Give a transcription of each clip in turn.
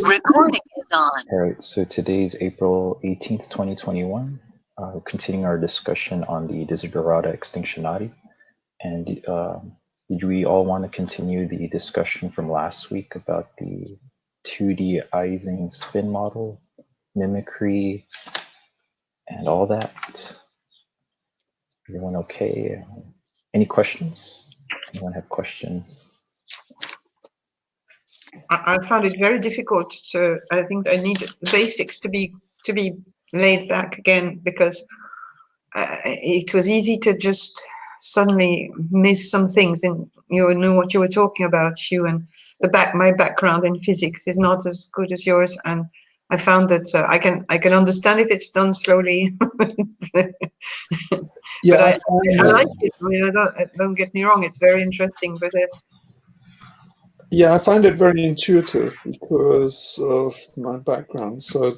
Recording is on. All right, so today's April 18th, 2021. Continuing our discussion on the Desiderata Extinctionati. And did we all want to continue the discussion from last week about the 2D Ising spin model, mimicry, and all that? Everyone okay? Any questions? Anyone have questions? I found it very difficult to. I think I need basics to be laid back again, because it was easy to just suddenly miss some things, and you knew what you were talking about. And my background in physics is not as good as yours, and I found that I can understand if it's done slowly. Yeah, but I like it. I mean, don't get me wrong; it's very interesting, but. Yeah, I find it very intuitive because of my background. So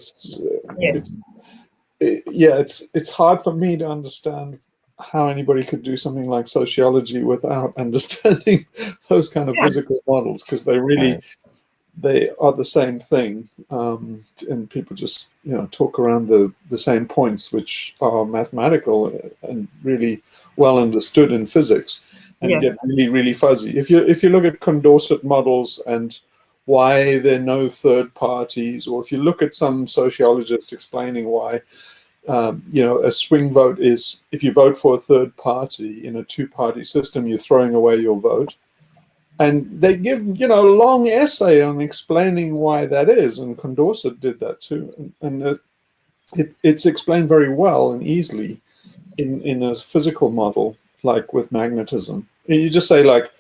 it's hard for me to understand how anybody could do something like sociology without understanding those kind of physical models, because they are the same thing, and people just talk around the same points, which are mathematical and really well understood in physics. And get really, really fuzzy. If you look at Condorcet models and why there are no third parties, or if you look at some sociologists explaining why, a swing vote is, if you vote for a third party in a two-party system, you're throwing away your vote. And they give a long essay on explaining why that is, and Condorcet did that too. And it's explained very well and easily in a physical model, like with magnetism. You just say, like,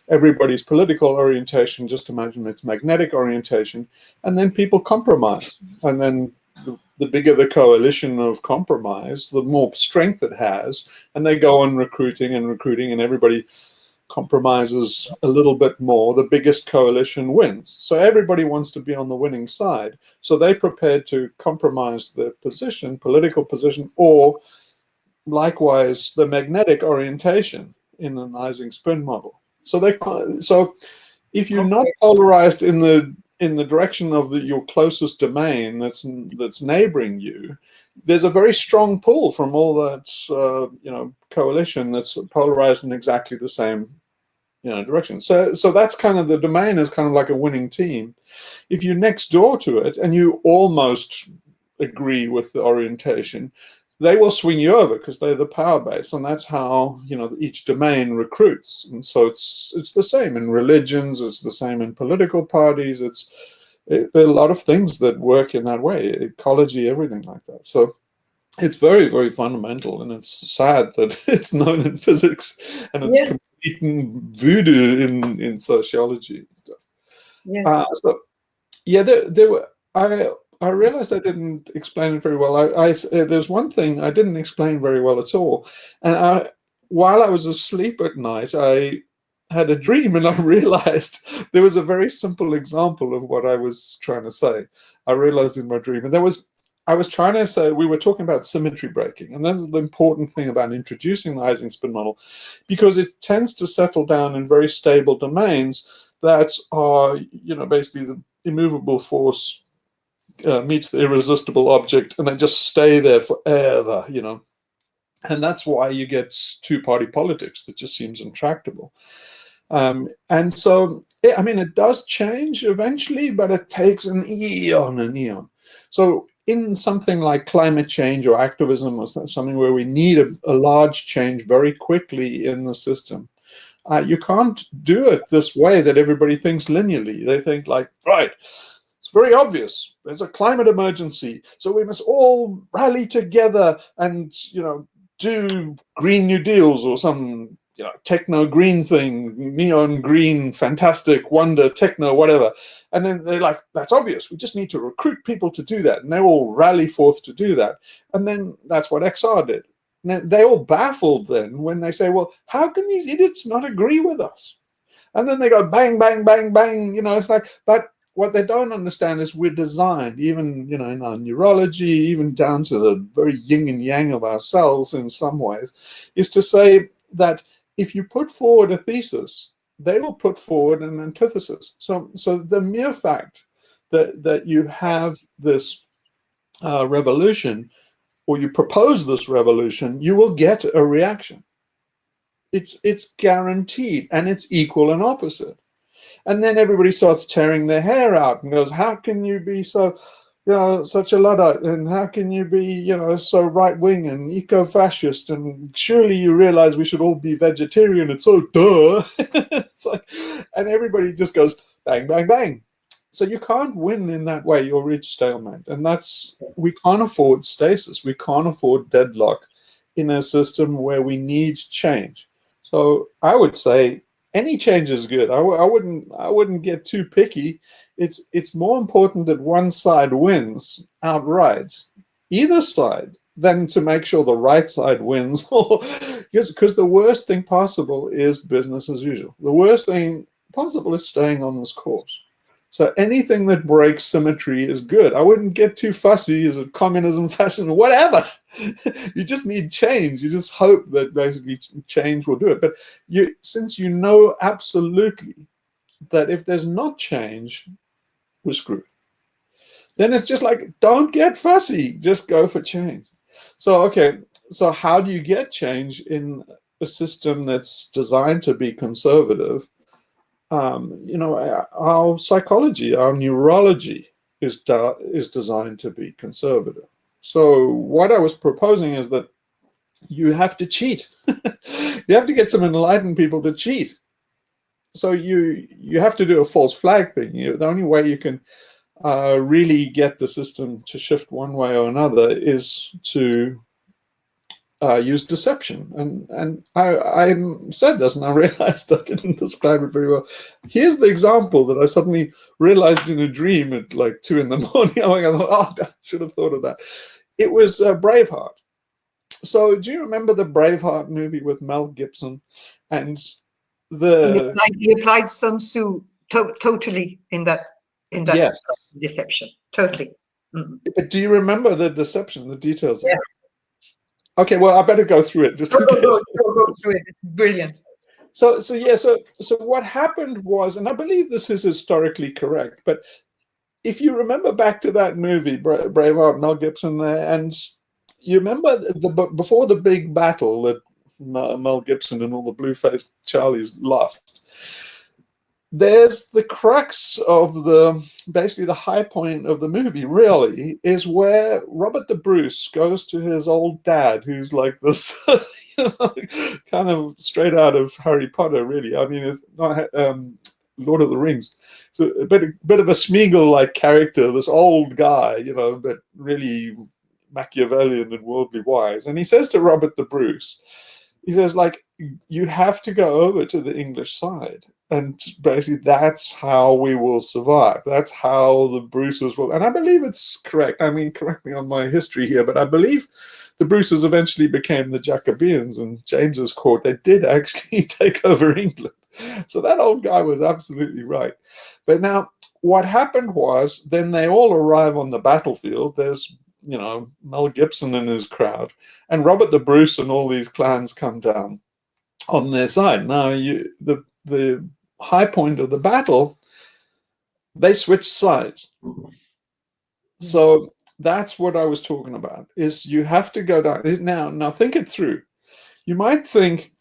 everybody's political orientation, just imagine it's magnetic orientation, and then people compromise. And then the bigger the coalition of compromise, the more strength it has, and they go on recruiting, and everybody compromises a little bit more. The biggest coalition wins. So everybody wants to be on the winning side. So they're prepared to compromise their position, political position, or likewise the magnetic orientation in an Ising spin model. So if you're not polarized in the direction of your closest domain that's neighboring you, there's a very strong pull from all that coalition that's polarized in exactly the same direction. So that's kind of, the domain is kind of like a winning team. If you're next door to it and you almost agree with the orientation, they will swing you over because they're the power base, and that's how each domain recruits. And so it's the same in religions, it's the same in political parties. There are a lot of things that work in that way, ecology, everything like that. So it's very, very fundamental, and it's sad that it's known in physics and it's complete voodoo in sociology and stuff. Yes. There were. I realized I didn't explain it very well. There's one thing I didn't explain very well at all. And while I was asleep at night, I had a dream, and I realized there was a very simple example of what I was trying to say. I realized in my dream, and I was trying to say, we were talking about symmetry breaking, and that's the important thing about introducing the Ising spin model, because it tends to settle down in very stable domains that are, basically the immovable force meets the irresistible object, and they just stay there forever, and that's why you get two-party politics that just seems intractable. And so, it does change eventually, but it takes an eon and eon. So in something like climate change or activism, or something where we need a large change very quickly in the system, you can't do it this way that everybody thinks linearly. They think like, right, it's very obvious. There's a climate emergency, so we must all rally together and, do Green New Deals or some, techno green thing, neon green, fantastic, wonder, techno, whatever. And then they're like, that's obvious. We just need to recruit people to do that. And they all rally forth to do that. And then that's what XR did. Now, they all baffled then when they say, well, how can these idiots not agree with us? And then they go bang, bang, bang, bang. It's like, but what they don't understand is we're designed, even in our neurology, even down to the very yin and yang of our cells in some ways, is to say that if you put forward a thesis, they will put forward an antithesis. So the mere fact that you have this revolution, or you propose this revolution, you will get a reaction. It's guaranteed, and it's equal and opposite. And then everybody starts tearing their hair out and goes, how can you be so, such a Luddite, and how can you be, so right-wing and eco-fascist, and surely you realize we should all be vegetarian, it's so duh. It's like, and everybody just goes bang, bang, bang. So you can't win in that way. You'll reach stalemate. And we can't afford stasis. We can't afford deadlock in a system where we need change. So I would say any change is good. I wouldn't get too picky. It's more important that one side wins outright, either side, than to make sure the right side wins. Because the worst thing possible is business as usual. The worst thing possible is staying on this course. So anything that breaks symmetry is good. I wouldn't get too fussy. Is it communism, fascism, whatever? You just need change. You just hope that basically change will do it. But since you know absolutely that if there's not change, we're screwed, then it's just like, don't get fussy. Just go for change. So, okay, so how do you get change in a system that's designed to be conservative? Our psychology, our neurology is designed to be conservative. So what I was proposing is that you have to cheat. You have to get some enlightened people to cheat. So you have to do a false flag thing. The only way you can really get the system to shift one way or another is to use deception. And I said this, and I realized I didn't describe it very well. Here's the example that I suddenly realized in a dream at like 2 in the morning. I thought, I should have thought of that. It was Braveheart. So do you remember the Braveheart movie with Mel Gibson? And he applied Sun Tzu totally in that yes. deception. Totally. Mm-hmm. But do you remember the deception, the details? Yeah. Okay, well, I better go through it just in case. Go through it. It's brilliant. So what happened was, and I believe this is historically correct, but if you remember back to that movie, Braveheart, Mel Gibson there, and you remember before the big battle that Mel Gibson and all the blue-faced Charlies lost, there's the crux of basically the high point of the movie, really, is where Robert the Bruce goes to his old dad, who's like this, kind of straight out of Harry Potter, really. I mean, it's not Lord of the Rings. So a bit of a Smeagol-like character, this old guy, but really Machiavellian and worldly wise. And he says to Robert the Bruce, he says, like, you have to go over to the English side. And basically, that's how we will survive. That's how the Bruces will. And I believe it's correct. I mean, correct me on my history here, but I believe the Bruces eventually became the Jacobeans, and James's court, they did actually take over England. So that old guy was absolutely right. But now, what happened was, then they all arrive on the battlefield. There's, Mel Gibson and his crowd, and Robert the Bruce and all these clans come down on their side. Now, the high point of the battle, they switch sides. So that's what I was talking about, is you have to go down. Now think it through. You might think,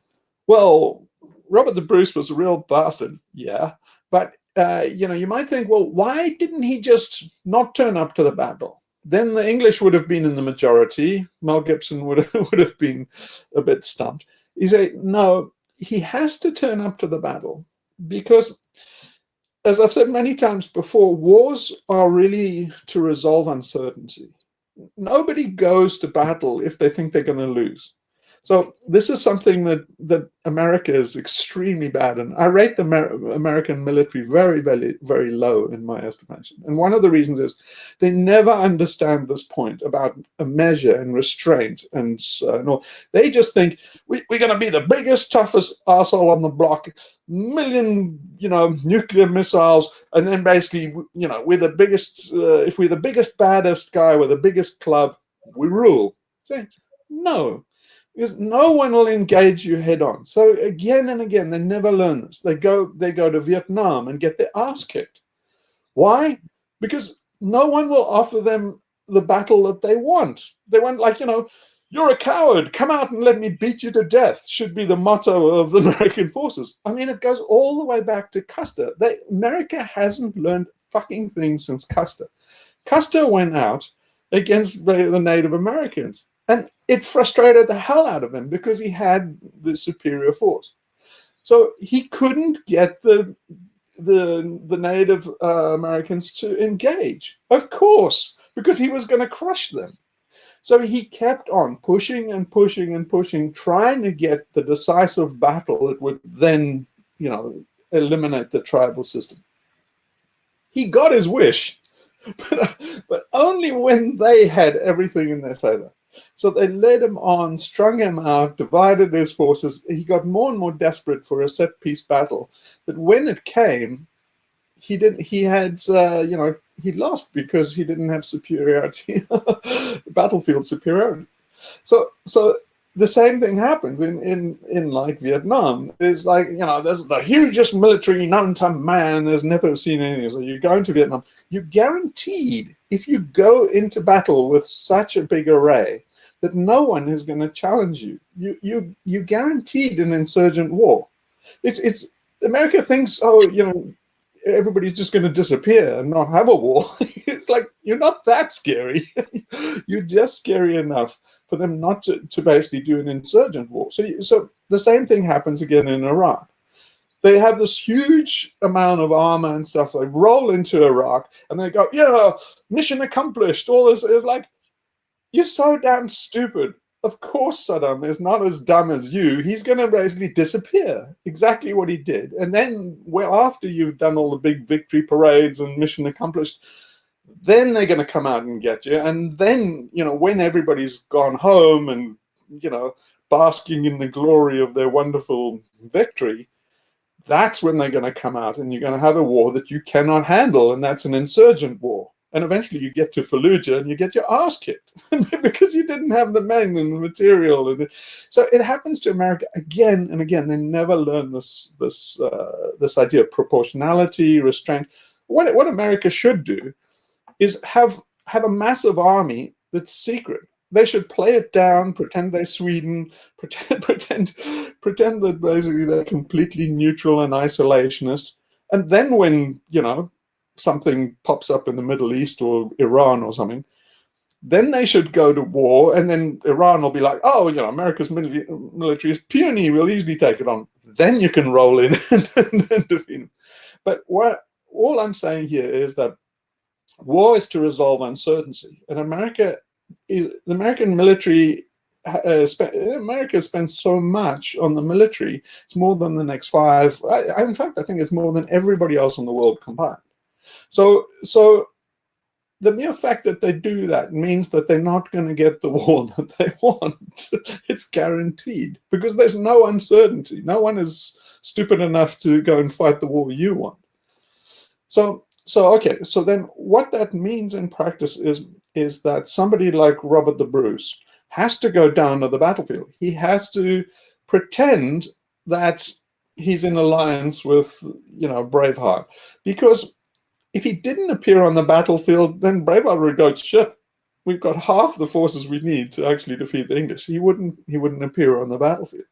well, Robert the Bruce was a real bastard. Yeah. But, you might think, well, why didn't he just not turn up to the battle? Then the English would have been in the majority. Mel Gibson would have been a bit stumped. You say, no, he has to turn up to the battle because, as I've said many times before, wars are really to resolve uncertainty. Nobody goes to battle if they think they're going to lose. So this is something that America is extremely bad, and I rate the American military very, very, very low in my estimation. And one of the reasons is they never understand this point about a measure and restraint, and all. They just think we're going to be the biggest, toughest arsehole on the block, million, nuclear missiles, and then basically, we're the biggest. If we're the biggest, baddest guy with the biggest club, we rule. So, no. Because no one will engage you head on. So again and again, they never learn this. They go to Vietnam and get their ass kicked. Why? because no one will offer them the battle that they want. They want, like, you're a coward, come out and let me beat you to death, should be the motto of the American forces. I mean, it goes all the way back to Custer. America hasn't learned fucking things since Custer. Custer went out against the Native Americans, and it frustrated the hell out of him because he had the superior force. So he couldn't get the Native Americans to engage, of course, because he was going to crush them. So he kept on pushing and pushing and pushing, trying to get the decisive battle that would then, eliminate the tribal system. He got his wish, but only when they had everything in their favor. So they led him on, strung him out, divided his forces. He got more and more desperate for a set-piece battle. But when it came, he lost because he didn't have superiority, battlefield superiority. So the same thing happens in like Vietnam. There's there's the hugest military known to man. There's never seen anything. So you go into Vietnam, you're guaranteed, if you go into battle with such a big array, that no one is going to challenge you. You guaranteed an insurgent war. It's America thinks, everybody's just going to disappear and not have a war. It's like, you're not that scary. You're just scary enough for them not to basically do an insurgent war. So the same thing happens again in Iraq. They have this huge amount of armor and stuff. They roll into Iraq and they go, yeah, mission accomplished. All this is like, you're so damn stupid. Of course Saddam is not as dumb as you. He's going to basically disappear, exactly what he did. And then after you've done all the big victory parades and mission accomplished, then they're going to come out and get you. And then, when everybody's gone home and, basking in the glory of their wonderful victory, that's when they're going to come out and you're going to have a war that you cannot handle. And that's an insurgent war. And eventually you get to Fallujah and you get your ass kicked because you didn't have the men and the material. So it happens to America again and again. They never learn this idea of proportionality, restraint. What America should do is have a massive army that's secret. They should play it down, pretend they're Sweden, pretend that basically they're completely neutral and isolationist. And then when, something pops up in the Middle East or Iran or something, then they should go to war, and then Iran will be like, oh, America's military is puny, we'll easily take it on. Then you can roll in and defeat them. But all I'm saying here is that war is to resolve uncertainty, and the American military, America spends so much on the military. It's more than the next five. In fact, I think it's more than everybody else in the world combined. So the mere fact that they do that means that they're not going to get the war that they want. It's guaranteed because there's no uncertainty. No one is stupid enough to go and fight the war you want. So then what that means in practice is that somebody like Robert the Bruce has to go down to the battlefield. He has to pretend that he's in alliance with, Braveheart, because if he didn't appear on the battlefield, then Braveheart would go, shit, we've got half the forces we need to actually defeat the English. He wouldn't appear on the battlefield.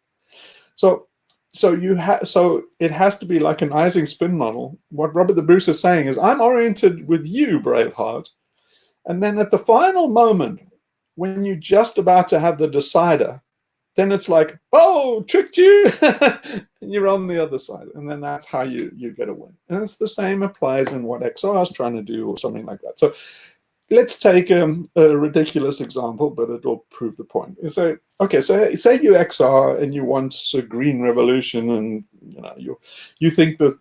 So it has to be like an Ising spin model. What Robert the Bruce is saying is, I'm oriented with you, Braveheart. And then at the final moment, when you're just about to have the decider, then it's like, oh, tricked you, and you're on the other side. And then that's how you get a win. And it's the same applies in what XR is trying to do or something like that. So let's take a ridiculous example, but it'll prove the point. So say you XR and you want a green revolution, and you think that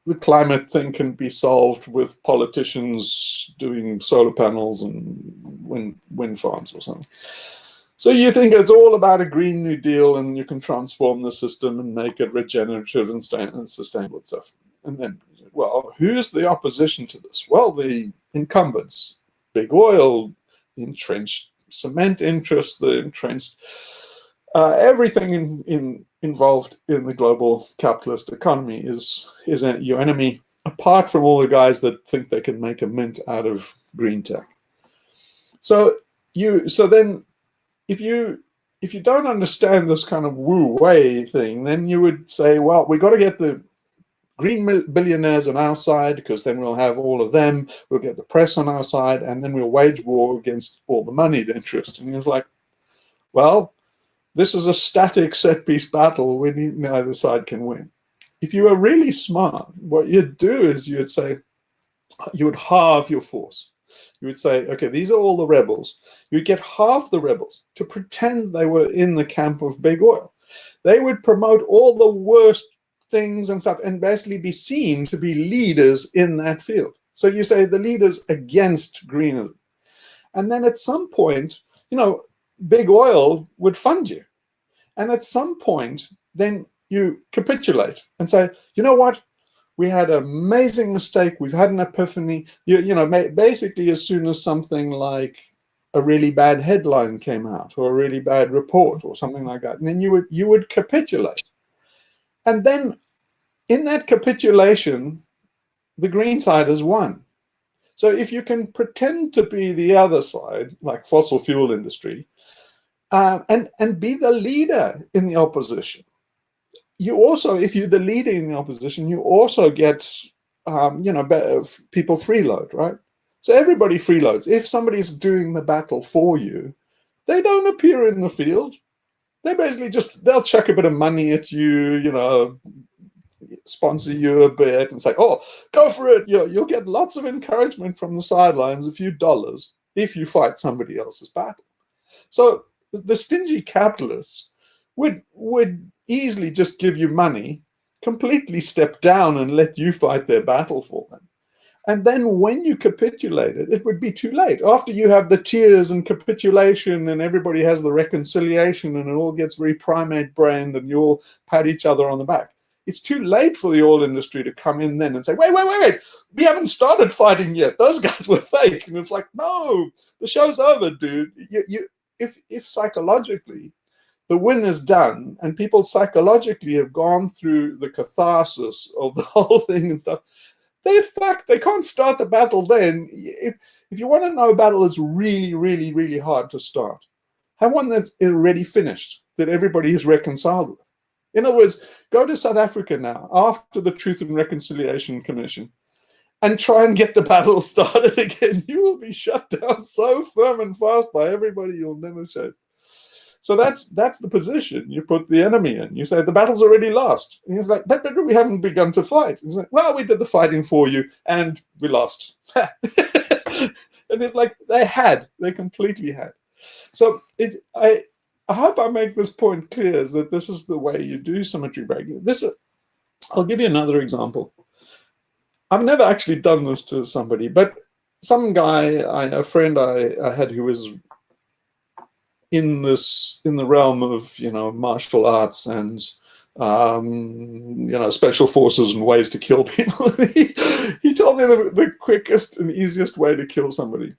the climate thing can be solved with politicians doing solar panels and wind farms or something. So you think it's all about a Green New Deal and you can transform the system and make it regenerative and sustainable and stuff. And then, well, who's the opposition to this? Well, the incumbents, big oil, the entrenched cement interests, the entrenched everything involved in the global capitalist economy is your enemy. apart from all the guys that think they can make a mint out of green tech. So then if you don't understand this kind of wu-wei thing, then you would say, well, we got to get the green billionaires on our side, because then we'll have all of them, we'll get the press on our side, and then we'll wage war against all the moneyed interest. And it's like, well, this is a static set-piece battle where neither side can win. If you were really smart, what you'd do is you'd say, you would halve your force. You would say, okay, these are all the rebels. You would get half the rebels to pretend they were in the camp of big oil. They would promote all the worst things and stuff and basically be seen to be leaders in that field. So you say the leaders against greenism. And then at some point, big oil would fund you. And at some point, then you capitulate and say, you know what? We had an amazing mistake. We've had an epiphany. Basically, as soon as something like a really bad headline came out or a really bad report or something like that, and then you would capitulate. And then in that capitulation, the green side has won. So if you can pretend to be the other side, like fossil fuel industry, and be the leader in the opposition, you also, if you're the leader in the opposition, you also get, people freeload, right? So everybody freeloads. If somebody's doing the battle for you, they don't appear in the field. They basically they'll chuck a bit of money at you, sponsor you a bit and say, oh, go for it. You'll get lots of encouragement from the sidelines, a few dollars, if you fight somebody else's battle. So the stingy capitalists would easily just give you money, completely step down and let you fight their battle for them. And then when you capitulated, it would be too late. After you have the tears and capitulation and everybody has the reconciliation and it all gets very primate-brained and you all pat each other on the back, it's too late for the oil industry to come in then and say, wait, we haven't started fighting yet. Those guys were fake. And it's like, no, the show's over, dude. If psychologically the win is done and people psychologically have gone through the catharsis of the whole thing and stuff, they can't start the battle then. If you want to know a battle is really, really, really hard to start, have one that's already finished, that everybody is reconciled with. In other words, go to South Africa now, after the Truth and Reconciliation Commission, and try and get the battle started again. You will be shut down so firm and fast by everybody you'll never shake. So that's the position you put the enemy in. You say, the battle's already lost. And he's like, but we haven't begun to fight. And he's like, well, we did the fighting for you, and we lost. And it's like, they completely had. So I hope I make this point clear, is that this is the way you do symmetry breaking. I'll give you another example. I've never actually done this to somebody, but some guy, a friend I had who was in the realm of martial arts and special forces and ways to kill people. He told me the quickest and easiest way to kill somebody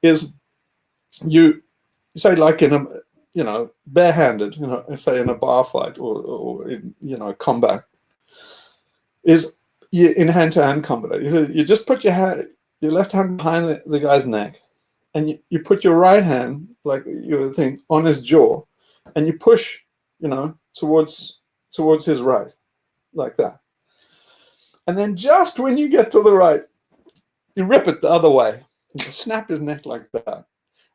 is you say, like in a barehanded, say in a bar fight or in combat, is in hand-to-hand combat. You just put your left hand behind the guy's neck, and you put your right hand, like your thing, on his jaw, and you push, towards his right, like that. And then just when you get to the right, you rip it the other way, you snap his neck like that.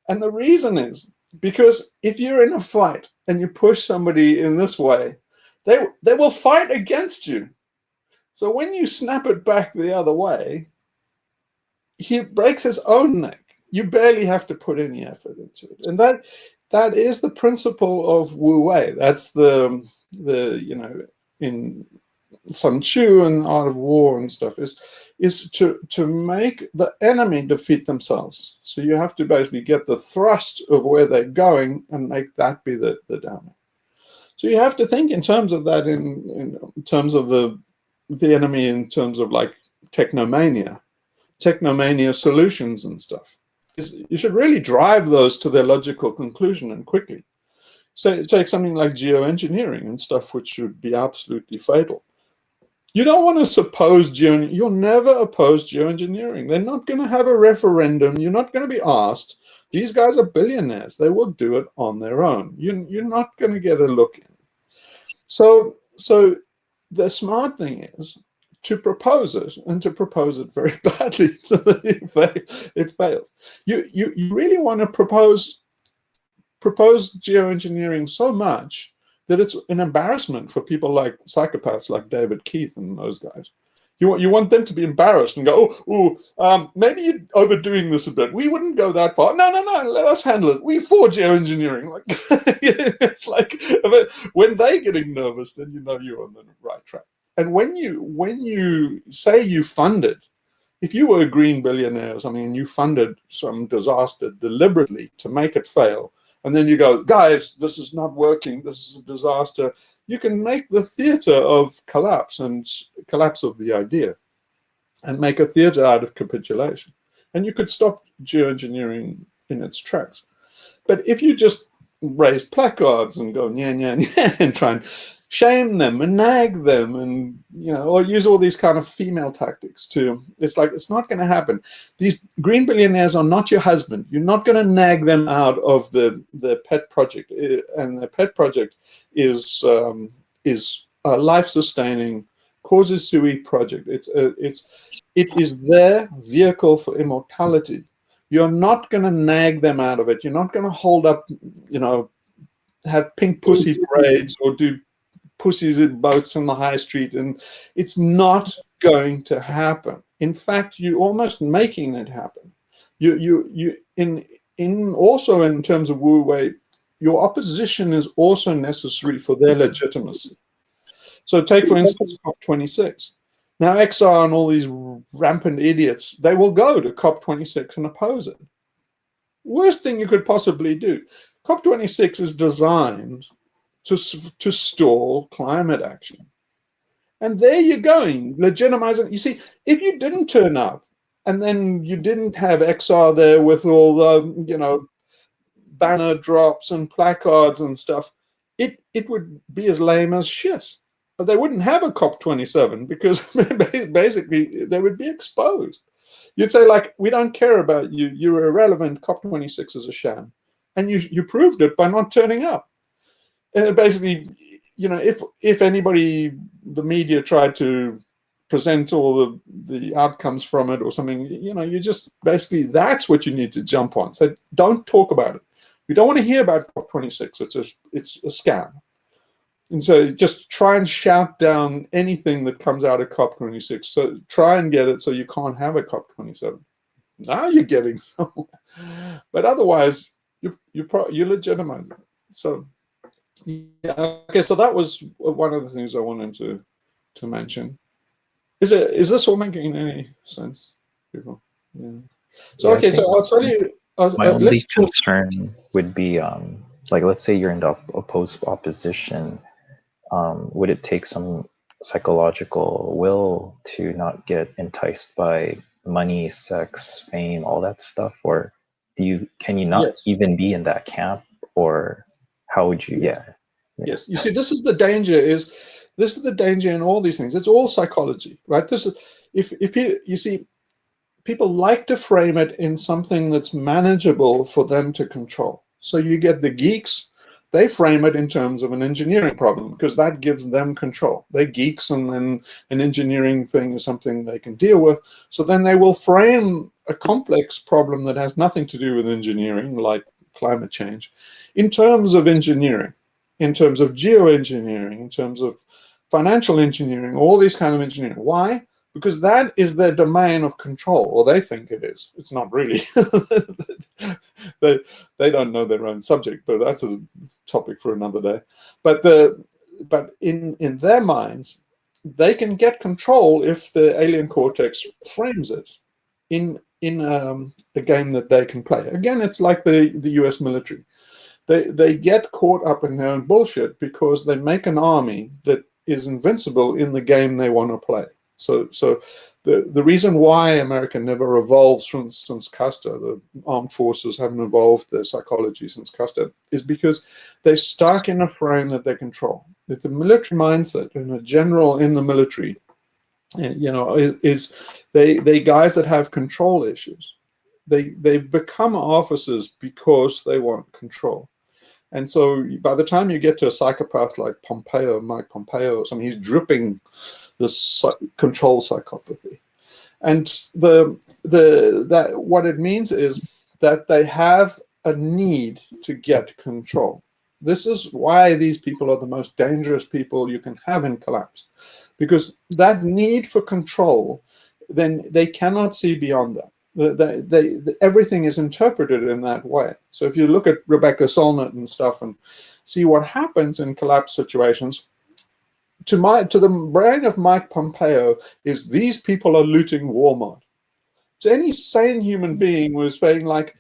And the reason is because if you're in a fight and you push somebody in this way, they will fight against you. So when you snap it back the other way, he breaks his own neck. You barely have to put any effort into it. And that is the principle of Wu Wei. That's the in Sun Tzu and Art of War and stuff is to make the enemy defeat themselves. So you have to basically get the thrust of where they're going and make that be the damage. So you have to think in terms of that, in terms of the enemy, in terms of like technomania solutions and stuff. You should really drive those to their logical conclusion and quickly. So take something like geoengineering and stuff, which would be absolutely fatal. You don't want to suppose you'll never oppose geoengineering. They're not going to have a referendum. You're not going to be asked. These guys are billionaires. They will do it on their own. You're not going to get a look in. So the smart thing is to propose it, and to propose it very badly so that it fails. You really want to propose geoengineering so much that it's an embarrassment for people like psychopaths like David Keith and those guys. You want them to be embarrassed and go, maybe you're overdoing this a bit. We wouldn't go that far. No, let us handle it. We for geoengineering. Like, it's like when they're getting nervous, then you know you're on the right track. And when you say you funded, if you were a green billionaire or something and you funded some disaster deliberately to make it fail, and then you go, guys, this is not working, this is a disaster, you can make the theater of collapse and collapse of the idea and make a theater out of capitulation. And you could stop geoengineering in its tracks. But if you just raise placards and go, and try and shame them and nag them and, or use all these kind of female tactics too. It's like, it's not going to happen. These green billionaires are not your husband. You're not going to nag them out of the pet project. And the pet project is a life-sustaining, causes sui project. It is their vehicle for immortality. You're not going to nag them out of it. You're not going to hold up, have pink pussy parades or do pussies in boats on the high street, and it's not going to happen. In fact, you're almost making it happen. Also in terms of Wu Wei, your opposition is also necessary for their legitimacy. So take, for instance, COP26. Now XR and all these rampant idiots, they will go to COP26 and oppose it. Worst thing you could possibly do. COP26 is designed to stall climate action. And there you're going, legitimizing. You see, if you didn't turn up and then you didn't have XR there with all the, banner drops and placards and stuff, it would be as lame as shit. But they wouldn't have a COP27 because basically they would be exposed. You'd say, like, we don't care about you. You're irrelevant. COP26 is a sham. And you proved it by not turning up. And basically, if anybody, the media tried to present all the outcomes from it or something, you just basically, that's what you need to jump on. So don't talk about it. We don't want to hear about COP26. It's a scam. And so just try and shout down anything that comes out of COP26. So try and get it so you can't have a COP27. Now you're getting somewhere. But otherwise, you're legitimizing it. So, yeah, okay, so that was one of the things I wanted to mention. Is this all making any sense, people? Yeah. So, okay, so I'll tell you. My only concern would be, like, let's say you're in the opposition. Would it take some psychological will to not get enticed by money, sex, fame, all that stuff? Or can you not even be in that camp? Or how would you? Yes. You see, this is the danger in all these things. It's all psychology, right? This is if you see, people like to frame it in something that's manageable for them to control. So you get the geeks, they frame it in terms of an engineering problem because that gives them control. They're geeks, and then an engineering thing is something they can deal with. So then they will frame a complex problem that has nothing to do with engineering, like climate change, in terms of engineering, in terms of geoengineering, in terms of financial engineering, all these kind of engineering. Why? Because that is their domain of control, or they think it is. It's not really. They don't know their own subject, but that's a topic for another day. But in their minds, they can get control if the alien cortex frames it in a game that they can play. Again, it's like the US military. They get caught up in their own bullshit because they make an army that is invincible in the game they want to play. So the reason why America never evolves since Custer, the armed forces haven't evolved their psychology since Custer, is because they're stuck in a frame that they control. It's a military mindset, and a general in the military is they guys that have control issues. They become officers because they want control. And so by the time you get to a psychopath like Mike Pompeo or something, he's dripping this control psychopathy. And that what it means is that they have a need to get control. This is why these people are the most dangerous people you can have in collapse, because that need for control, then they cannot see beyond that. Everything is interpreted in that way. So if you look at Rebecca Solnit and stuff and see what happens in collapse situations, to the brain of Mike Pompeo is these people are looting Walmart. To any sane human being was saying like,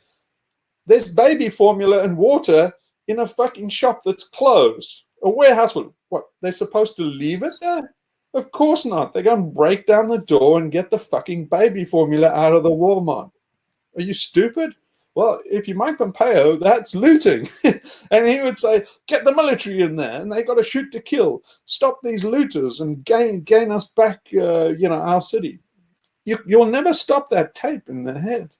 there's baby formula and water in a fucking shop that's closed, a warehouse full. What, they're supposed to leave it there? Of course not. They're going to break down the door and get the fucking baby formula out of the Walmart. Are you stupid? Well, if you're Mike Pompeo, that's looting. And he would say, get the military in there, and they got to shoot to kill. Stop these looters and gain us back, our city. You'll never stop that tape in their head.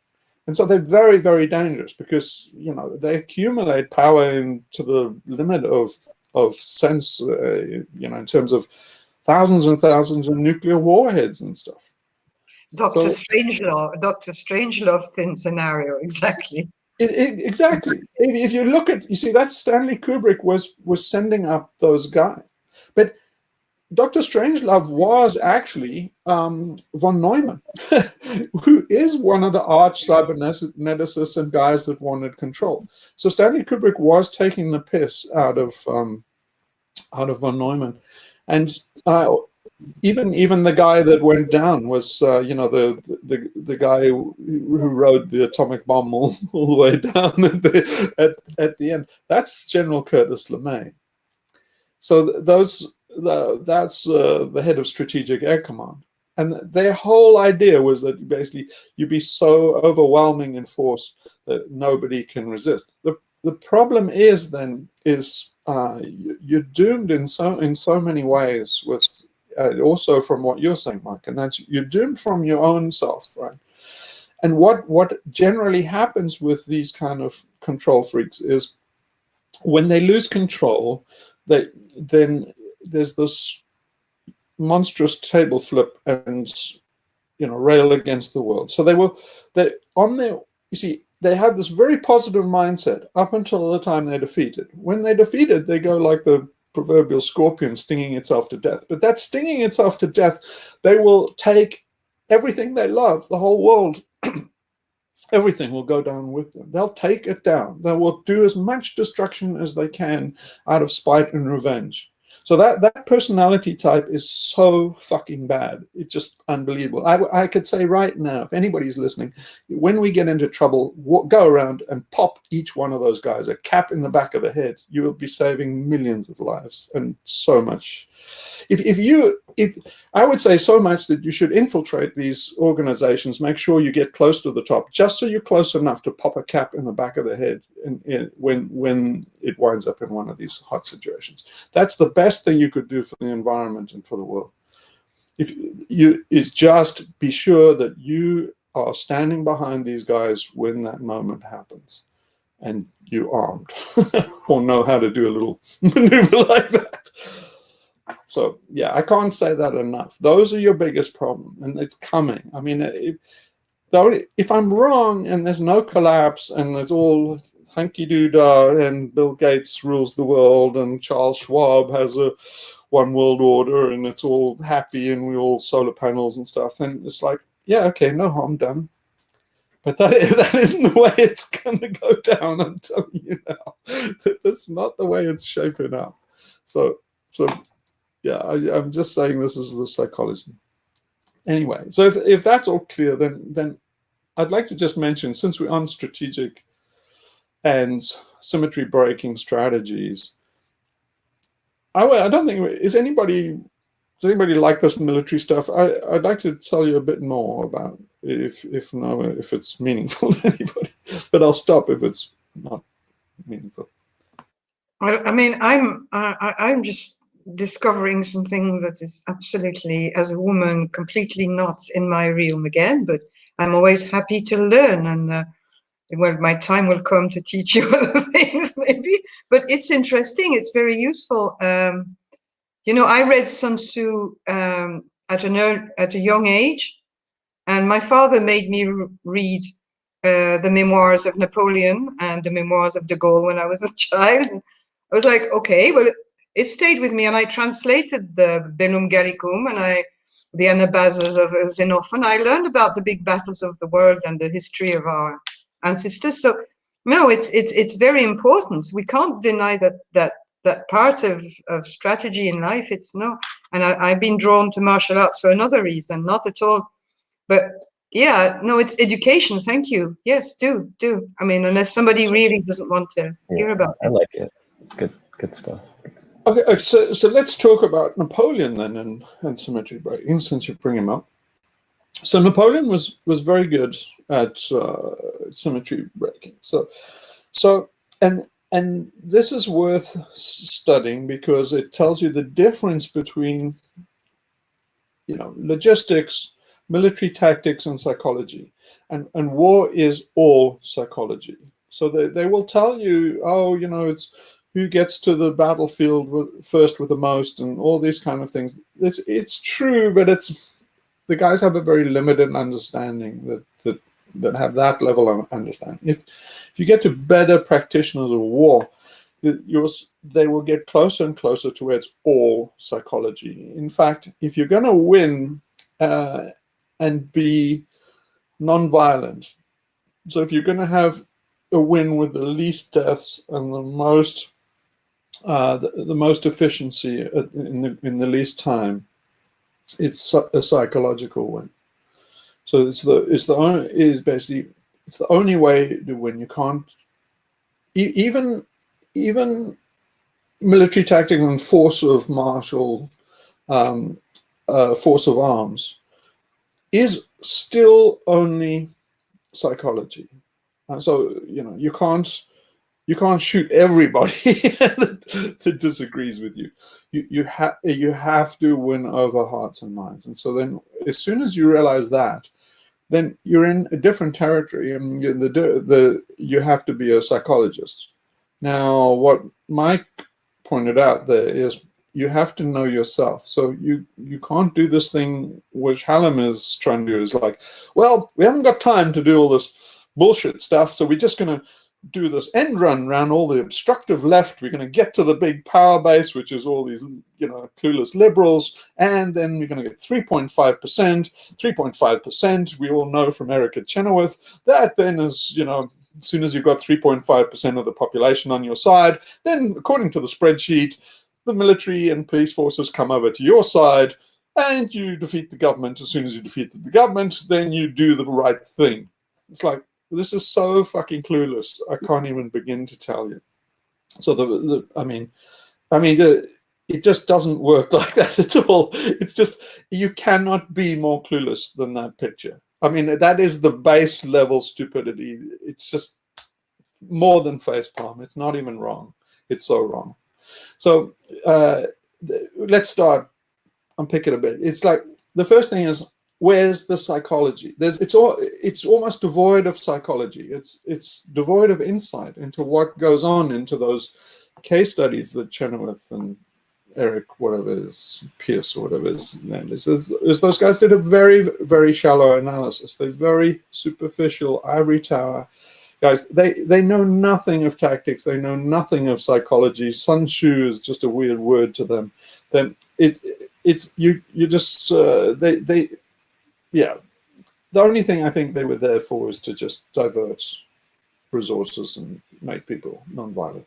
And so they're very, very dangerous because, they accumulate power to the limit of sense, in terms of thousands and thousands of nuclear warheads and stuff. Dr. Strangelove thin scenario, exactly. Exactly. If you look at, that Stanley Kubrick was sending up those guys. But Dr. Strangelove was actually von Neumann, who is one of the arch cyberneticists and guys that wanted control. So Stanley Kubrick was taking the piss out of von Neumann. And even the guy that went down was, the guy who rode the atomic bomb all the way down at the end. That's General Curtis LeMay. So that's the head of Strategic Air Command. And their whole idea was that basically you'd be so overwhelming in force that nobody can resist. The problem is you're doomed in so many ways with also from what you're saying, Mike, and that's you're doomed from your own self, right? And what generally happens with these kind of control freaks is when they lose control, then there's this monstrous table flip and rail against the world. So they have this very positive mindset up until the time they're defeated. When they're defeated, they go like the proverbial scorpion stinging itself to death. But that stinging itself to death, they will take everything they love, the whole world, everything will go down with them. They'll take it down. They will do as much destruction as they can out of spite and revenge. So that personality type is so fucking bad. It's just unbelievable. I could say right now, if anybody's listening, when we get into trouble, go around and pop each one of those guys a cap in the back of the head. You will be saving millions of lives and so much. I would say so much that you should infiltrate these organizations, make sure you get close to the top, just so you're close enough to pop a cap in the back of the head when it winds up in one of these hot situations. That's the best thing you could do for the environment and for the world. Is just be sure that you are standing behind these guys when that moment happens, and you're armed or know how to do a little maneuver like that. So yeah, I can't say that enough. Those are your biggest problem, and it's coming. I mean, if I'm wrong and there's no collapse and there's all hunky-doo-dah and Bill Gates rules the world and Charles Schwab has a one world order and it's all happy and we all solar panels and stuff, then it's like, yeah, okay, no harm done. But that isn't the way it's going to go down, I'm telling you now. That's not the way it's shaping up. So yeah, I'm just saying this is the psychology. Anyway, so if that's all clear, then I'd like to just mention, since we're on strategic and symmetry breaking strategies, I don't think, does anybody like this military stuff? I'd like to tell you a bit more about if it's meaningful to anybody, but I'll stop if it's not meaningful. I mean, I'm just discovering something that is absolutely, as a woman, completely not in my realm again, but I'm always happy to learn, and well, my time will come to teach you other things maybe, but it's interesting, it's very useful. You know, I read Sun Tzu at a young age, and my father made me read the memoirs of Napoleon and the memoirs of de Gaulle when I was a child. I was like, okay, well, it stayed with me, and I translated the Bellum Gallicum and the Anabasis of Xenophon. I learned about the big battles of the world and the history of our ancestors. So, no, it's very important. We can't deny that part of strategy in life. It's no, and I've been drawn to martial arts for another reason, not at all. But yeah, no, it's education. Thank you. Yes, do. I mean, unless somebody really doesn't want to hear about it. I like it. It's good stuff. Okay, so let's talk about Napoleon then and symmetry breaking, since you bring him up. So Napoleon was very good at symmetry breaking. So and this is worth studying because it tells you the difference between, you know, logistics, military tactics, and psychology. And war is all psychology. So they will tell you, oh, you know, it's who gets to the battlefield first with the most, and all these kind of things. It's true, but the guys have a very limited understanding that have that level of understanding. If you get to better practitioners of war, they will get closer and closer to where it's all psychology. In fact, if you're going to win and be non-violent, so if you're going to have a win with the least deaths and the most efficiency in the least time, it's a psychological win. So it's the only way to win. You can't even military tactics and force of martial force of arms is still only psychology. So you know you can't shoot everybody that disagrees with you. You have to win over hearts and minds. And so then, as soon as you realize that, then you're in a different territory, and you have to be a psychologist. Now, what Mike pointed out there is you have to know yourself. So you can't do this thing which Hallam is trying to do, is like, well, we haven't got time to do all this bullshit stuff, so we're just going to do this end run around all the obstructive left. We're going to get to the big power base, which is all these, you know, clueless liberals, and then we're going to get 3.5%. 3.5%, we all know from Erica Chenoweth, that then is, you know, as soon as you've got 3.5% of the population on your side, then according to the spreadsheet, the military and police forces come over to your side, and you defeat the government. As soon as you defeat the government, then you do the right thing. It's like, this is so fucking clueless. I can't even begin to tell you. So it just doesn't work like that at all. It's just, you cannot be more clueless than that picture. I mean, that is the base level stupidity. It's just more than facepalm. It's not even wrong. It's so wrong. So let's start unpicking a bit. It's like, the first thing is, where's the psychology? It's almost devoid of psychology. It's devoid of insight into what goes on into those case studies that Chenoweth and Eric, whatever is, Pierce or whatever his name is those guys did a very, very shallow analysis. They're very superficial, ivory tower guys. They know nothing of tactics. They know nothing of psychology. Sun Tzu is just a weird word to them. Then yeah, the only thing I think they were there for is to just divert resources and make people non-violent.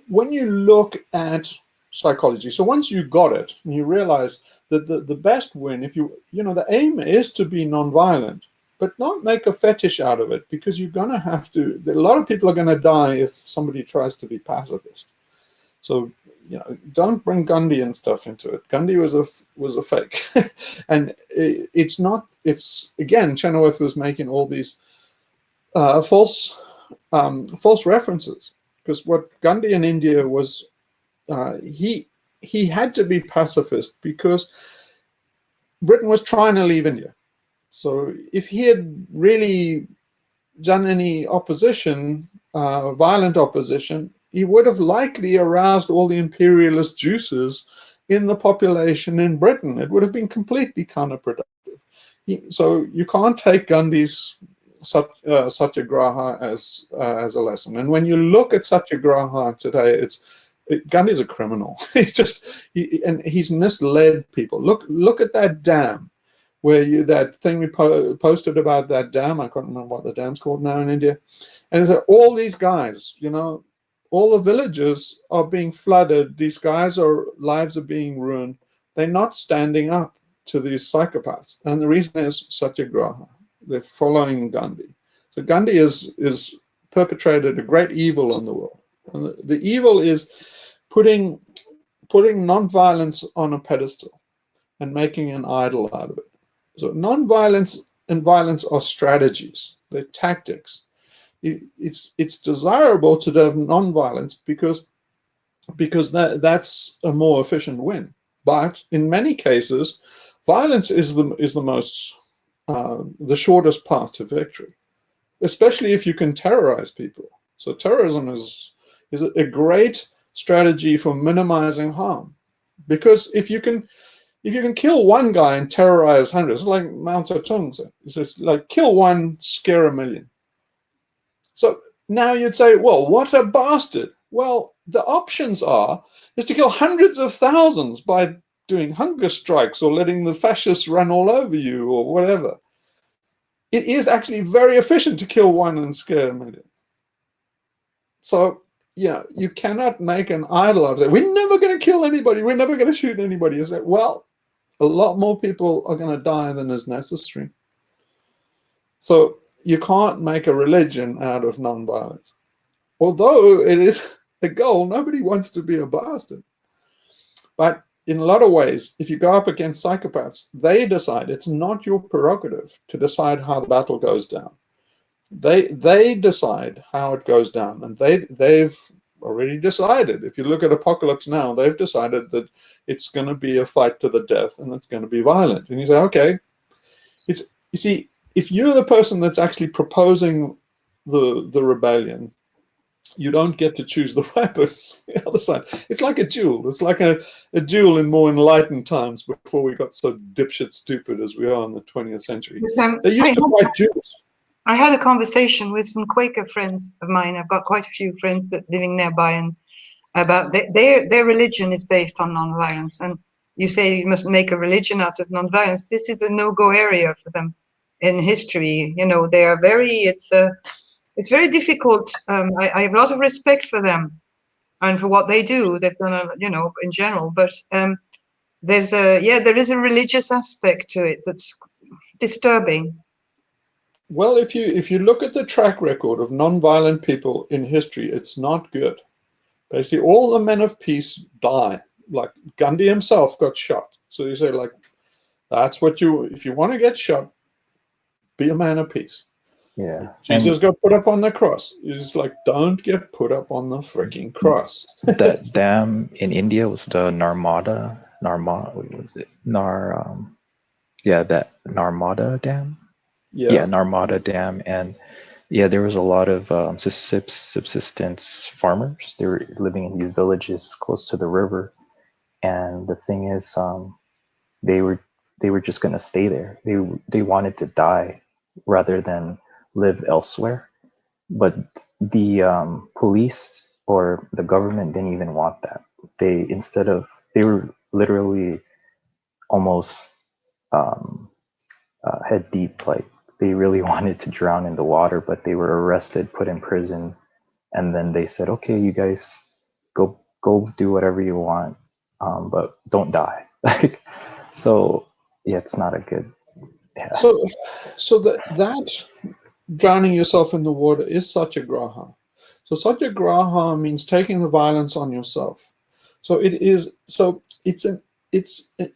When you look at psychology, so once you got it and you realize that the best win, the aim is to be non-violent, but not make a fetish out of it, because you're going to have to, a lot of people are going to die if somebody tries to be pacifist. So, don't bring Gandhi and stuff into it. Gandhi was a fake. And it's again, Chenoweth was making all these false references. Because what Gandhi in India was, he had to be pacifist because Britain was trying to leave India. So if he had really done any opposition, violent opposition, he would have likely aroused all the imperialist juices in the population in Britain. It would have been completely counterproductive. So you can't take Gandhi's Satyagraha as a lesson. And when you look at Satyagraha today, Gandhi's a criminal. He's misled people. Look at that dam, that thing we posted about that dam. I can't remember what the dam's called now in India. And it's all these guys, all the villages are being flooded. These guys' lives are being ruined. They're not standing up to these psychopaths. And the reason is Satyagraha. They're following Gandhi. So Gandhi is perpetrated a great evil in the world. And the evil is putting non-violence on a pedestal and making an idol out of it. So non-violence and violence are strategies. They're tactics. It's desirable to have non-violence because that's a more efficient win. But in many cases, violence is the most the shortest path to victory, especially if you can terrorize people. So terrorism is a great strategy for minimizing harm, because if you can kill one guy and terrorize hundreds, like Mao Zedong said, it's just like kill one, scare a million. So now you'd say, well, what a bastard. Well, the options is to kill hundreds of thousands by doing hunger strikes or letting the fascists run all over you or whatever. It is actually very efficient to kill one and scare a million. So, you cannot make an idol of it. We're never going to kill anybody. We're never going to shoot anybody. Is that, well, a lot more people are going to die than is necessary. So you can't make a religion out of non-violence. Although it is a goal, nobody wants to be a bastard. But in a lot of ways, if you go up against psychopaths, they decide. It's not your prerogative to decide how the battle goes down. They decide how it goes down, and they've already decided. If you look at Apocalypse Now, they've decided that it's going to be a fight to the death, and it's going to be violent. And you say, okay, you see, if you're the person that's actually proposing the rebellion, you don't get to choose the weapons. The other side, it's like a duel. It's like a duel in more enlightened times before we got so dipshit stupid as we are in the 20th century. They used to fight duels. I had a conversation with some Quaker friends of mine. I've got quite a few friends that living nearby, and about their religion is based on non-violence. And you say you must make a religion out of non-violence. This is a no-go area for them in history. They are it's very difficult. I have a lot of respect for them and for what they do. They've done in general, but there is a religious aspect to it that's disturbing. Well, if you look at the track record of non-violent people in history, it's not good. Basically, all the men of peace die. Like Gandhi himself got shot. So you say, like, that's what if you want to get shot, be a man of peace. Yeah. Jesus got put up on the cross. It's like, don't get put up on the freaking cross. That dam in India was the Narmada. What was it? That Narmada Dam. Yeah, Narmada Dam. And there was a lot of subsistence farmers. They were living in these villages close to the river. And the thing is, they were just going to stay there. They wanted to die rather than live elsewhere. But the police or the government didn't even want that. They were literally almost head deep. Like, they really wanted to drown in the water, but they were arrested, put in prison, and then they said, okay, you guys go do whatever you want, but don't die. So it's not a good. Yeah. So that drowning yourself in the water is satyagraha. So satyagraha means taking the violence on yourself. So it's an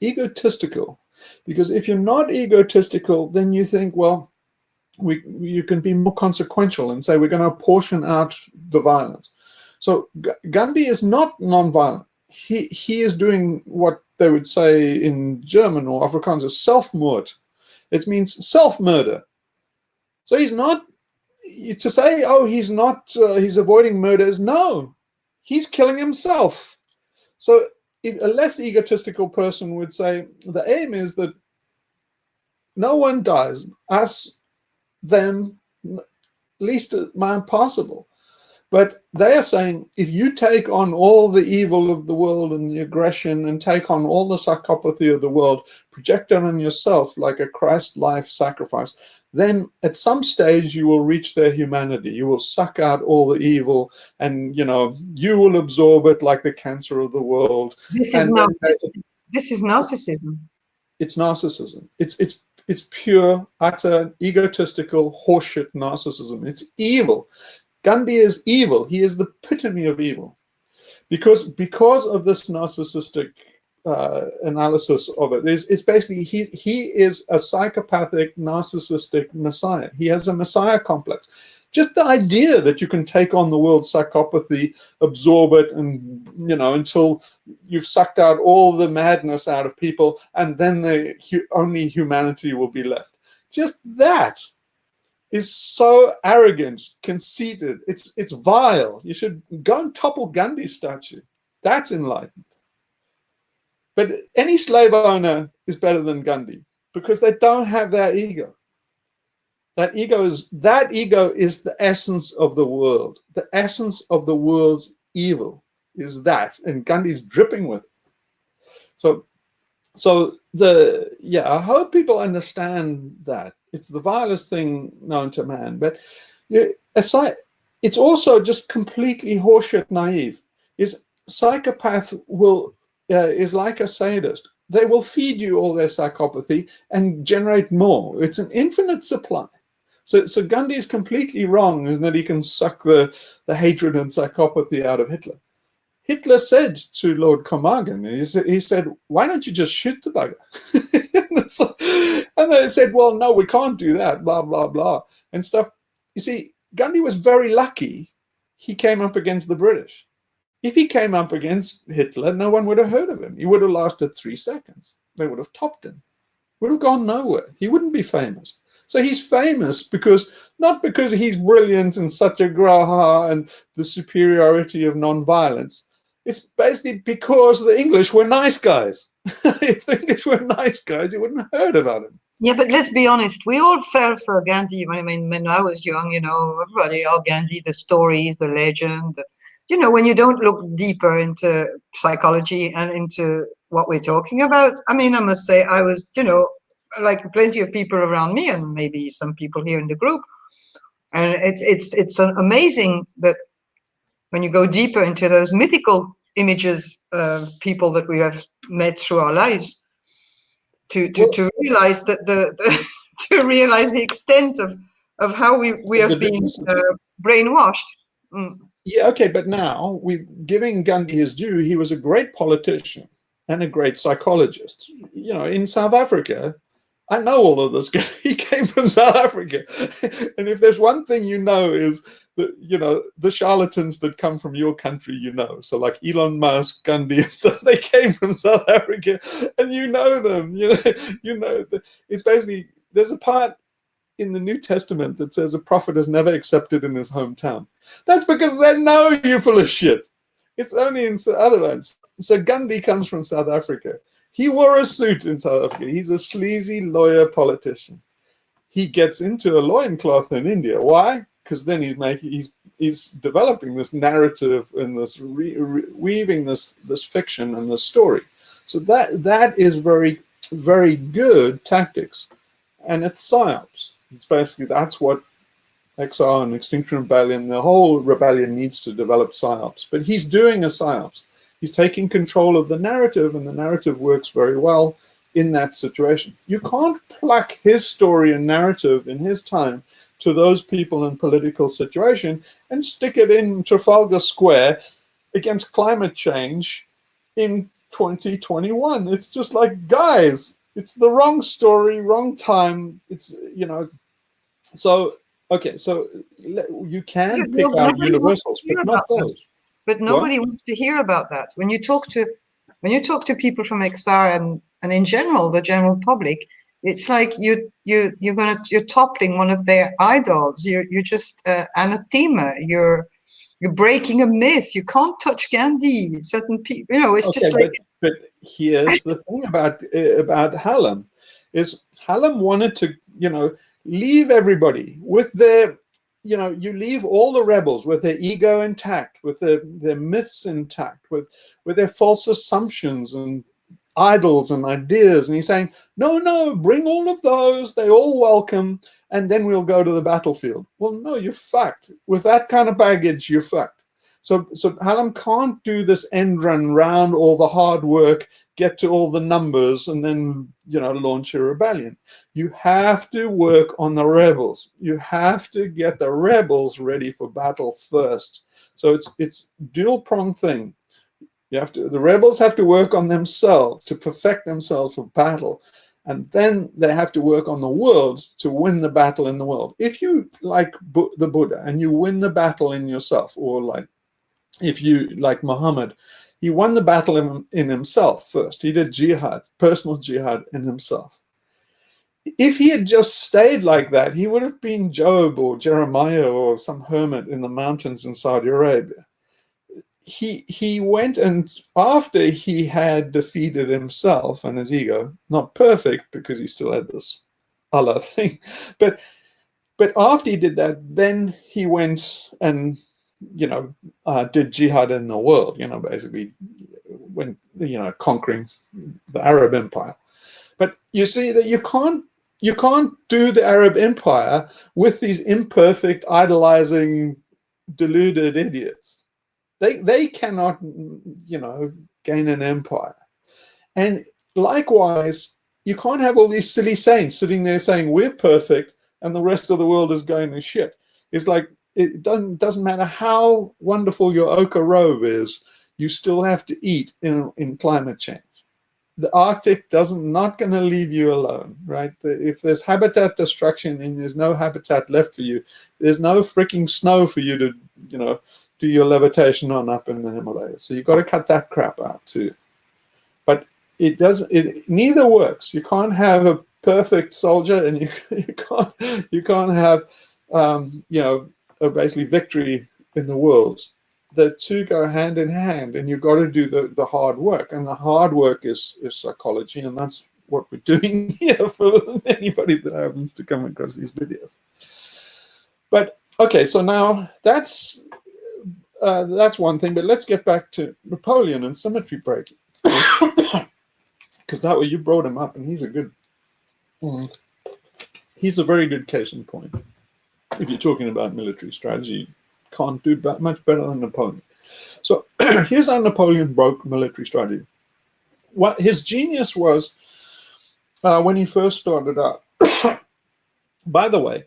egotistical, because if you're not egotistical, then you think, well, you can be more consequential and say we're going to portion out the violence. So Gandhi is not non-violent. He is doing what they would say in German or Afrikaans as self-moord. It means self-murder. So he's not, to say, oh, he's not, he's avoiding murders. No, he's killing himself. So if a less egotistical person would say the aim is that no one dies, us, them, least amount possible. But they are saying, if you take on all the evil of the world and the aggression and take on all the psychopathy of the world, project it on yourself like a Christ life sacrifice, then at some stage you will reach their humanity. You will suck out all the evil and, you know, you will absorb it like the cancer of the world. This is narcissism. It's narcissism. It's pure, utter, egotistical, horseshit narcissism. It's evil. Gandhi is evil. He is the epitome of evil. Because of this narcissistic analysis of it, it's basically he is a psychopathic, narcissistic messiah. He has a messiah complex. Just the idea that you can take on the world's psychopathy, absorb it, and, you know, until you've sucked out all the madness out of people, and then only humanity will be left. Just that is so arrogant, conceited. It's vile. You should go and topple Gandhi's statue. That's enlightened. But any slave owner is better than Gandhi because they don't have that ego. That ego is the essence of the world. The essence of the world's evil is that, and Gandhi's dripping with it. So I hope people understand that. It's the vilest thing known to man. But aside, it's also just completely horseshit naive. Psychopath is like a sadist. They will feed you all their psychopathy and generate more. It's an infinite supply. So Gandhi is completely wrong in that he can suck the hatred and psychopathy out of Hitler. Hitler said to Lord Carmarthen, he said, why don't you just shoot the bugger? And they said, well, no, we can't do that, blah, blah, blah, and stuff. You see, Gandhi was very lucky he came up against the British. If he came up against Hitler, no one would have heard of him. He would have lasted 3 seconds. They would have topped him. Would have gone nowhere. He wouldn't be famous. So he's famous not because he's brilliant and such a graha and the superiority of non-violence. It's basically because the English were nice guys. If the English were nice guys, you wouldn't have heard about him. Yeah, but let's be honest. We all fell for Gandhi. When I was young, you know, everybody, Gandhi, the stories, the legend. You know, when you don't look deeper into psychology and into what we're talking about. I mean, I must say I was, you know, like plenty of people around me and maybe some people here in the group. And it's amazing that when you go deeper into those mythical images of people that we have met through our lives, to realize that to realize the extent of how we have been brainwashed. Yeah, okay, but now giving Gandhi his due, he was a great politician and a great psychologist. You know, in South Africa, I know all of this because he came from South Africa. And if there's one thing you know is that, you know, the charlatans that come from your country, you know. So like Elon Musk, Gandhi, and stuff, they came from South Africa and you know them. It's basically, there's a part in the New Testament that says a prophet is never accepted in his hometown. That's because they know you're full of shit. It's only in other ones. So Gandhi comes from South Africa. He wore a suit in South Africa. He's a sleazy lawyer politician. He gets into a loincloth in India. Why? Because then he's developing this narrative and this weaving this fiction and this story. So that is very, very good tactics, and it's psyops. It's basically, that's what XR and Extinction Rebellion, the whole rebellion needs to develop psyops. But he's doing a psyops. He's taking control of the narrative, and the narrative works very well in that situation. You can't pluck his story and narrative in his time to those people in political situation and stick it in Trafalgar Square against climate change in 2021. It's just like, guys, it's the wrong story, wrong time. It's, you know, so, okay, so you can pick out universals, but not those. but nobody wants to hear about that. When you talk to people from XR and in general the general public, it's like you're toppling one of their idols. You're just anathema. You're breaking a myth. You can't touch Gandhi. Certain people, it's just like. But here's the thing about Hallam, is Hallam wanted to, leave everybody with their, you leave all the rebels with their ego intact, with their myths intact, with their false assumptions and idols and ideas. And he's saying, no, bring all of those. They all welcome. And then we'll go to the battlefield. Well, no, you're fucked. With that kind of baggage, you're fucked. So Hallam can't do this end run round all the hard work, get to all the numbers, and then, launch a rebellion. You have to work on the rebels. You have to get the rebels ready for battle first. So it's dual-pronged thing. The rebels have to work on themselves to perfect themselves for battle. And then they have to work on the world to win the battle in the world. If you like the Buddha and you win the battle in yourself, or like, if you like Muhammad, he won the battle in himself first. He did jihad, personal jihad in himself. If he had just stayed like that, he would have been Job or Jeremiah or some hermit in the mountains in Saudi Arabia. He went, and after he had defeated himself and his ego, not perfect because he still had this Allah thing, but after he did that, then he went and did jihad in the world, basically when, conquering the Arab Empire. But you see that you can't do the Arab Empire with these imperfect, idolizing, deluded idiots. They cannot, gain an empire. And likewise, you can't have all these silly saints sitting there saying we're perfect and the rest of the world is going to shit. It's like, it doesn't matter how wonderful your ochre robe is, you still have to eat in climate change. The Arctic not going to leave you alone, right? If there's habitat destruction and there's no habitat left for you, there's no freaking snow for you to, do your levitation on up in the Himalayas. So you've got to cut that crap out too. But it neither works. You can't have a perfect soldier, and you can't have basically victory in the world. The two go hand in hand, and you've got to do the hard work. And the hard work is psychology, and that's what we're doing here for anybody that happens to come across these videos. But okay, so now that's one thing. But let's get back to Napoleon and symmetry breaking, because that way you brought him up, and he's a very good case in point. If you're talking about military strategy, can't do much better than Napoleon. So here's how Napoleon broke military strategy. What his genius was when he first started out. By the way,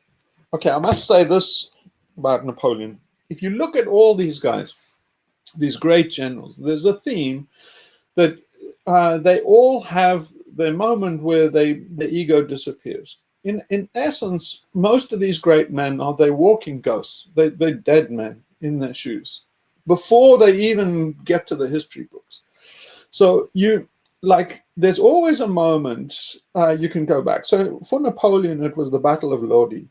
okay, I must say this about Napoleon. If you look at all these guys, these great generals, there's a theme that they all have their moment where the ego disappears. In essence, most of these great men they're walking ghosts. They're dead men in their shoes before they even get to the history books. So there's always a moment you can go back. So for Napoleon, it was the Battle of Lodi.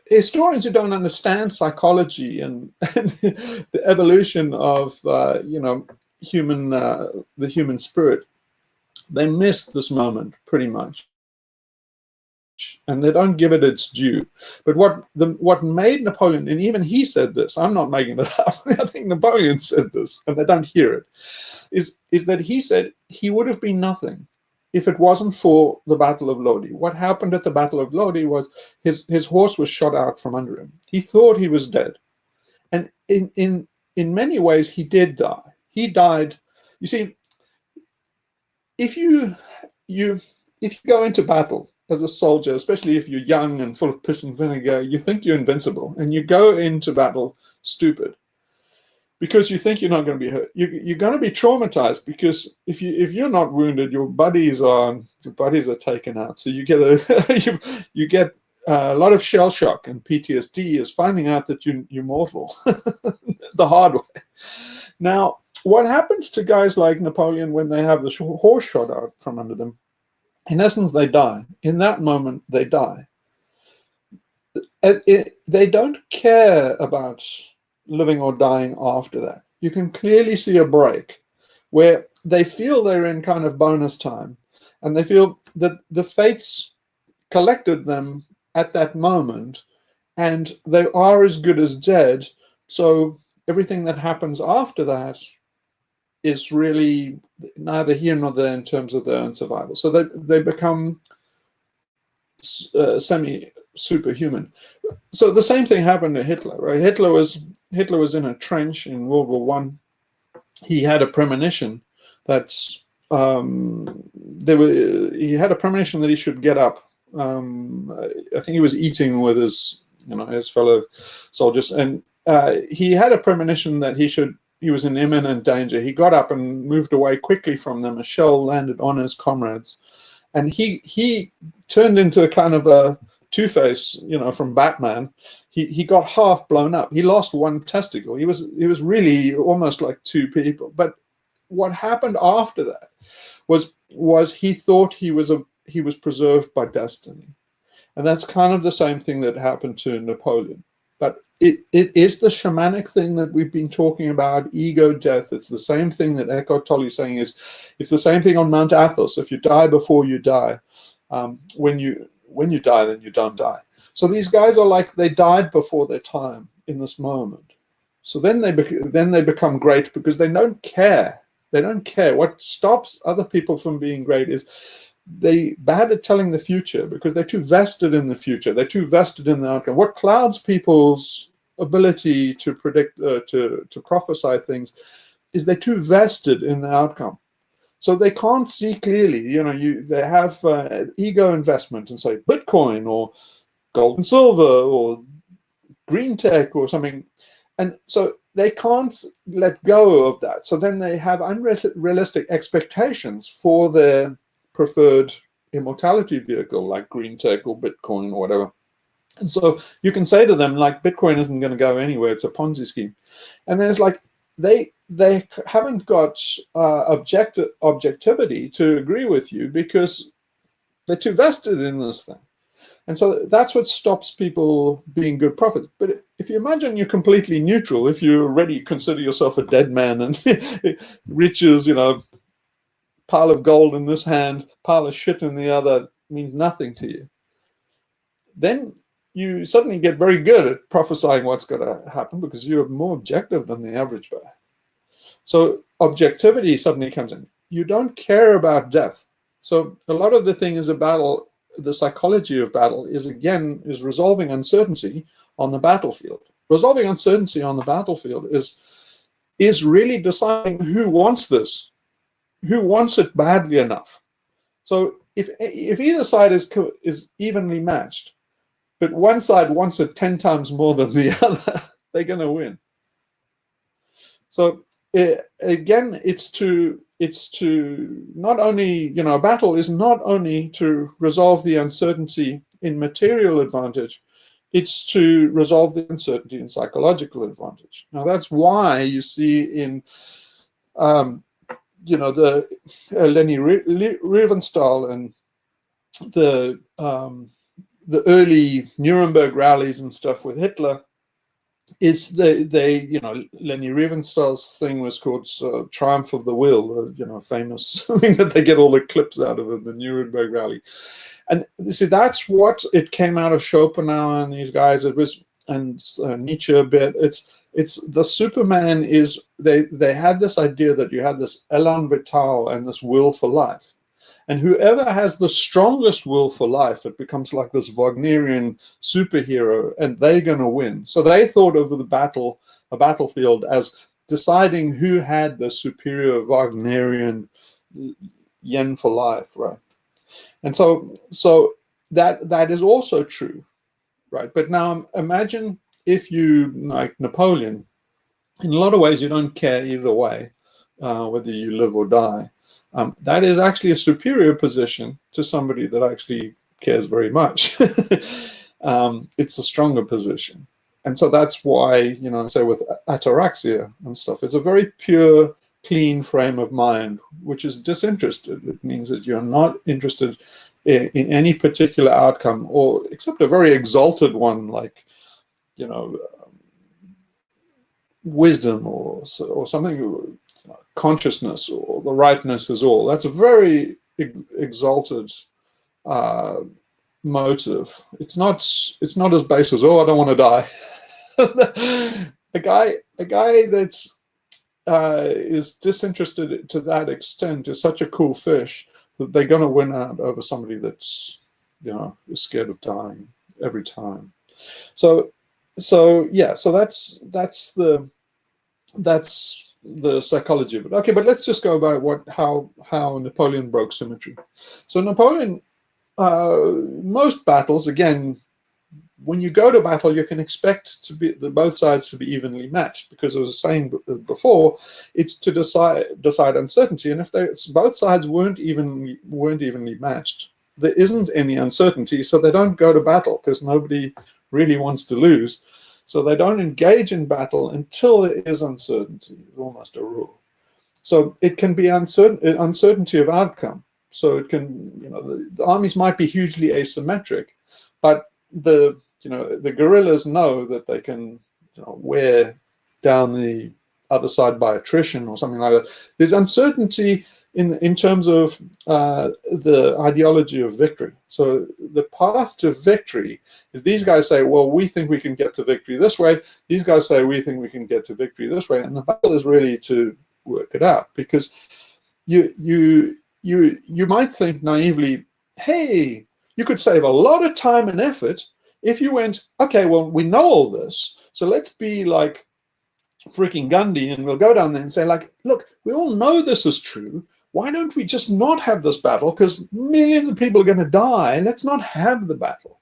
Historians who don't understand psychology and the evolution of the human spirit, they miss this moment pretty much, and they don't give it its due. But what made Napoleon, and even he said this, I'm not making it up, I think Napoleon said this, and they don't hear it, is that he said he would have been nothing if it wasn't for the Battle of Lodi. What happened at the Battle of Lodi was his horse was shot out from under him. He thought he was dead. And in many ways, he did die. He died. You see, if you go into battle as a soldier, especially if you're young and full of piss and vinegar, you think you're invincible, and you go into battle stupid because you think you're not going to be hurt. You're going to be traumatized because if you're not wounded, your buddies are taken out. So you get a lot of shell shock and PTSD is finding out that you're mortal the hard way. Now, what happens to guys like Napoleon when they have the horse shot out from under them? In essence, they die. In that moment, they die. They don't care about living or dying after that. You can clearly see a break where they feel they're in kind of bonus time, and they feel that the fates collected them at that moment, and they are as good as dead. So everything that happens after that is really neither here nor there in terms of their own survival. So they become semi-superhuman. So the same thing happened to Hitler, right? Hitler was in a trench in World War One. He had a premonition that he had a premonition that he should get up. I think he was eating with his fellow soldiers, and he had a premonition that he was in imminent danger. He got up and moved away quickly from them. A shell landed on his comrades, and he turned into a kind of a Two-Face, from Batman. He got half blown up. He lost one testicle. He was really almost like two people. But what happened after that was he thought he was preserved by destiny. And that's kind of the same thing that happened to Napoleon. But it is the shamanic thing that we've been talking about, ego death. It's the same thing that Eckhart Tolle is saying. It's the same thing on Mount Athos. If you die before you die, when you die, then you don't die. So these guys are like they died before their time in this moment. So then they become great because they don't care. They don't care. What stops other people from being great is they're bad at telling the future because they're too vested in the future. They're too vested in the outcome. What clouds people's ability to predict, to prophesy things, is they're too vested in the outcome. So they can't see clearly. They have ego investment in, say, Bitcoin or gold and silver or green tech or something. And so they can't let go of that. So then they have unrealistic expectations for their preferred immortality vehicle, like green tech or Bitcoin or whatever. And so you can say to them, like, Bitcoin isn't going to go anywhere. It's a Ponzi scheme. And there's like, they haven't got objectivity to agree with you because they're too vested in this thing. And so that's what stops people being good prophets. But if you imagine you're completely neutral, if you already consider yourself a dead man and riches, pile of gold in this hand, pile of shit in the other, means nothing to you, then you suddenly get very good at prophesying what's going to happen because you're more objective than the average guy. So objectivity suddenly comes in. You don't care about death. So a lot of the thing is a battle. The psychology of battle is resolving uncertainty on the battlefield. Resolving uncertainty on the battlefield is really deciding who wants this, who wants it badly enough. So if either side is evenly matched, but one side wants it 10 times more than the other, they're going to win. So again, it's to not only, a battle is not only to resolve the uncertainty in material advantage, it's to resolve the uncertainty in psychological advantage. Now that's why you see in the Leni Riefenstahl and the early Nuremberg rallies and stuff with Hitler, is Leni Riefenstahl's thing was called Triumph of the Will, famous thing that they get all the clips out of in the Nuremberg rally. And you see, that's what it came out of Schopenhauer and these guys. It was, and Nietzsche a bit. It's the Superman is, they had this idea that you had this elan vital and this will for life. And whoever has the strongest will for life, it becomes like this Wagnerian superhero, and they're going to win. So they thought of a battlefield as deciding who had the superior Wagnerian yen for life, right? And so that is also true, right? But now imagine if you, like Napoleon, in a lot of ways you don't care either way, whether you live or die. That is actually a superior position to somebody that actually cares very much. it's a stronger position. And so that's why, you know, say with ataraxia and stuff, it's a very pure, clean frame of mind, which is disinterested. It means that you're not interested in any particular outcome, or except a very exalted one, like, you know, wisdom or something, consciousness, or the rightness is all. That's a very exalted motive. It's not as base as, oh, I don't want to die. a guy that's is disinterested to that extent is such a cool fish that they're going to win out over somebody that's, you know, is scared of dying every time. So yeah, so that's the psychology of it. Okay, but let's just go about how Napoleon broke symmetry. So Napoleon, most battles, again, when you go to battle, you can expect to be both sides to be evenly matched, because, as I was saying before, it's to decide uncertainty. And if both sides weren't evenly matched, there isn't any uncertainty, so they don't go to battle, because nobody really wants to lose. So they don't engage in battle until there is uncertainty. It's almost a rule. So it can be uncertainty of outcome. So it can, you know, the armies might be hugely asymmetric, but the guerrillas know that they can, you know, wear down the other side by attrition or something like that. There's uncertainty in terms of the ideology of victory. So the path to victory is, these guys say, well, we think we can get to victory this way. These guys say, we think we can get to victory this way. And the battle is really to work it out, because you might think naively, hey, you could save a lot of time and effort if you went, okay, well, we know all this, so let's be like freaking Gandhi, and we'll go down there and say, like, look, we all know this is true. Why don't we just not have this battle? Because millions of people are going to die. Let's not have the battle.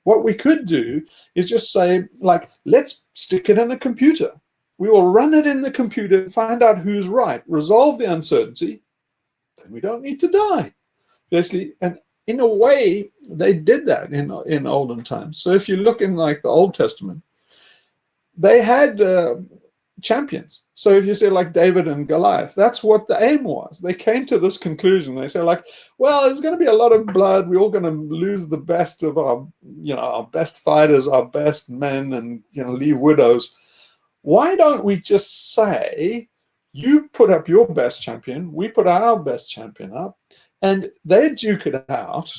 What we could do is just say, like, let's stick it in a computer. We will run it in the computer, find out who's right, resolve the uncertainty, then we don't need to die. Basically, and in a way, they did that in olden times. So if you look in, like, the Old Testament, they had champions. So if you say, like, David and Goliath, that's what the aim was. They came to this conclusion. They say, like, well, there's going to be a lot of blood. We're all going to lose the best of our, you know, our best fighters, our best men, and, you know, leave widows. Why don't we just say, you put up your best champion, we put our best champion up, and they duke it out,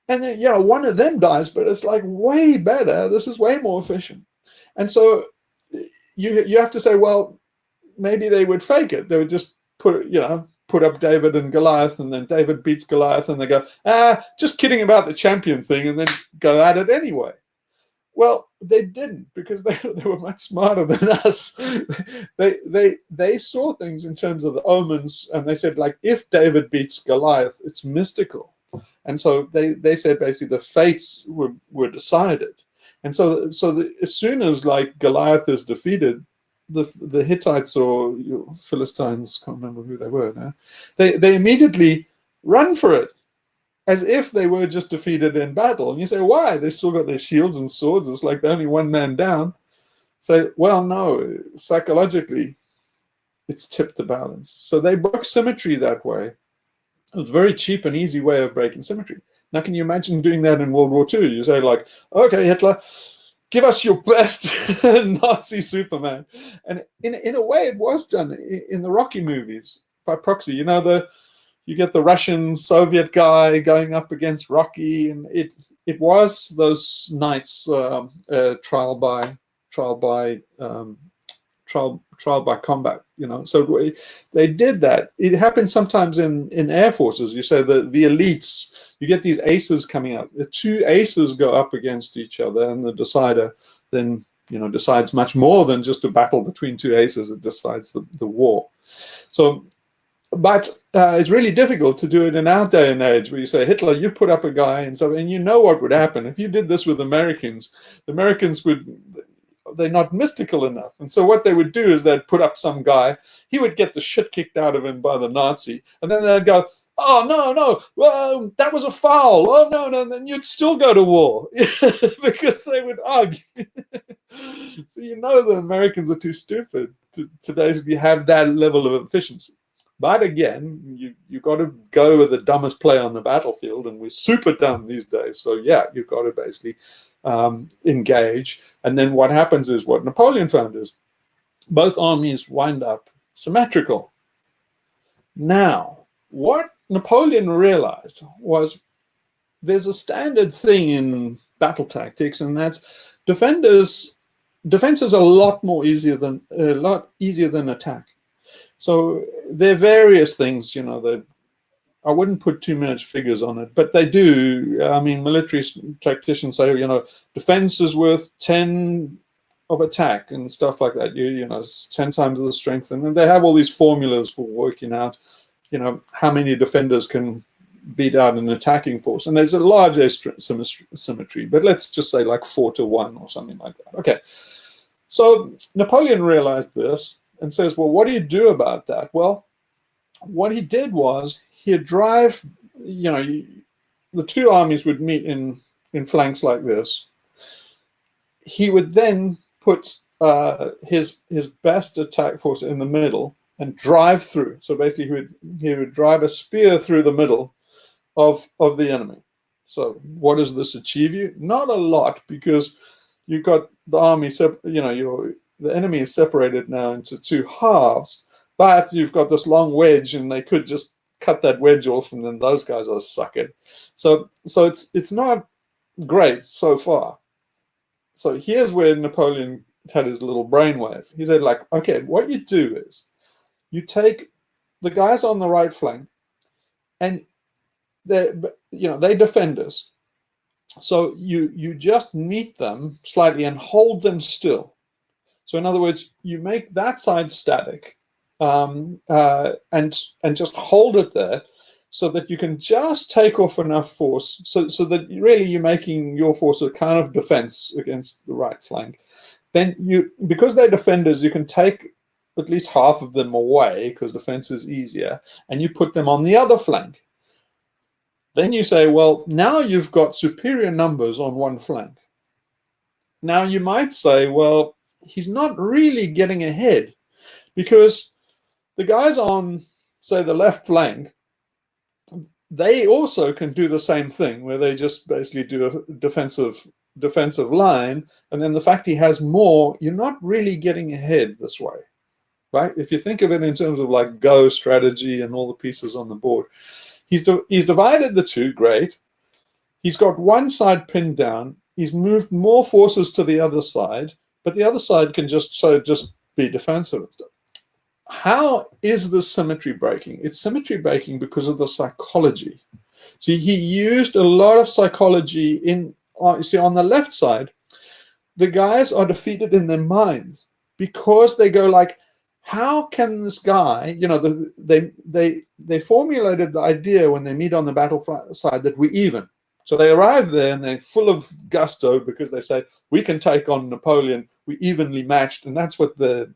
and then, you know, one of them dies, but it's like way better. This is way more efficient. And so you have to say, well, maybe they would fake it. They would just put up David and Goliath, and then David beats Goliath, and they go, just kidding about the champion thing, and then go at it anyway. Well, they didn't, because they were much smarter than us. They saw things in terms of the omens, and they said, like, if David beats Goliath, it's mystical. And so they said basically the fates were decided. And so as soon as, like, Goliath is defeated, the Hittites or Philistines, can't remember who they were now, they immediately run for it, as if they were just defeated in battle. And you say, why? They still got their shields and swords. It's like they're only one man down. Say, well, no, psychologically, it's tipped the balance. So they broke symmetry that way. It was a very cheap and easy way of breaking symmetry. Now, can you imagine doing that in World War II? You say, like, okay, Hitler, give us your best Nazi Superman. And in a way, it was done in the Rocky movies by proxy. You know, you get the Russian Soviet guy going up against Rocky, and it was those knights trial by combat. You know, so they did that. It happens sometimes in air forces. You say the elites. You get these aces coming out. The two aces go up against each other, and the decider then, you know, decides much more than just a battle between two aces. It decides the war. So, but it's really difficult to do it in our day and age, where you say, Hitler, you put up a guy, and you know what would happen if you did this with Americans. The Americans they're not mystical enough. And so what they would do is they'd put up some guy, he would get the shit kicked out of him by the Nazi, and then they'd go, oh, no, well, that was a foul. Oh, no, then you'd still go to war because they would argue. So you know the Americans are too stupid to basically have that level of efficiency. But again, you got to go with the dumbest player on the battlefield, and we're super dumb these days. So yeah, you've got to basically engage. And then what happens is what Napoleon found is both armies wind up symmetrical. Now, what Napoleon realized was there's a standard thing in battle tactics, and that's defense is a lot easier than attack. So there are various things, that I wouldn't put too much figures on it, but they do. I mean, military tacticians say, defense is worth 10 of attack and stuff like that. 10 times the strength, and they have all these formulas for working out, how many defenders can beat out an attacking force. And there's a large symmetry, but let's just say like 4-1 or something like that. Okay. So Napoleon realized this and says, well, what do you do about that? Well, what he did was he'd drive, the two armies would meet in flanks like this. He would then put his best attack force in the middle and drive through. So basically he would drive a spear through the middle of the enemy. So what does this achieve you? Not a lot, because you've got the army, the enemy is separated now into two halves, but you've got this long wedge, and they could just cut that wedge off, and then those guys are suckered. So it's not great so far. So here's where Napoleon had his little brainwave. He said, like, okay, what you do is you take the guys on the right flank, and they're defenders. So you just meet them slightly and hold them still. So in other words, you make that side static, and just hold it there, so that you can just take off enough force, so that really you're making your force a kind of defense against the right flank. Then because they're defenders, you can take at least half of them away, because defense is easier, and you put them on the other flank. Then you say, well, now you've got superior numbers on one flank. Now you might say, well, he's not really getting ahead, because the guys on, say, the left flank, they also can do the same thing, where they just basically do a defensive line, and then the fact he has more, you're not really getting ahead this way, right? If you think of it in terms of like Go strategy and all the pieces on the board, he's divided the two, great. He's got one side pinned down. He's moved more forces to the other side, but the other side can just be defensive and stuff. How is this symmetry breaking? It's symmetry breaking because of the psychology. See, he used a lot of psychology on the left side. The guys are defeated in their minds, because they go like, how can this guy, they formulated the idea when they meet on the battle side that we're even. So they arrive there and they're full of gusto, because they say, we can take on Napoleon, we're evenly matched. And that's what the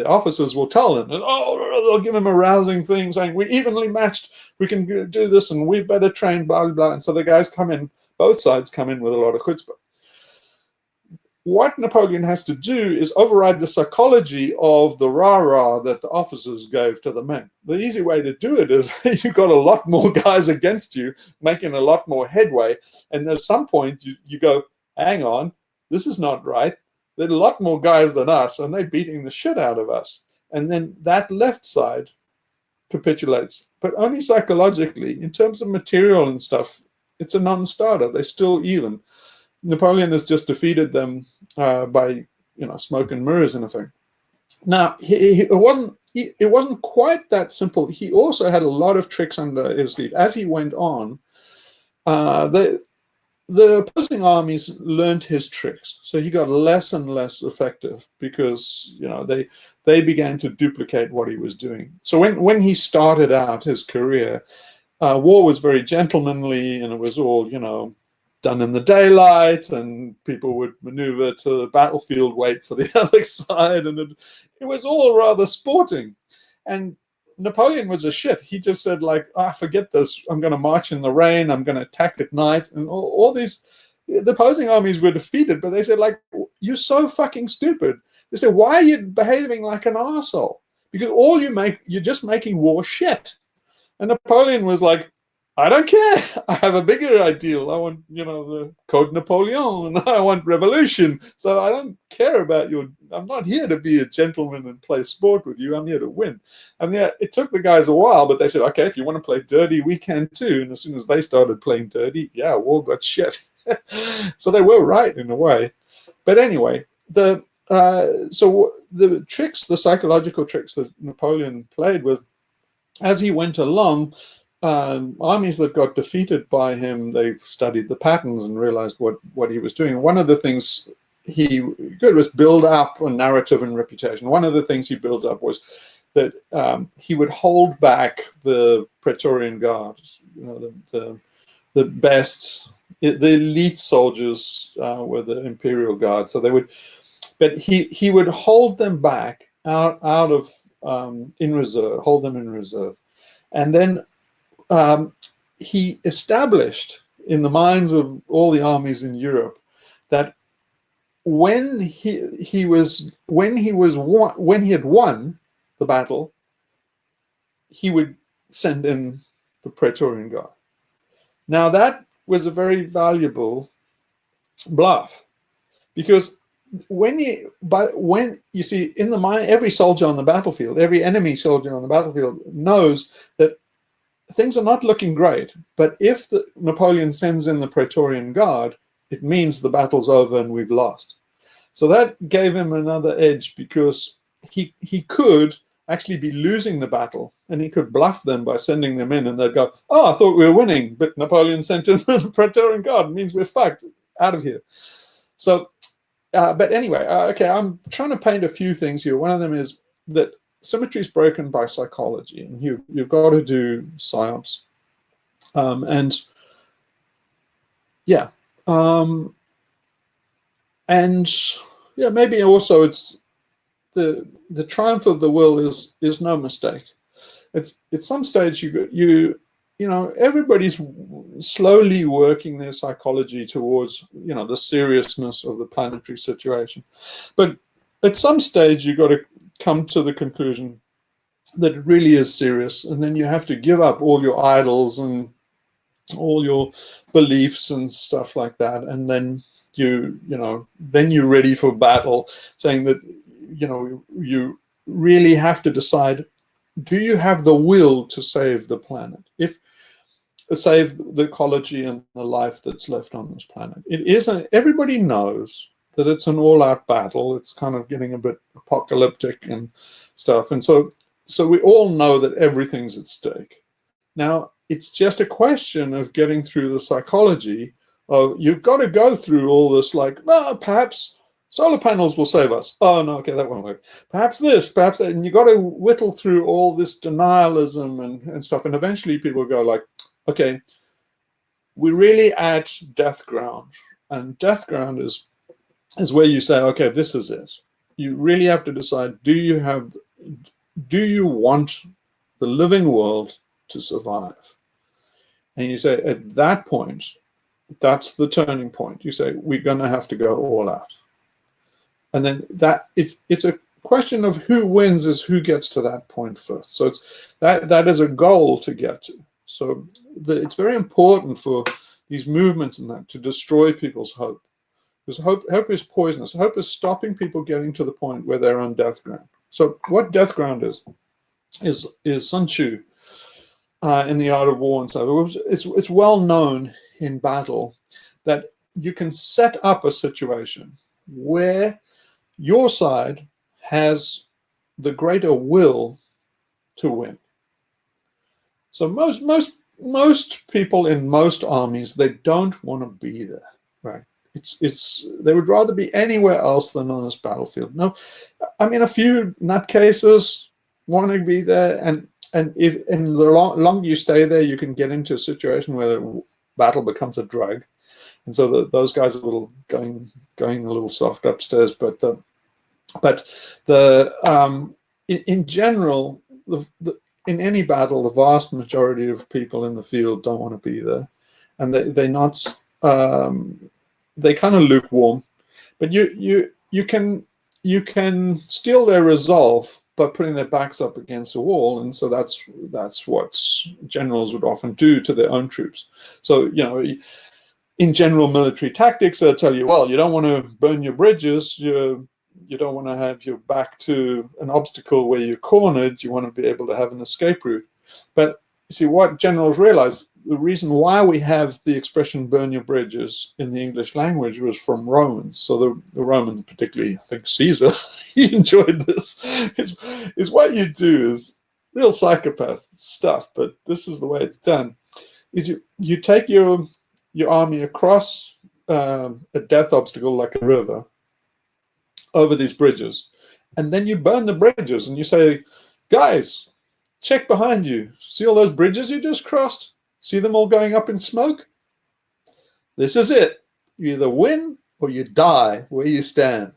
officers will tell them. And, they'll give him a rousing thing saying, we're evenly matched, we can do this, and we better train, blah, blah, blah. And so the guys come in, both sides come in with a lot of chutzpah. What Napoleon has to do is override the psychology of the rah-rah that the officers gave to the men. The easy way to do it is you've got a lot more guys against you, making a lot more headway. And at some point, you go, hang on, this is not right. There are a lot more guys than us, and they're beating the shit out of us. And then that left side capitulates, but only psychologically. In terms of material and stuff, it's a non-starter. They're still even. Napoleon has just defeated them by smoke and mirrors and everything. Now it wasn't quite that simple. He also had a lot of tricks under his sleeve as he went on. The opposing armies learned his tricks, so he got less and less effective, because they began to duplicate what he was doing. So when he started out his career, war was very gentlemanly, and it was all done in the daylight, and people would maneuver to the battlefield, wait for the other side, and it was all rather sporting. And Napoleon was a shit. He just said like, forget this. I'm going to march in the rain. I'm going to attack at night. And all these, the opposing armies were defeated, but they said like, you're so fucking stupid. They said, why are you behaving like an arsehole? Because you're just making war shit. And Napoleon was like, I don't care. I have a bigger ideal. I want, the Code Napoleon, and I want revolution. So I don't care about I'm not here to be a gentleman and play sport with you. I'm here to win. And yeah, it took the guys a while, but they said, okay, if you want to play dirty, we can too. And as soon as they started playing dirty, yeah, war got shit. So they were right in a way. But anyway, so the tricks, the psychological tricks that Napoleon played with, as he went along, armies that got defeated by him, they studied the patterns and realized what he was doing. One of the things he did was build up a narrative and reputation. One of the things he builds up was that he would hold back the Praetorian Guard, the best, the elite soldiers were the Imperial Guard. So they would, but he would hold them back out of in reserve, hold them in reserve, and then he established in the minds of all the armies in Europe that when he had won the battle, he would send in the Praetorian Guard. Now that was a very valuable bluff, because when you see in the mind, every soldier on the battlefield, every enemy soldier on the battlefield knows that things are not looking great, but if Napoleon sends in the Praetorian Guard, it means the battle's over and we've lost. So that gave him another edge, because he could actually be losing the battle, and he could bluff them by sending them in, and they'd go, oh, I thought we were winning, but Napoleon sent in the Praetorian Guard. It means we're fucked, out of here. So, but anyway, okay, I'm trying to paint a few things here. One of them is that symmetry is broken by psychology, and you've got to do psyops. And maybe also it's the triumph of the will is no mistake. It's at some stage everybody's slowly working their psychology towards the seriousness of the planetary situation, but at some stage you've got to come to the conclusion that it really is serious, and then you have to give up all your idols and all your beliefs and stuff like that, and then then you're ready for battle, saying that you really have to decide, do you have the will to save the planet, save the ecology and the life that's left on this planet? It isn't. Everybody knows that it's an all-out battle. It's kind of getting a bit apocalyptic and stuff, and so we all know that everything's at stake. Now it's just a question of getting through the psychology of, you've got to go through all this, like, perhaps solar panels will save us. Oh no, okay, that won't work. Perhaps this, perhaps that, and you got to whittle through all this denialism and stuff, and eventually people go like, okay, we're really at death ground, and death ground is where you say, okay, this is it. You really have to decide, do you want the living world to survive? And you say, at that point, that's the turning point. You say, we're going to have to go all out. And then it's a question of who wins is who gets to that point first. So that is a goal to get to. So it's very important for these movements and that to destroy people's hope. Because hope is poisonous. Hope is stopping people getting to the point where they're on death ground. So what death ground is Sun Tzu in The Art of War and stuff. It's well known in battle that you can set up a situation where your side has the greater will to win. So most people in most armies, they don't want to be there, right? They would rather be anywhere else than on this battlefield. No, I mean, a few nutcases want to be there, and if in the longer you stay there, you can get into a situation where the battle becomes a drag, and so those guys are going a little soft upstairs. But in general, in any battle, the vast majority of people in the field don't want to be there, and they're not. They kind of lukewarm, but you can steal their resolve by putting their backs up against a wall, and so that's what generals would often do to their own troops. So in general military tactics, they'll tell you, well, you don't want to burn your bridges, you don't want to have your back to an obstacle where you're cornered, you want to be able to have an escape route. But you see, what generals realize, the reason why we have the expression burn your bridges in the English language was from Romans. So the Romans, particularly, I think Caesar, he enjoyed this, is what you do is real psychopath stuff, but this is the way it's done, is you take your army across a death obstacle like a river over these bridges, and then you burn the bridges and you say, guys, check behind you. See all those bridges you just crossed? See them all going up in smoke? This is it. You either win or you die where you stand.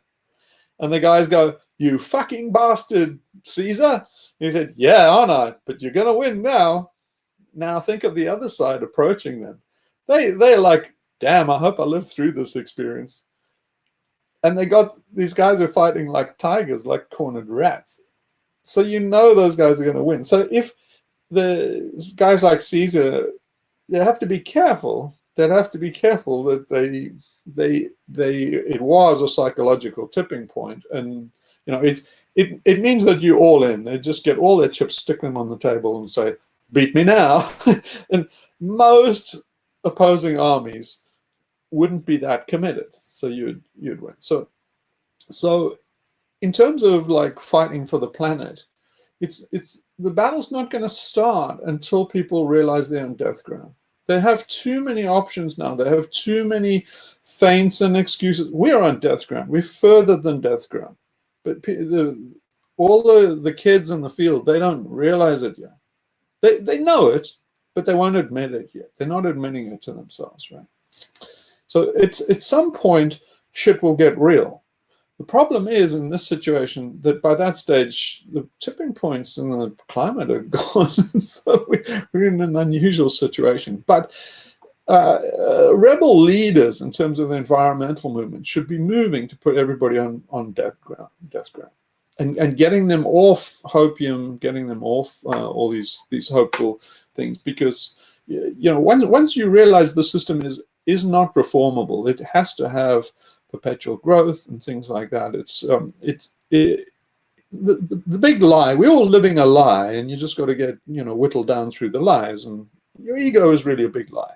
And the guys go, you fucking bastard, Caesar. He said, yeah, aren't I? But you're going to win now. Now think of the other side approaching them. They're like, damn, I hope I live through this experience. And these guys are fighting like tigers, like cornered rats. So those guys are going to win. So if the guys like Caesar, they have to be careful. They'd have to be careful that it was a psychological tipping point, and it means that you're all in. They just get all their chips, stick them on the table, and say, "Beat me now." And most opposing armies wouldn't be that committed, so you'd win. So in terms of like fighting for the planet, it's the battle's not going to start until people realize they're on death ground. They have too many options now. They have too many feints and excuses. We're on death ground. We're further than death ground. But all the kids in the field, they don't realize it yet. They know it, but they won't admit it yet. They're not admitting it to themselves, right? So at some point, shit will get real. The problem is in this situation that by that stage, the tipping points in the climate are gone. So we're in an unusual situation. But rebel leaders, in terms of the environmental movement, should be moving to put everybody on death ground, and getting them off hopium, getting them off all these hopeful things. Because once you realize the system is not reformable, it has to have perpetual growth and things like that. The big lie. We're all living a lie, and you just got to get whittled down through the lies. And your ego is really a big lie.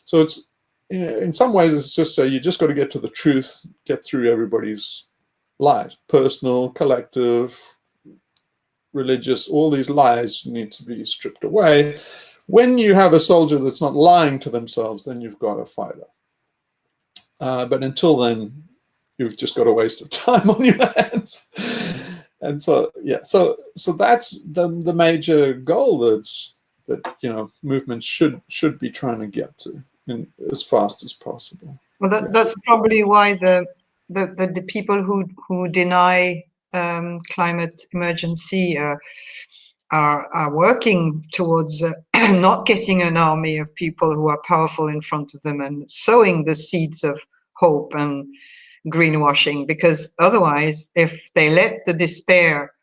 So it's in some ways it's just you just got to get to the truth, get through everybody's lies, personal, collective, religious. All these lies need to be stripped away. When you have a soldier that's not lying to themselves, then you've got a fighter. But until then, you've just got a waste of time on your hands. And so that's the major goal that movements should be trying to get to as fast as possible. Well, that's probably why the people who deny climate emergency are working towards not getting an army of people who are powerful in front of them and sowing the seeds of hope and greenwashing, because otherwise, if they let the despair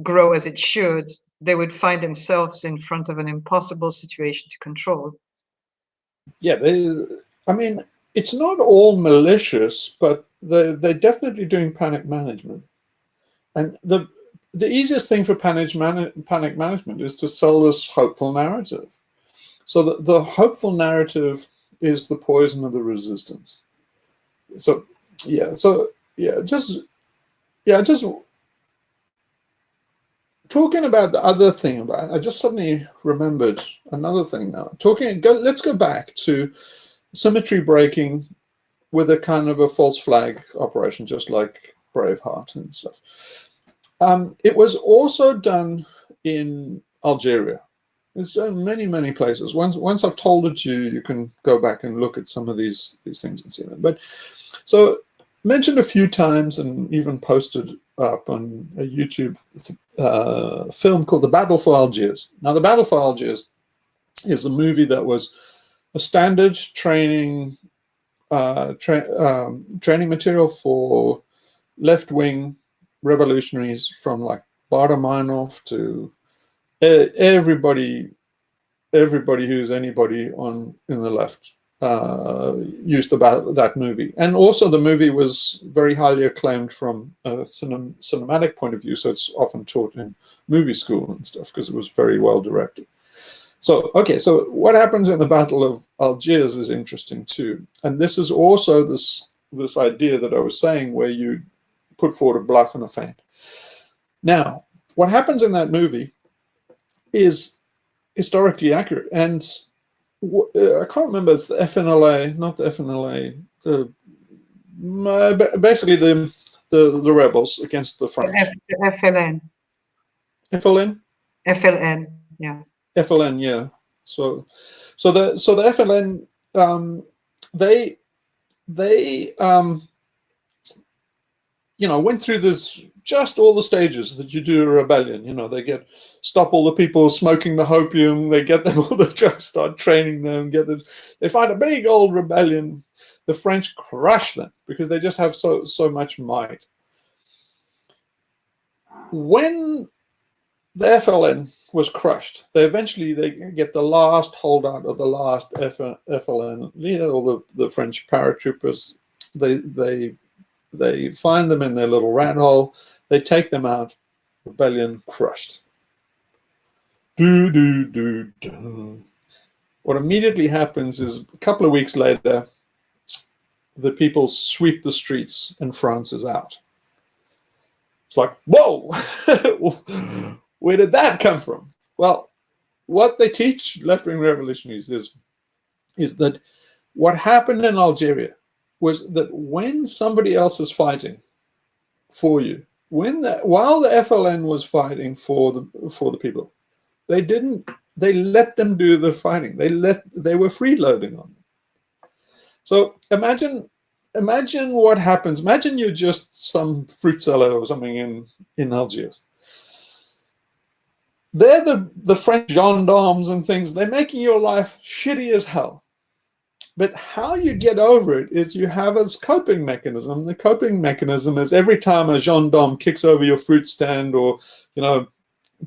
grow as it should, they would find themselves in front of an impossible situation to control. Yeah, it's not all malicious, but they're definitely doing panic management. And the easiest thing for panic management is to sell this hopeful narrative. So the hopeful narrative is the poison of the resistance. Just talking about the other thing I just suddenly remembered another thing now. Let's go back to symmetry breaking with a kind of a false flag operation, just like Braveheart and stuff. It was also done in Algeria. There's many places. Once I've told it to you, you can go back and look at some of these things and see them. But so mentioned a few times and even posted up on YouTube film called The Battle for Algiers. Now, The Battle for Algiers is a movie that was a standard training training material for left-wing revolutionaries, from like Baader-Meinhof to everybody who's anybody in the left used about that movie. And also the movie was very highly acclaimed from a cinematic point of view, so it's often taught in movie school and stuff because it was very well directed. So, okay, so what happens in the Battle of Algiers is interesting too. And this is also this idea that I was saying, where you put forward a bluff and a feint. Now, what happens in that movie is historically accurate. And I can't remember, it's the FNLA, not the FNLA, basically the rebels against the French. The FLN. FLN? FLN, yeah. FLN, yeah. So the FLN, they went through this, just all the stages that you do a rebellion. They stop all the people smoking the opium, they get them all the drugs, start training them, they fight a big old rebellion. The French crush them because they just have so much might. When the FLN was crushed, they get the last holdout of the last FLN leader, or the French paratroopers. They find them in their little rat hole. They take them out. Rebellion crushed. What immediately happens is, a couple of weeks later, the people sweep the streets and France is out. It's like, whoa, where did that come from? Well, what they teach left-wing revolutionaries is that what happened in Algeria was that when somebody else is fighting for you, while the FLN was fighting for the people, they let them do the fighting. They were freeloading on them. So imagine what happens. Imagine you're just some fruit seller or something in Algiers. They're the French gendarmes and things. They're making your life shitty as hell. But how you get over it is you have this coping mechanism. The coping mechanism is every time a gendarme kicks over your fruit stand, or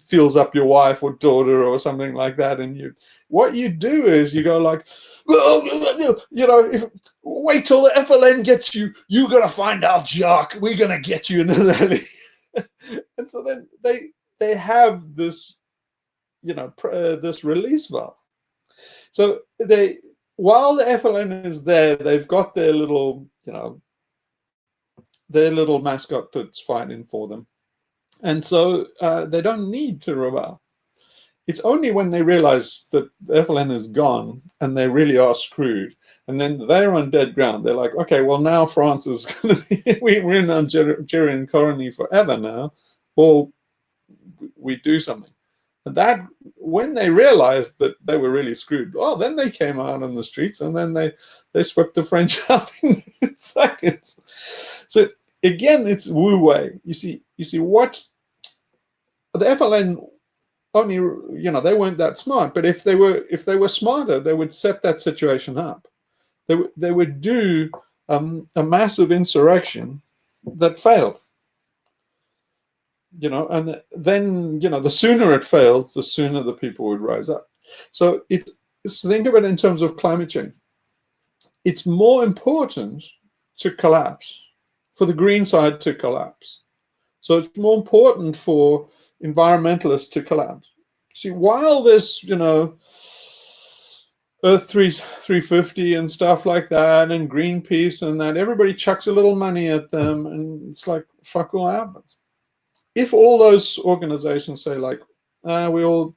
fills up your wife or daughter or something like that, and what you do is you go like, wait till the FLN gets you. You're gonna find out, Jacques. We're gonna get you in the alley. And so then they have this, this release valve. So while the FLN is there, they've got their little mascot that's fighting for them. And so they don't need to rebel. It's only when they realize that the FLN is gone and they really are screwed, and then they're on dead ground. They're like, okay, well, now France is going to be, we're in an Algerian colony forever now, or we do something. And that, when they realized that they were really screwed, then they came out on the streets, and then they swept the French out in seconds. So again, it's Wu Wei. You see what the FLN only, they weren't that smart. But if they were smarter, they would set that situation up. They would do a massive insurrection that failed. And then, the sooner it failed, the sooner the people would rise up. So think of it in terms of climate change. It's more important to collapse, for the green side to collapse. So it's more important for environmentalists to collapse. See, while this, Earth 350 and stuff like that, and Greenpeace and that, everybody chucks a little money at them, and it's like, fuck all happens. If all those organizations say like, we're all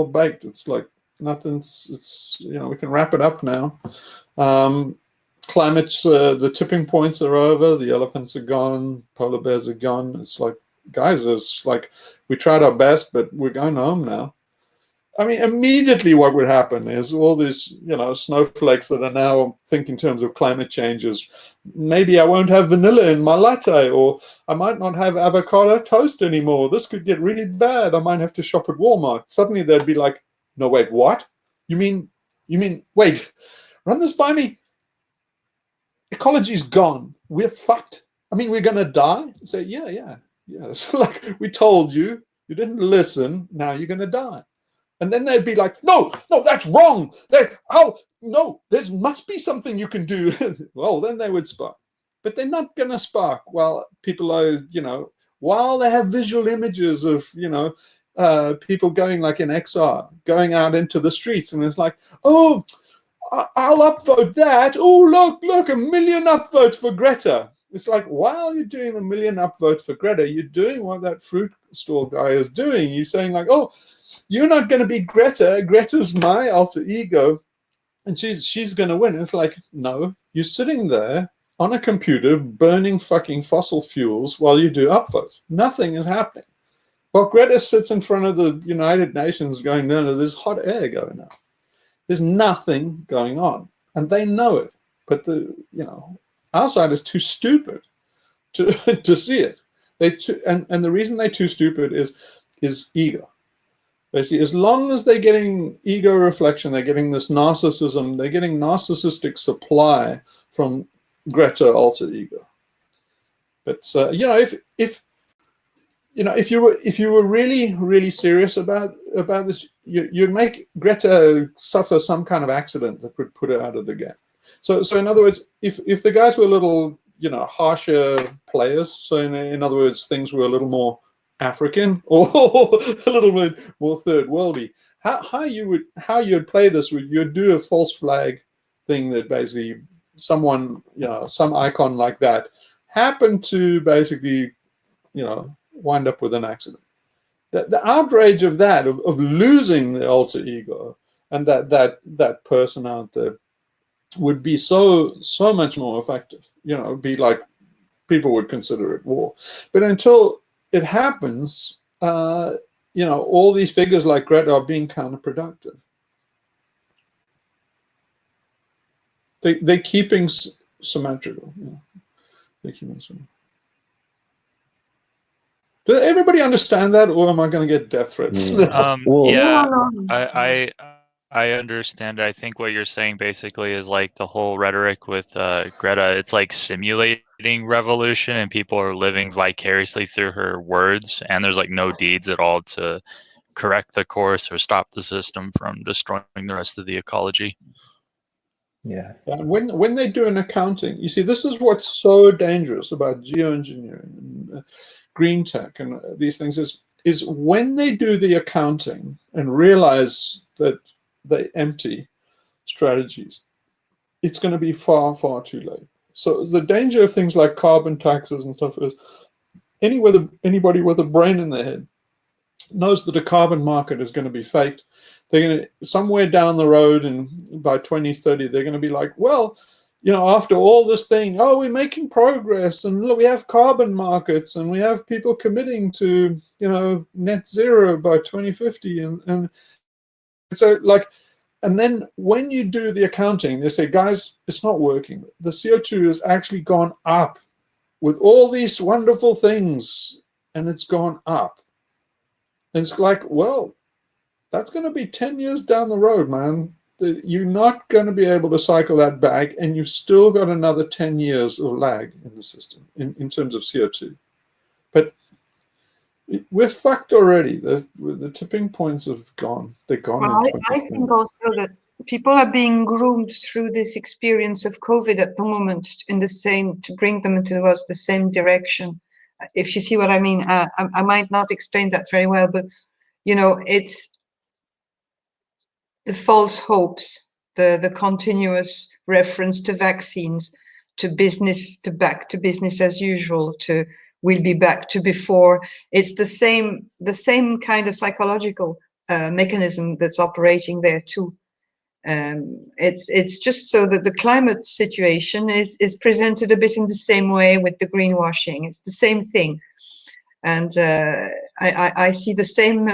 baked, it's like nothing's, we can wrap it up now. Climate's, the tipping points are over, the elephants are gone, polar bears are gone. It's like, guys, it's like, we tried our best, but we're going home now. I mean, immediately what would happen is all these, snowflakes that are now thinking in terms of climate changes. Maybe I won't have vanilla in my latte, or I might not have avocado toast anymore. This could get really bad. I might have to shop at Walmart. Suddenly they'd be like, no, wait, what? You mean, wait, run this by me. Ecology's gone. We're fucked. I mean, we're going to die? Say, yeah. It's like, we told you, you didn't listen. Now you're going to die. And then they'd be like, no, that's wrong. No, there must be something you can do. Well, then they would spark. But they're not going to spark while people are, while they have visual images of, people going like in XR, going out into the streets. And it's like, oh, I'll upvote that. Oh, look, 1 million upvotes for Greta. It's like, while you're doing the 1 million upvotes for Greta, you're doing what that fruit stall guy is doing. He's saying like, oh, you're not going to be Greta. Greta's my alter ego, and she's going to win. It's like, no, you're sitting there on a computer burning fucking fossil fuels while you do upvotes. Nothing is happening. Well, Greta sits in front of the United Nations going, no, there's hot air going on. There's nothing going on, and they know it. But our side is too stupid to see it. And the reason they're too stupid is ego. Basically, as long as they're getting ego reflection, they're getting this narcissism, they're getting narcissistic supply from Greta alter ego. But if you were really serious about this, you'd make Greta suffer some kind of accident that would put her out of the game. So in other words, if the guys were a little harsher players, so in other words, things were a little more African or a little bit more third worldy, how you'd play this, you'd do a false flag thing that basically someone, some icon like that happened to basically wind up with an accident. The outrage of that, of losing the alter ego, and that person out there would be so much more effective. Be like, people would consider it war. But until it happens, all these figures like Greta are being counterproductive. They're keeping symmetrical. They're keeping symmetrical. Does everybody understand that, or am I going to get death threats? I understand. I think what you're saying basically is like the whole rhetoric with Greta. It's like simulating revolution, and people are living vicariously through her words, and there's like no deeds at all to correct the course or stop the system from destroying the rest of the ecology. Yeah. When they do an accounting, you see, this is what's so dangerous about geoengineering and green tech and these things is when they do the accounting and realize that they empty strategies, it's going to be far, far too late. So the danger of things like carbon taxes and stuff is anybody with a brain in their head knows that a carbon market is going to be faked. They're going to, somewhere down the road, and by 2030, they're going to be like, well, after all this thing, oh, we're making progress, and look, we have carbon markets, and we have people committing to, net zero by 2050, and so like, and then when you do the accounting, they say, guys, it's not working. The CO2 has actually gone up with all these wonderful things, and it's gone up. And it's like, well, that's going to be 10 years down the road, man. You're not going to be able to cycle that back, and you've still got another 10 years of lag in the system in terms of CO2. But we're fucked already. The tipping points have gone. They're gone. Well, I think also that people are being groomed through this experience of COVID at the moment to bring them into the same direction. If you see what I mean, I might not explain that very well, but it's the false hopes, the continuous reference to vaccines, to business, to back to business as usual, to we'll be back to before. It's the same kind of psychological mechanism that's operating there too. It's just so that the climate situation is presented a bit in the same way with the greenwashing. It's the same thing. And I see the same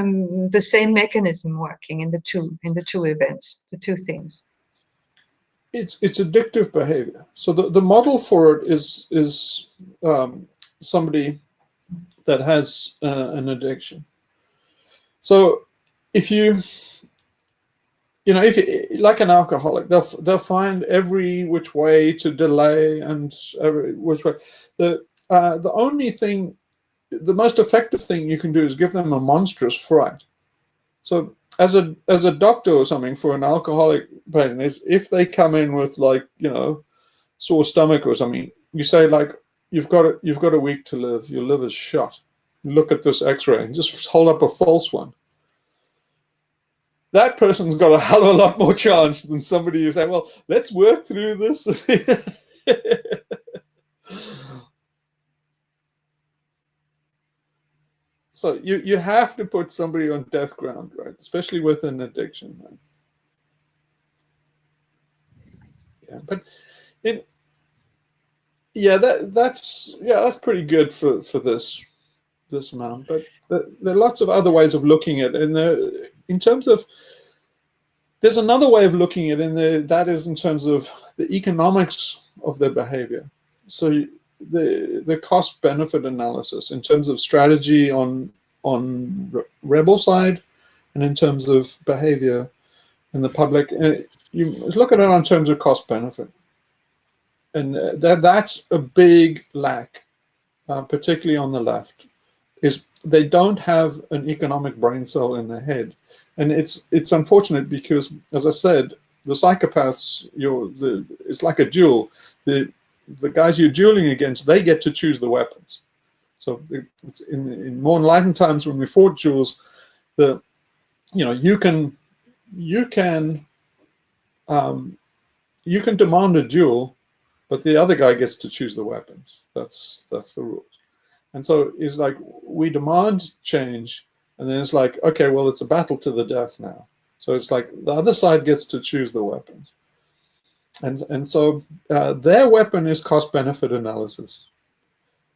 mechanism working in the two events, the two things. It's addictive behavior. So the model for it is somebody that has an addiction. So if if like an alcoholic, they'll find every which way to delay and every which way. The only thing, the most effective thing you can do is give them a monstrous fright. So as a doctor or something for an alcoholic patient, is if they come in with like sore stomach or something, you say like you've got a week to live, your liver's shot. Look at this X-ray and just hold up a false one. That person's got a hell of a lot more chance than somebody who say, well, let's work through this. So you have to put somebody on death ground, right? Especially with an addiction. Right? Yeah, but that's pretty good for this amount. But there are lots of other ways of looking at it. In terms of, there's another way of looking at it, that is in terms of the economics of their behavior. So the cost benefit analysis in terms of strategy on rebel side, and in terms of behavior in the public. You look at it on terms of cost benefit, and that's a big lack, particularly on the left, is they don't have an economic brain cell in their head. And it's unfortunate because, as I said, the psychopaths, it's like a duel. The guys you're dueling against, they get to choose the weapons. So it's in more enlightened times when we fought duels, you can demand a duel, but the other guy gets to choose the weapons. That's the rules. And so it's like we demand change, and then it's like, okay, well, it's a battle to the death now. So it's like the other side gets to choose the weapons. And so their weapon is cost-benefit analysis.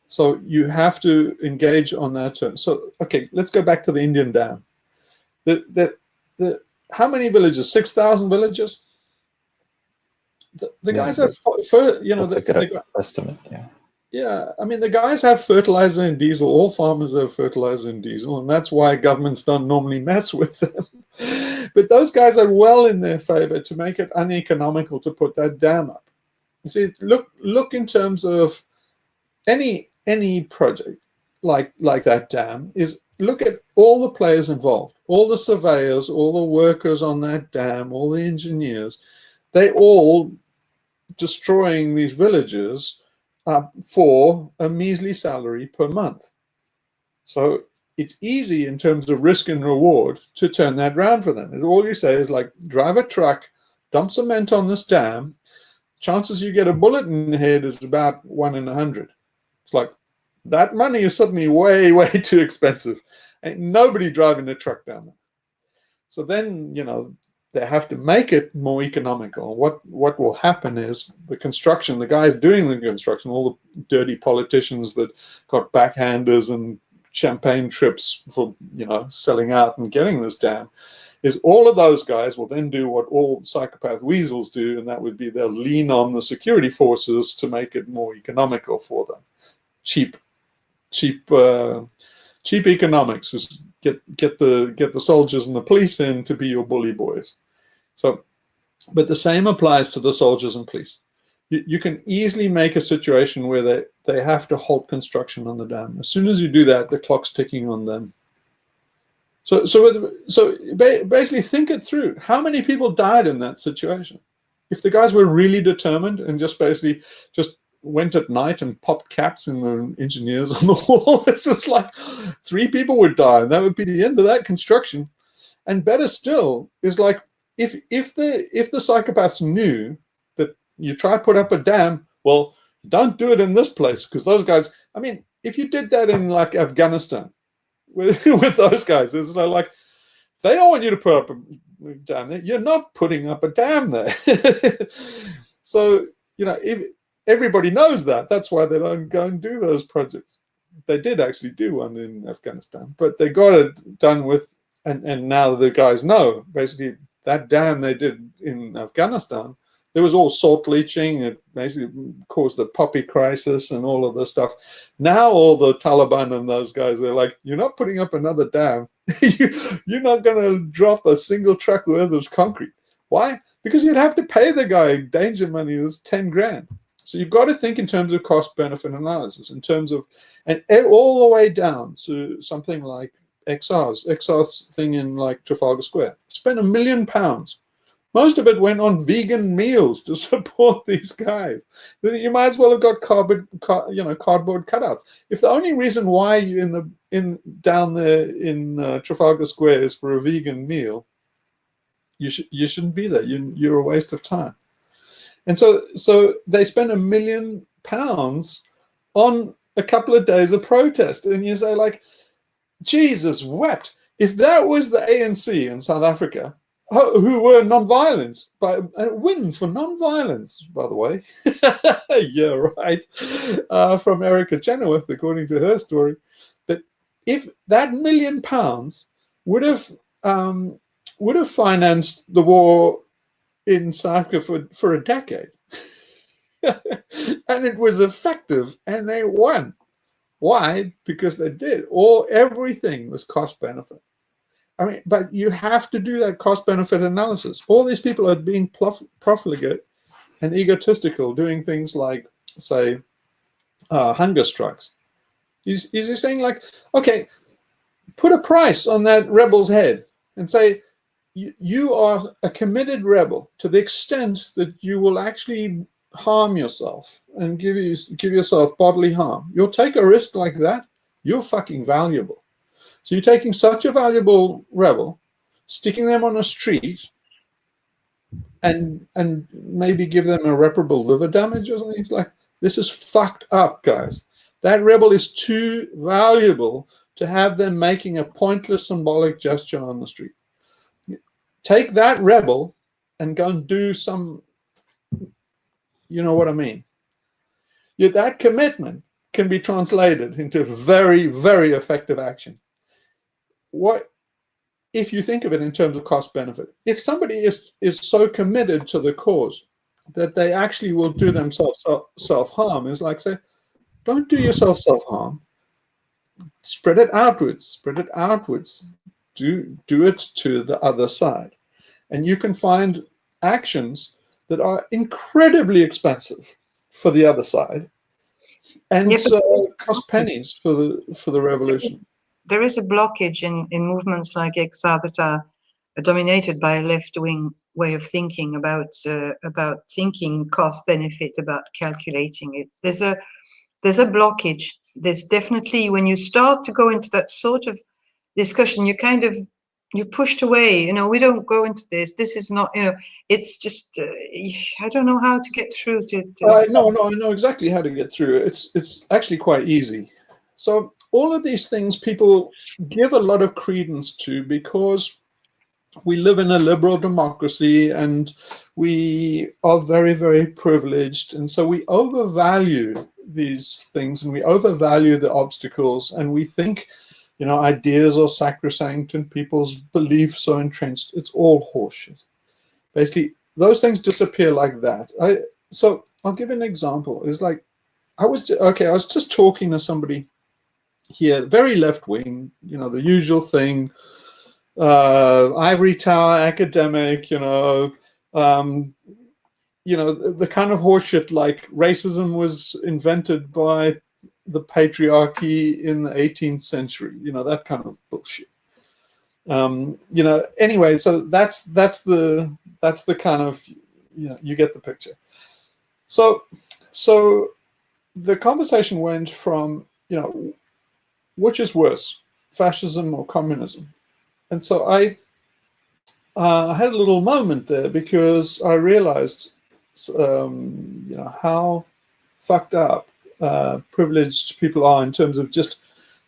So you have to engage on that term. So, okay, let's go back to the Indian dam. How many villages? 6,000 villages? The guys have, that's a good estimate, yeah. Yeah, I mean, the guys have fertilizer and diesel. All farmers have fertilizer and diesel, and that's why governments don't normally mess with them. But those guys are well in their favor to make it uneconomical to put that dam up. You see, look in terms of any project like that dam, is look at all the players involved, all the surveyors, all the workers on that dam, all the engineers. They all destroying these villages for a measly salary per month. So it's easy in terms of risk and reward to turn that around for them. And all you say is like, drive a truck, dump cement on this dam, chances you get a bullet in the head is about 1 in 100. It's like, that money is suddenly way, way too expensive. Ain't nobody driving a truck down there. So then, they have to make it more economical. What will happen is the guys doing the construction, all the dirty politicians that got backhanders and champagne trips for selling out and getting this dam, is all of those guys will then do what all psychopath weasels do, and that would be they'll lean on the security forces to make it more economical for them. Cheap economics is get the soldiers and the police in to be your bully boys. So, but the same applies to the soldiers and police. You can easily make a situation where they have to halt construction on the dam. As soon as you do that, the clock's ticking on them. So basically think it through. How many people died in that situation? If the guys were really determined and just went at night and popped caps in the engineers on the wall, it's just like 3 people would die, and that would be the end of that construction. And better still is like, if the psychopaths knew that you try to put up a dam, well, don't do it in this place, because those guys, I mean, if you did that in like Afghanistan with those guys, it's like, they don't want you to put up a dam there, you're not putting up a dam there. So, if everybody knows that, that's why they don't go and do those projects. They did actually do one in Afghanistan, but they got it done with, and now the guys know, basically, that dam they did in Afghanistan, there was all salt leaching. It basically caused the poppy crisis and all of this stuff. Now all the Taliban and those guys, they're like, you're not putting up another dam. You're not going to drop a single truck worth of concrete. Why? Because you'd have to pay the guy danger money. That's 10 grand. So you've got to think in terms of cost benefit analysis, in terms of, and all the way down to something like XR's thing in like Trafalgar Square. Spent £1 million. Most of it went on vegan meals to support these guys. You might as well have got cardboard cutouts. If the only reason why you down there in Trafalgar Square is for a vegan meal, you shouldn't be there. You're a waste of time. And so they spent £1 million on a couple of days of protest, and you say, like, Jesus wept. If that was the ANC in South Africa, who were non-violent, but a win for non-violence, by the way. Yeah, right. From Erica Chenoweth, according to her story. But if that £1 million would have financed the war in South Africa for a decade, and it was effective, and they won. Why? Because they did. Everything was cost benefit. I mean, but you have to do that cost benefit analysis. All these people are being profligate and egotistical, doing things like, say, hunger strikes. Is he saying, like, okay, put a price on that rebel's head and say, you are a committed rebel to the extent that you will actually harm yourself and give yourself bodily harm. You'll take a risk like that, you're fucking valuable. So you're taking such a valuable rebel, sticking them on a street, and maybe give them irreparable liver damage or something. It's like, this is fucked up, guys. That rebel is too valuable to have them making a pointless symbolic gesture on the street. Take that rebel and go and do some, you know what I mean? Yet that commitment can be translated into very, very effective action. What if you think of it in terms of cost benefit? If somebody is so committed to the cause that they actually will do themselves self-harm, it's like, say, don't do yourself self-harm. Spread it outwards. Spread it outwards. Do it to the other side. And you can find actions that are incredibly expensive for the other side, and cost pennies for the revolution. There is a blockage in movements like XR that are dominated by a left-wing way of thinking about thinking cost benefit, about calculating it. There's a blockage. There's definitely, when you start to go into that sort of discussion, you're pushed away. You know, we don't go into this. This is not, you know, it's just, I don't know how to get through to No, I know exactly how to get through. It's actually quite easy. So all of these things people give a lot of credence to because we live in a liberal democracy and we are very, very privileged. And so we overvalue these things and we overvalue the obstacles, and we think, you know, ideas are sacrosanct and people's beliefs are entrenched. It's all horseshit. Basically, those things disappear like that. So I'll give an example. It's like, I was just talking to somebody here, very left-wing, you know, the usual thing, ivory tower academic, you know, the kind of horseshit like racism was invented by the patriarchy in the 18th century, you know, that kind of bullshit. You know, anyway, so that's the kind of, you know, you get the picture. So the conversation went from, you know, which is worse, fascism or communism? And so I had a little moment there because I realized, you know, how fucked up privileged people are in terms of just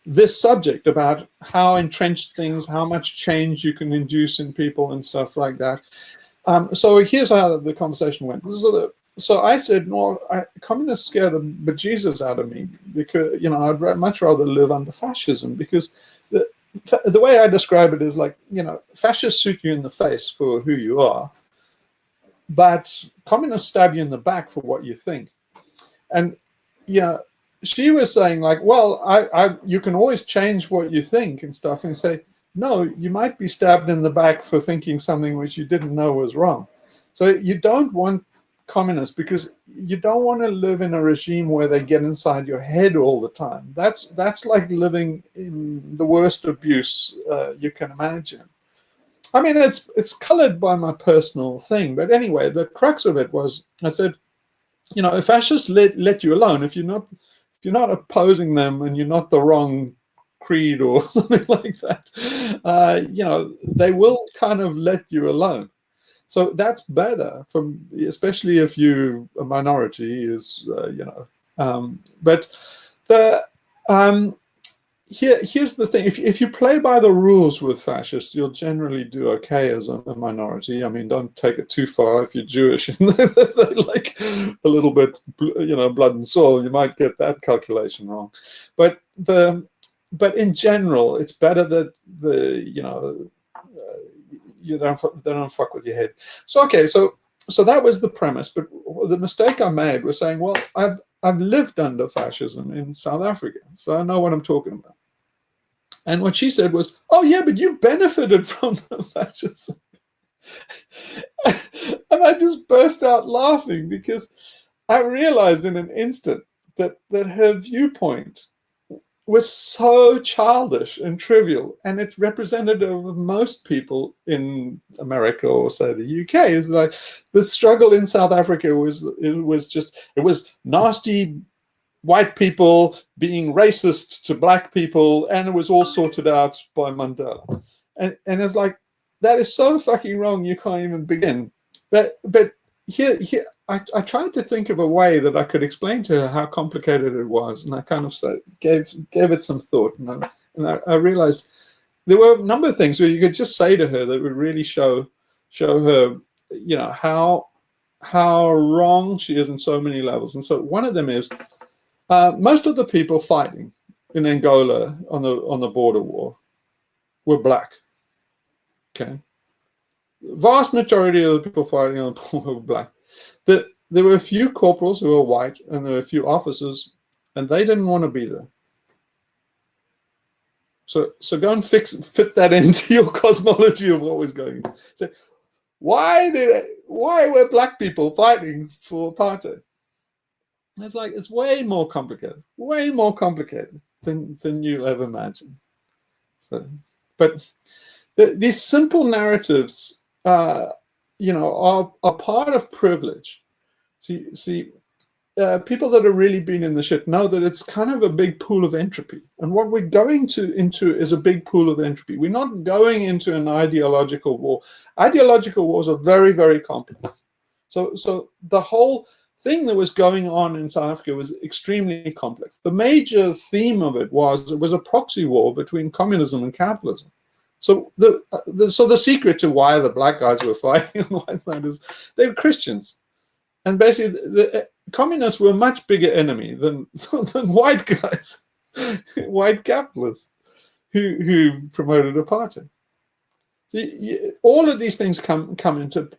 this subject about how entrenched things, how much change you can induce in people and stuff like that. So here's how the conversation went. so I said, no, communists scare the bejesus out of me, because, you know, I'd much rather live under fascism, because the way I describe it is like, you know, fascists shoot you in the face for who you are, but communists stab you in the back for what you think. And, you know, she was saying like, well, you can always change what you think and stuff, and say, no, you might be stabbed in the back for thinking something which you didn't know was wrong. So you don't want communists, because you don't want to live in a regime where they get inside your head all the time. That's like living in the worst abuse you can imagine. I mean, it's colored by my personal thing, but anyway, the crux of it was, I said, you know, if fascists let you alone, if you're not opposing them and you're not the wrong creed or something like that, you know, they will kind of let you alone. So that's better, especially if you're a minority, is you know. But here's the thing: if you play by the rules with fascists, you'll generally do okay as a minority. I mean, don't take it too far. If you're Jewish and they like a little bit, you know, blood and soil, you might get that calculation wrong. But in general, it's better that you know, they don't fuck with your head. So okay, so that was the premise. But the mistake I made was saying, well, I've lived under fascism in South Africa, so I know what I'm talking about. And what she said was, oh yeah, but you benefited from the fascism. And I just burst out laughing, because I realized in an instant that her viewpoint was so childish and trivial, and it's representative of most people in America, or say the UK. Is like the struggle in South Africa was nasty white people being racist to black people, and it was all sorted out by Mandela. And it's like, that is so fucking wrong, you can't even begin. But here I tried to think of a way that I could explain to her how complicated it was, and I kind of gave it some thought, and I realized there were a number of things where you could just say to her that would really show her, you know, how wrong she is in so many levels. And so one of them is, most of the people fighting in Angola on the border war were black. Okay, vast majority of the people fighting on the border were black. There were a few corporals who were white, and there were a few officers, and they didn't want to be there. So go and fit that into your cosmology of what was going on. So why were black people fighting for apartheid? It's like, it's way more complicated than you'll ever imagine. So, but these simple narratives, you know, are part of privilege. See, people that have really been in the shit know that it's kind of a big pool of entropy, and what we're going into is a big pool of entropy. We're not going into an ideological war. Ideological wars are very, very complex. So the whole thing that was going on in South Africa was extremely complex. The major theme of it was a proxy war between communism and capitalism. So the secret to why the black guys were fighting on the white side is they were Christians, and basically the communists were a much bigger enemy than white guys, white capitalists who promoted apartheid. All of these things come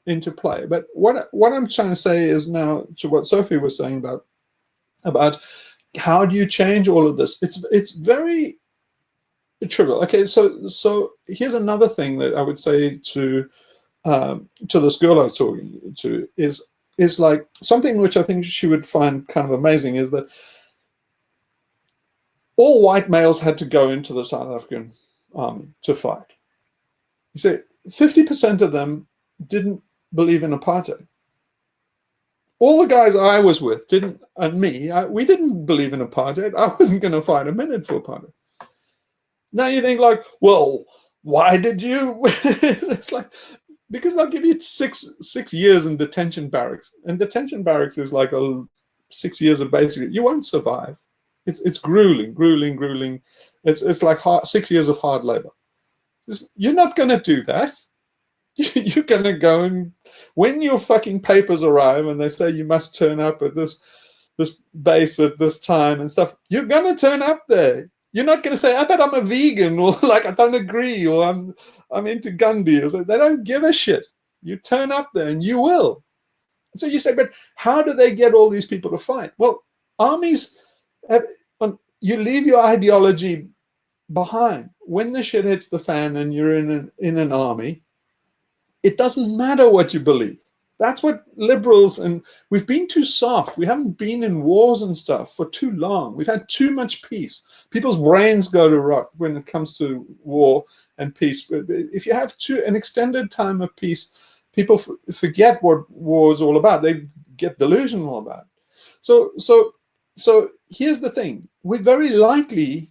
into play. But what I'm trying to say is, now to what Sophie was saying about how do you change all of this? It's very trivial. Okay, so here's another thing that I would say to this girl I was talking to is like something which I think she would find kind of amazing, is that all white males had to go into the South African army to fight. You see, 50% of them didn't believe in apartheid. All the guys I was with didn't, and me, we didn't believe in apartheid. I wasn't going to fight a minute for apartheid. Now you think like, well, why did you? It's like, because they'll give you six years in detention barracks, and detention barracks is like 6 years of basic. You won't survive. It's grueling. It's like 6 years of hard labor. You're not going to do that. You're going to go, and when your fucking papers arrive and they say you must turn up at this base at this time and stuff, you're going to turn up there. You're not going to say, I thought I'm a vegan, or like, I don't agree, or I'm into gun deals. They don't give a shit. You turn up there and you will. So you say, but how do they get all these people to fight? Well, armies, you leave your ideology behind. When the shit hits the fan and you're in an army, it doesn't matter what you believe. That's what liberals, and we've been too soft. We haven't been in wars and stuff for too long. We've had too much peace. People's brains go to rot when it comes to war and peace. If you have an extended time of peace, people forget what war is all about. They get delusional about it. So here's the thing. We're very likely,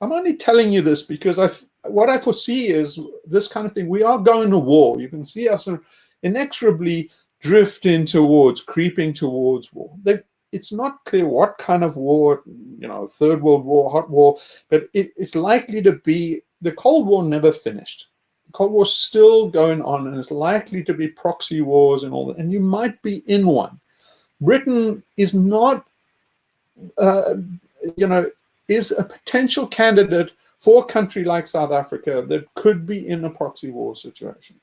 I'm only telling you this because what I foresee is this kind of thing. We are going to war. You can see us inexorably drifting towards, creeping towards war. It's not clear what kind of war, Third World War, hot war, but it's likely to be, the Cold War never finished. The Cold War's still going on, and it's likely to be proxy wars and all that, and you might be in one. Britain is not, is a potential candidate for a country like South Africa that could be in a proxy war situation,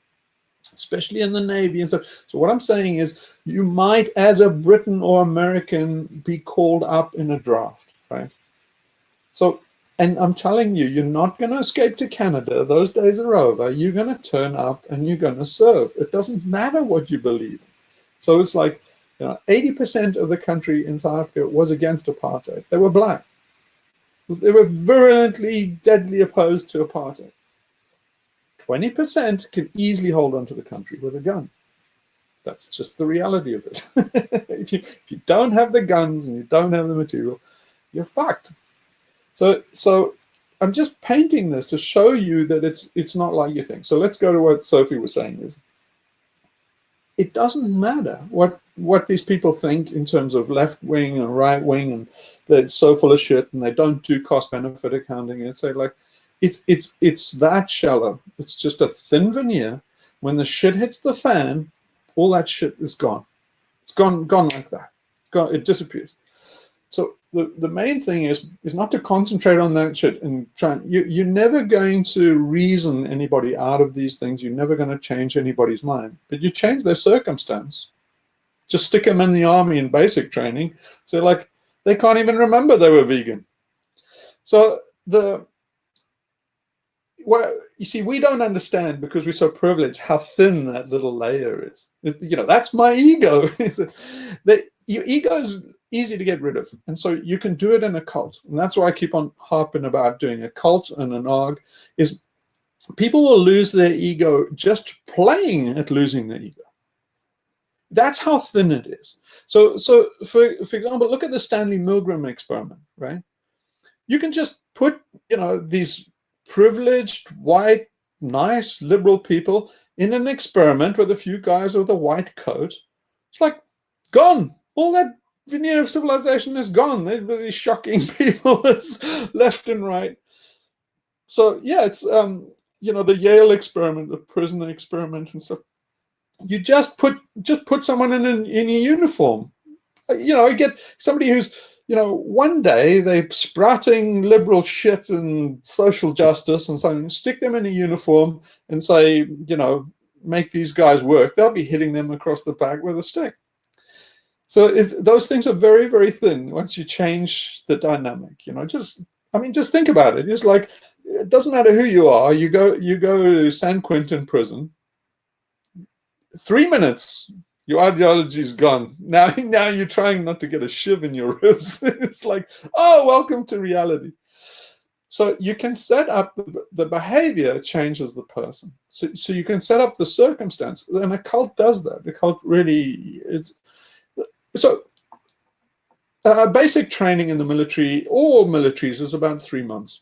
especially in the Navy and stuff. So what I'm saying is you might, as a Briton or American, be called up in a draft, right? So, and I'm telling you, you're not going to escape to Canada. Those days are over. You're going to turn up and you're going to serve. It doesn't matter what you believe. So it's like, 80% of the country in South Africa was against apartheid. They were black. They were virulently, deadly opposed to apartheid. 20% can easily hold onto the country with a gun. That's just the reality of it. If you don't have the guns and you don't have the material, you're fucked. So I'm just painting this to show you that it's not like you think. So let's go to what Sophie was saying is, it doesn't matter what these people think in terms of left wing and right wing, and they're so full of shit and they don't do cost benefit accounting. And say like, it's that shallow. It's just a thin veneer. When the shit hits the fan, all that shit is gone. It's gone like that. It's gone. It disappears. So the main thing is not to concentrate on that shit and try. You're never going to reason anybody out of these things. You're never going to change anybody's mind. But you change their circumstance. Just stick them in the army in basic training. So like they can't even remember they were vegan. So you see, we don't understand because we're so privileged how thin that little layer is. That's my ego. Your ego is easy to get rid of, and so you can do it in a cult, and that's why I keep on harping about doing a cult and an ARG. Is people will lose their ego just playing at losing their ego. That's how thin it is. So for example, look at the Stanley Milgram experiment, right? You can just put these privileged, white, nice, liberal people in an experiment with a few guys with a white coat. It's like gone. All that veneer of civilization is gone. They're busy shocking people left and right. So yeah, it's the Yale experiment, the prisoner experiment and stuff. You just put someone in a uniform. You get somebody who's one day they're sprouting liberal shit and social justice and something, stick them in a uniform and say, make these guys work. They'll be hitting them across the back with a stick. So those things are very, very thin once you change the dynamic. Just think about it. It's like, it doesn't matter who you are. You go to San Quentin prison. 3 minutes, your ideology is gone. Now you're trying not to get a shiv in your ribs. It's like, oh, welcome to reality. So you can set up the behavior changes the person. So you can set up the circumstance, and a cult does that. The cult really is. So basic training in the military, all militaries, is about 3 months.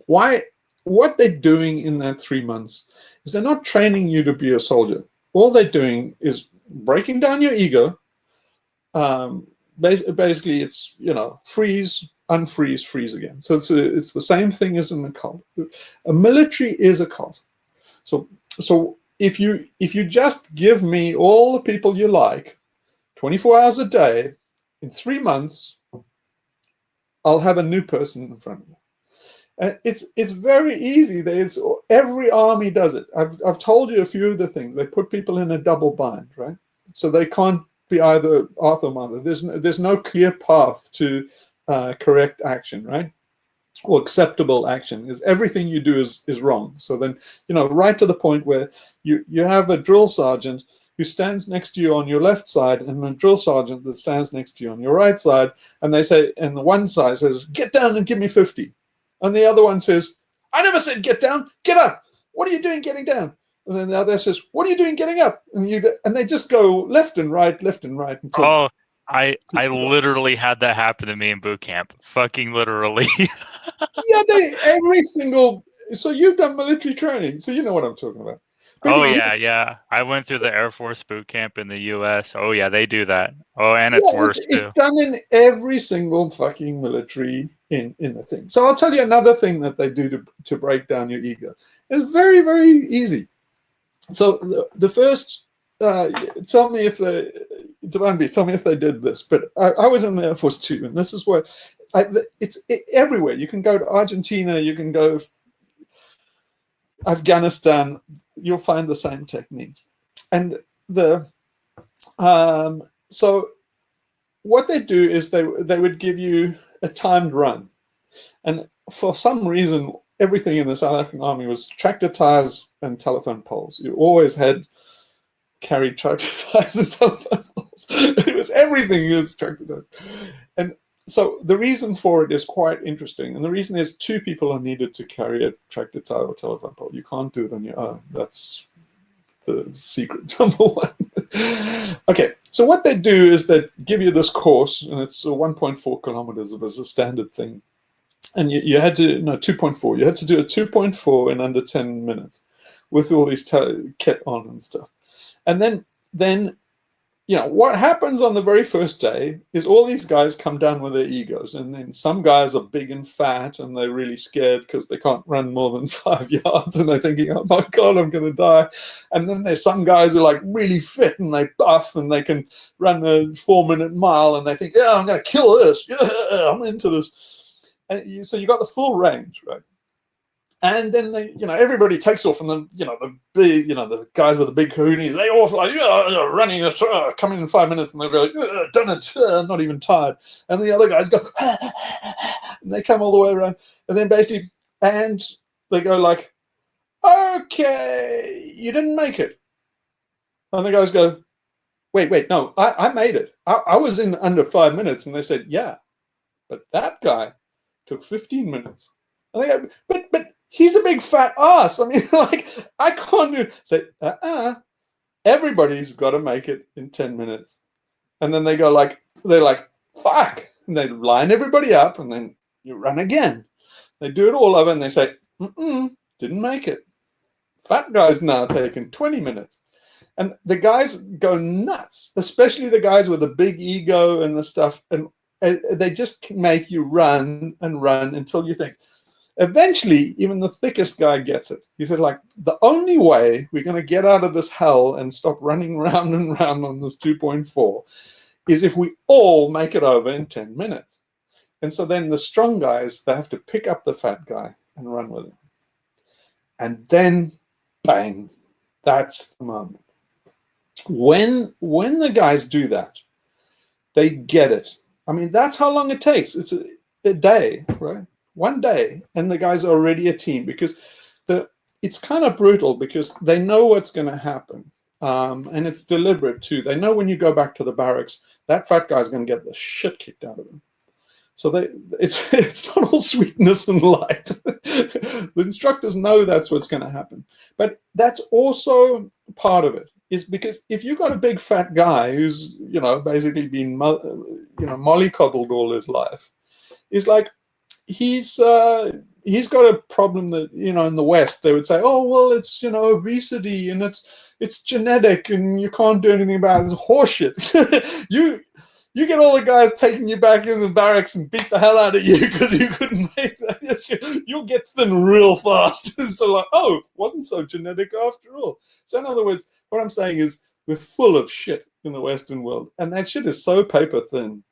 Why? What they're doing in that 3 months is they're not training you to be a soldier. All they're doing is breaking down your ego. Basically, it's freeze, unfreeze, freeze again. So it's the same thing as in the cult. A military is a cult. So if you just give me all the people you like, 24 hours a day, in 3 months, I'll have a new person in front of me. And it's very easy. Every army does it. I've told you a few of the things. They put people in a double bind, right? So they can't be either Arthur or Mother. There's no clear path to correct action, right? Or acceptable action. Is everything you do is wrong. So then, right to the point where you have a drill sergeant who stands next to you on your left side and a drill sergeant that stands next to you on your right side, and they say, and the one side says, "Get down and give me 50." And the other one says, "I never said get down, get up. What are you doing getting down?" And then the other says, "What are you doing getting up?" And they just go left and right until. Oh, I literally had that happen to me in boot camp. Fucking literally. Yeah, every single. So you've done military training, so you know what I'm talking about. But Oh yeah. I went through the Air Force boot camp in the U.S. Oh yeah, they do that. Oh, and it's worse it's too. done in every single fucking military in the thing. So I'll tell you another thing that they do to break down your ego. It's very, very easy. So the first, tell me if they did this. But I was in the Air Force too, and this is what it's everywhere. You can go to Argentina, you can go Afghanistan, you'll find the same technique. And so what they do is they would give you a timed run, and for some reason everything in the South African Army was tractor tires and telephone poles. You always carried tractor tires and telephone poles. It was everything was tractor tires. And so the reason for it is quite interesting, and the reason is 2 people are needed to carry a tractor tire or telephone pole. You can't do it on your own. That's the secret number 1. Okay, so what they do is they give you this course, and it's 1.4 kilometers. It was a standard thing, and you had to 2.4. You had to do a 2.4 in under 10 minutes with all these kit on and stuff. And then what happens on the very first day is all these guys come down with their egos, and then some guys are big and fat and they're really scared because they can't run more than 5 yards, and they're thinking, "Oh my God, I'm going to die." And then there's some guys who are like really fit and they buff and they can run a 4-minute mile, and they think, "Yeah, I'm going to kill this. Yeah, I'm into this." And so you got the full range, right? And then everybody takes off, and then the guys with the big kahunas, they all like running, coming in 5 minutes, and they're like, "Done it, not even tired." And the other guys go, and they come all the way around, and then basically, and they go like, "Okay, you didn't make it." And the guys go, "Wait, no, I made it. I was in under 5 minutes." And they said, "Yeah, but that guy took 15 minutes." And they go, but he's a big fat ass. I mean, like, I can't do. Say, everybody's got to make it in 10 minutes. And then they're like, "Fuck." And they line everybody up, and then you run again. They do it all over, and they say, "Didn't make it." Fat guy's now taking 20 minutes. And the guys go nuts, especially the guys with the big ego and the stuff. And they just make you run and run until you think. Eventually, even the thickest guy gets it. He said, like, the only way we're going to get out of this hell and stop running round and round on this 2.4 is if we all make it over in 10 minutes. And so then the strong guys, they have to pick up the fat guy and run with him. And then, bang, that's the moment. When the guys do that, they get it. I mean, that's how long it takes. It's a day, right? 1 day, and the guys are already a team, because it's kind of brutal, because they know what's going to happen, and it's deliberate too. They know when you go back to the barracks, that fat guy's going to get the shit kicked out of him. So it's not all sweetness and light. The instructors know that's what's going to happen, but that's also part of it. Is because if you've got a big fat guy who's basically been mollycoddled all his life, is like, he's got a problem that in the West they would say, "Oh well, it's obesity and it's genetic and you can't do anything about it. It's horseshit." You get all the guys taking you back in the barracks and beat the hell out of you because you couldn't make that. You'll get thin real fast. So like, oh, it wasn't so genetic after all. So in other words, what I'm saying is we're full of shit in the Western world, and that shit is so paper thin.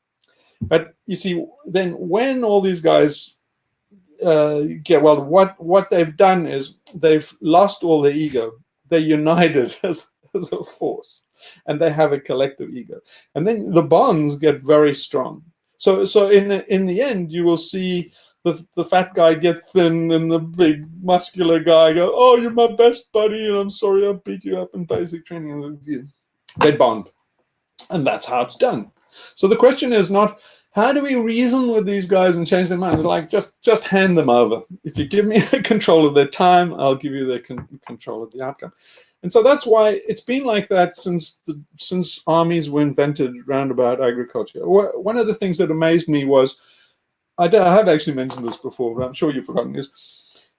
But you see, then when all these guys what they've done is they've lost all their ego. They're united as a force, and they have a collective ego. And then the bonds get very strong. So in the end, you will see the fat guy get thin and the big muscular guy go, "Oh, you're my best buddy, and I'm sorry I beat you up in basic training." They bond, and that's how it's done. So the question is not, how do we reason with these guys and change their minds? Like, just hand them over. If you give me control of their time, I'll give you the control of the outcome. And so that's why it's been like that since armies were invented round about agriculture. One of the things that amazed me was, I have actually mentioned this before, but I'm sure you've forgotten this.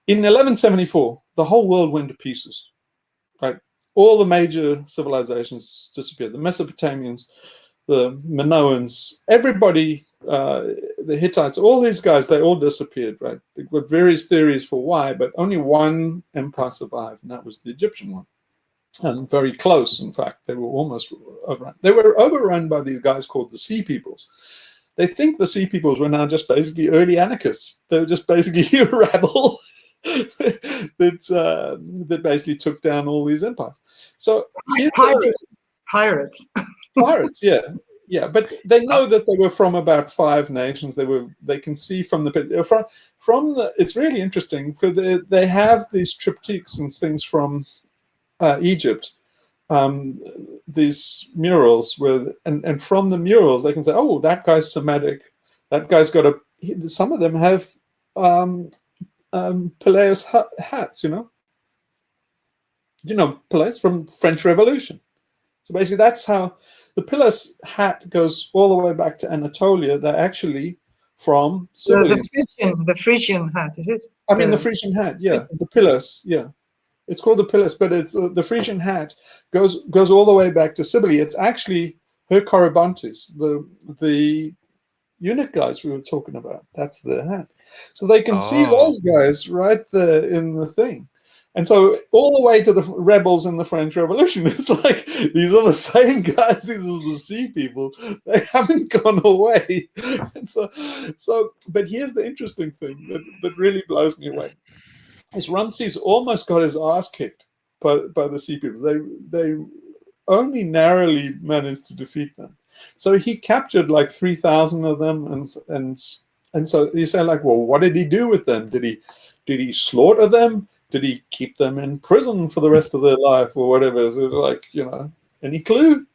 In 1174, the whole world went to pieces. Right? All the major civilizations disappeared. The Mesopotamians, the Minoans, everybody, the Hittites, all these guys, they all disappeared, right? There were various theories for why, but only one empire survived, and that was the Egyptian one. And very close, in fact. They were almost overrun. They were overrun by these guys called the Sea Peoples. They think the Sea Peoples were now just basically early anarchists. They were just basically a rabble that basically took down all these empires. So Pirates. Pirates, yeah, but they know that they were from about 5 nations. They can see from the It's really interesting because they have these triptychs and things from Egypt, these murals and from the murals they can say, oh, that guy's Semitic, that guy's got some of them have Peleus hats, Peleus from French Revolution. So basically that's how the Peleus hat goes all the way back to Anatolia. They're actually from Sicily. The Frisian hat, is it? I mean the Frisian hat, yeah. The Peleus, yeah. It's called the Peleus, but it's the Frisian hat goes all the way back to Sibylle. It's actually her Corybantes, the eunuch guys we were talking about. That's their hat. So they can see those guys right there in the thing. And so all the way to the rebels in the French Revolution, it's like, these are the same guys, these are the Sea People. They haven't gone away. And so but here's the interesting thing that really blows me away. Is Ramses almost got his ass kicked by the Sea Peoples. They only narrowly managed to defeat them. So he captured like 3,000 of them, and so you say like, well, what did he do with them? Did he slaughter them? Did he keep them in prison for the rest of their life or whatever? Is it like, any clue?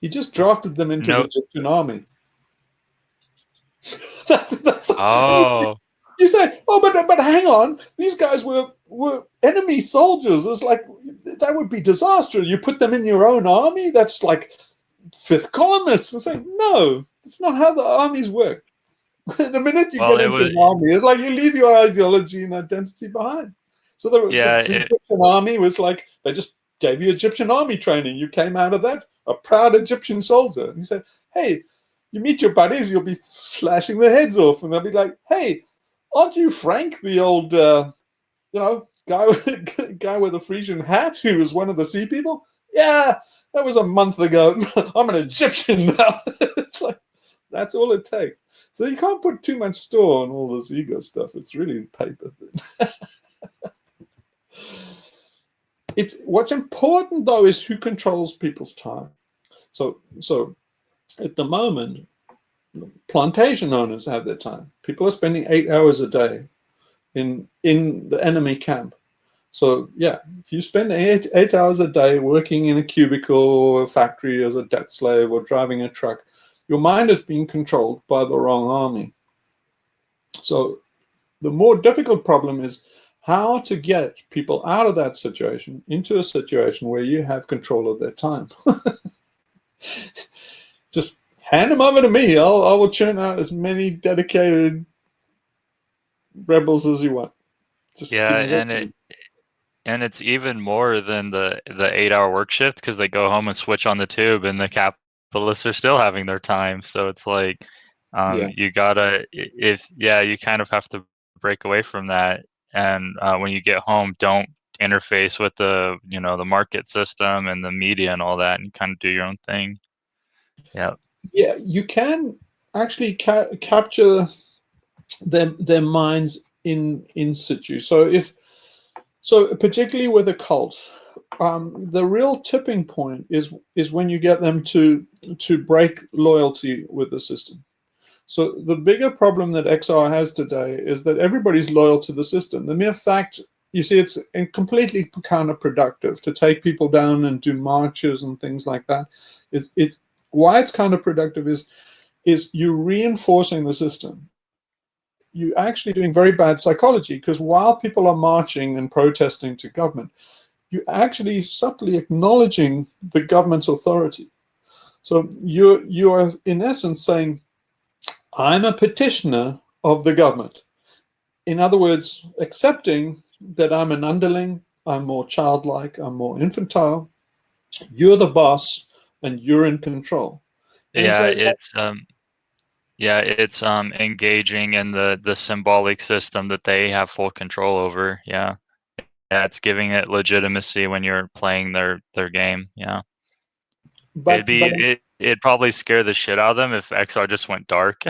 He just drafted them into the Egyptian army. that's You say, oh, but hang on, these guys were enemy soldiers. It's like, that would be disastrous. You put them in your own army? That's like fifth columnists. And say, no, it's not how the armies work. The minute you get into an army, it's like you leave your ideology and identity behind. So the Egyptian army was like, they just gave you Egyptian army training. You came out of that a proud Egyptian soldier. And you said, hey, you meet your buddies, you'll be slashing their heads off. And they'll be like, hey, aren't you Frank, the old, guy with the Frisian hat who was one of the Sea People? Yeah, that was a month ago. I'm an Egyptian now. It's like, that's all it takes. So you can't put too much store on all this ego stuff. It's really paper thing. What's important though is who controls people's time. So at the moment, plantation owners have their time. People are spending 8 hours a day in the enemy camp. So yeah, if you spend eight hours a day working in a cubicle or a factory as a debt slave or driving a truck, your mind is being controlled by the wrong army. So the more difficult problem is how to get people out of that situation into a situation where you have control of their time. Just hand them over to me. I will churn out as many dedicated rebels as you want. Just and And it's even more than the 8-hour work shift, because they go home and switch on the tube, and the capitalists are still having their time. So it's like, Yeah. you gotta, you kind of have to break away from that. And when you get home, don't interface with the market system and the media and all that, and kind of do your own thing. Yeah. Yeah, you can actually capture their minds in situ. So particularly with a cult, the real tipping point is when you get them to break loyalty with the system. So the bigger problem that XR has today is that everybody's loyal to the system. The mere fact, you see, it's completely counterproductive to take people down and do marches and things like that. It's why it's counterproductive is you reinforcing the system. You're actually doing very bad psychology, because while people are marching and protesting to government, you're actually subtly acknowledging the government's authority. So you are in essence saying, I'm a petitioner of the government. In other words, accepting that I'm an underling, I'm more childlike, I'm more infantile, you're the boss, and you're in control. And Yeah, so, it's engaging in the symbolic system that they have full control over. Yeah. Yeah, it's giving it legitimacy when you're playing their game. Yeah. but It'd probably scare the shit out of them if XR just went dark.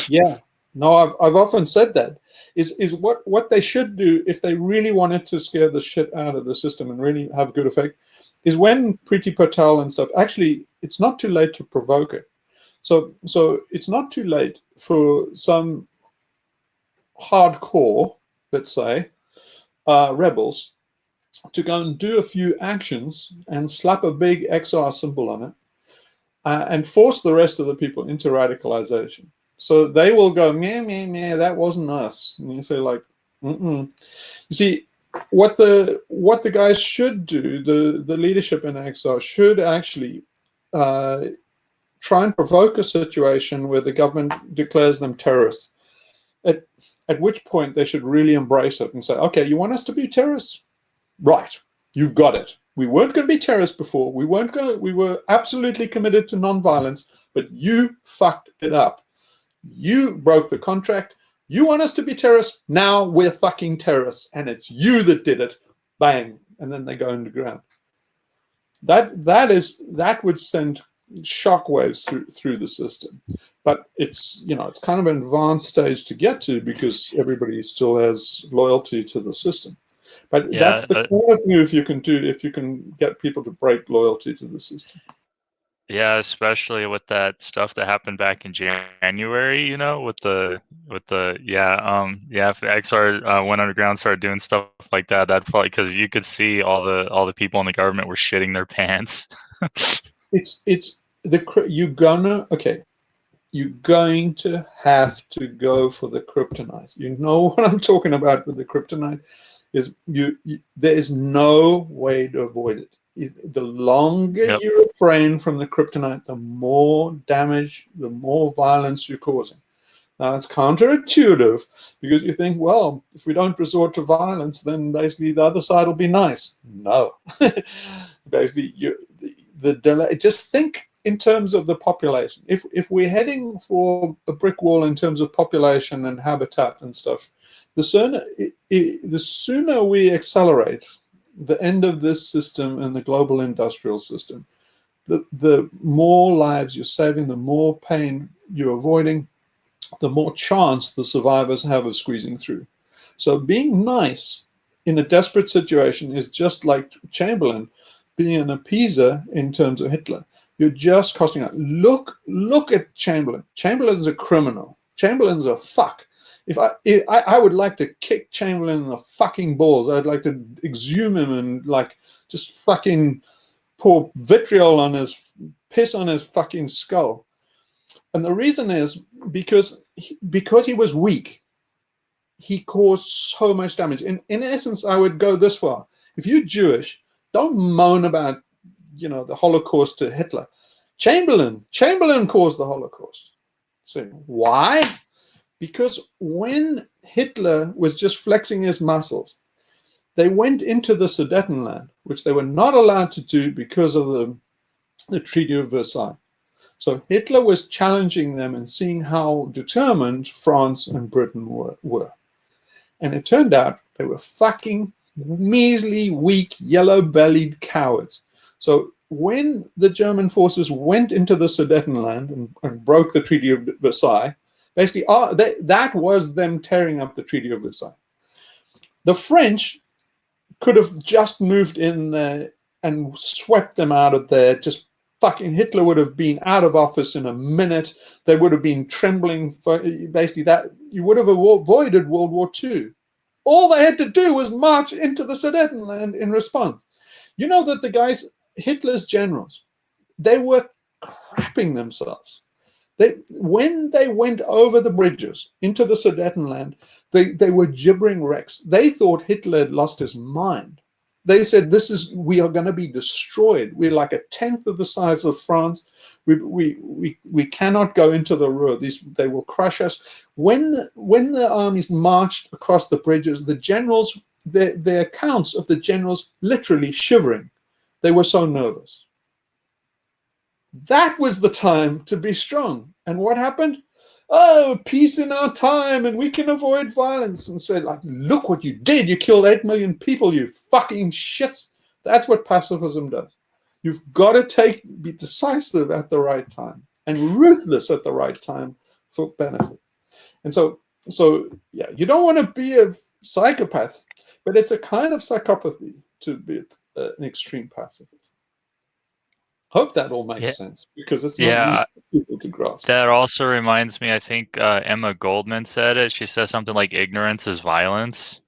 yeah, no, I've often said that is what they should do if they really wanted to scare the shit out of the system and really have good effect, is when Priti Patel and stuff, actually, it's not too late to provoke it. So it's not too late for some hardcore, let's say, rebels to go and do a few actions and slap a big XR symbol on it, and force the rest of the people into radicalization. So they will go, meh, meh, meh, that wasn't us. And you say, like, mm-mm. You see, what the guys should do, the leadership in XR should actually try and provoke a situation where the government declares them terrorists. At which point they should really embrace it and say, okay, you want us to be terrorists? Right, you've got it. We weren't going to be terrorists before. We were absolutely committed to nonviolence, but you fucked it up. You broke the contract. You want us to be terrorists? Now we're fucking terrorists, and it's you that did it. Bang. And then they go underground. That would send shockwaves through the system. But it's kind of an advanced stage to get to, because everybody still has loyalty to the system. But Yeah, that's the kind of move you can do if you can get people to break loyalty to the system. yeah, especially with that stuff that happened back in January, if XR went underground, started doing stuff like that, that'd probably, because you could see all the people in the government were shitting their pants. You're going to have to go for the kryptonite. You know what I'm talking about with the kryptonite is there is no way to avoid it. The longer Yep. you refrain from the kryptonite, the more damage, the more violence you're causing. Now, it's counterintuitive, because you think, well, if we don't resort to violence, then basically the other side will be nice. No. Basically, the delay. Just think in terms of the population. If we're heading for a brick wall in terms of population and habitat and stuff, the sooner we accelerate the end of this system and the global industrial system, the more lives you're saving, the more pain you're avoiding, the more chance the survivors have of squeezing through. So being nice in a desperate situation is just like Chamberlain being an appeaser in terms of Hitler. You're just costing out. Look at Chamberlain. Chamberlain's a criminal. Chamberlain's a fuck. If I would like to kick Chamberlain in the fucking balls. I'd like to exhume him and just fucking pour vitriol on his, piss on his fucking skull. And the reason is because he was weak. He caused so much damage. In essence, I would go this far. If you're Jewish, don't moan about the Holocaust to Hitler. Chamberlain caused the Holocaust. So why? Because when Hitler was just flexing his muscles, they went into the Sudetenland, which they were not allowed to do because of the Treaty of Versailles. So Hitler was challenging them and seeing how determined France and Britain were. And it turned out they were fucking measly, weak, yellow-bellied cowards. So when the German forces went into the Sudetenland and broke the Treaty of Versailles, basically that was them tearing up the Treaty of Versailles. The French could have just moved in there and swept them out of there. Just fucking Hitler would have been out of office in a minute. They would have been trembling for basically that. You would have avoided World War II. All they had to do was march into the Sudetenland in response. You know that the guys, Hitler's generals, they were crapping themselves. When they went over the bridges into the Sudetenland, they were gibbering wrecks. They thought Hitler had lost his mind. They said, we are going to be destroyed. We're like a tenth of the size of France. We cannot go into the Ruhr. They will crush us. When the armies marched across the bridges, the generals, their accounts of the generals literally shivering. They were so nervous. That was the time to be strong. And what happened? Oh, peace in our time, and we can avoid violence. And said, like, look what you did. You killed 8 million people, you fucking shits. That's what pacifism does. You've got to be decisive at the right time and ruthless at the right time for benefit. And so yeah, you don't want to be a psychopath, but it's a kind of psychopathy to be an extreme pacifist. Hope that all makes sense, because it's not easy for people to grasp. That also reminds me, I think Emma Goldman said it. She says something like ignorance is violence.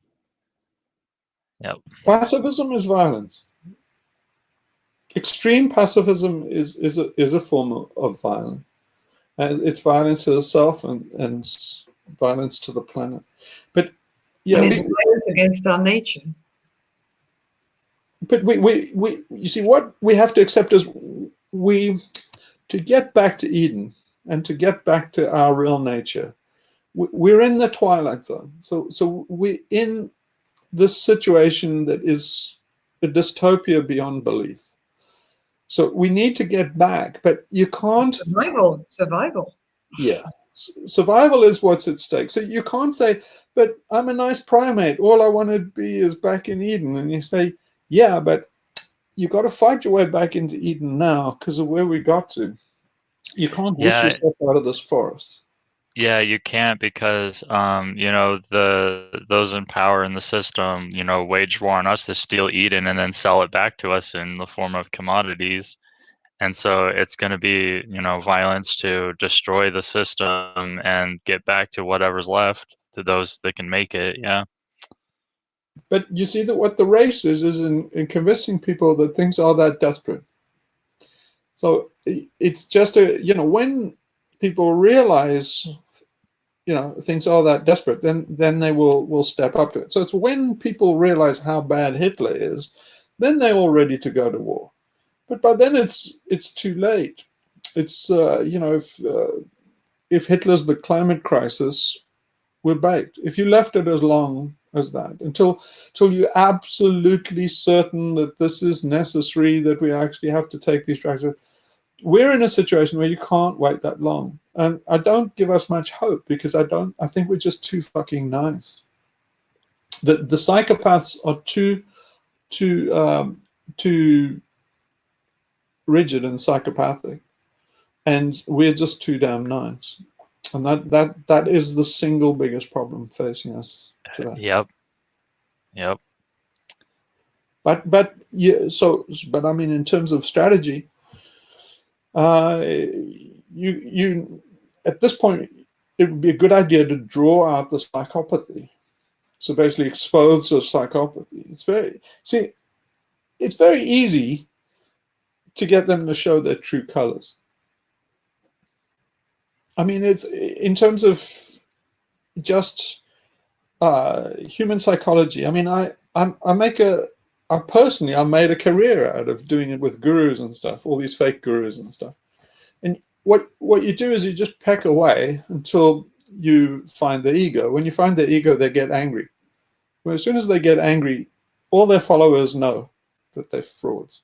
Yep. Pacifism is violence. Extreme pacifism is a form of violence. And it's violence to the self and violence to the planet. But yeah, and it's violence against our nature. But you see, what we have to accept is to get back to Eden and to get back to our real nature, we're in the twilight zone. So we're in this situation that is a dystopia beyond belief. So we need to get back, but you can't. Survival. Yeah. Survival is what's at stake. So you can't say, but I'm a nice primate. All I want to be is back in Eden. And you say, yeah, but you got to fight your way back into Eden now because of where we got to. You can't witch yourself out of this forest. Yeah, you can't, because those in power in the system, waged war on us to steal Eden and then sell it back to us in the form of commodities. And so it's going to be, violence to destroy the system and get back to whatever's left to those that can make it. Yeah. But you see that what the race is in convincing people that things are that desperate. So it's just when people realize, things are that desperate, then they will step up to it. So it's when people realize how bad Hitler is, then they're all ready to go to war. But by then it's too late. It's if Hitler's the climate crisis, we're baked. If you left it as long as that, until you're absolutely certain that this is necessary, that we actually have to take these drugs, we're in a situation where you can't wait that long. And I don't give us much hope, because I think we're just too fucking nice. The psychopaths are too rigid and psychopathic, and we're just too damn nice. And that is the single biggest problem facing us today. Yep. But yeah, but I mean, in terms of strategy, you at this point, it would be a good idea to draw out the psychopathy. So basically expose the psychopathy. It's very easy to get them to show their true colors. I mean, it's in terms of just human psychology. I mean, I made a career out of doing it with gurus and stuff, all these fake gurus and stuff. And what you do is you just peck away until you find the ego. When you find the ego, they get angry. Well, as soon as they get angry, all their followers know that they're frauds.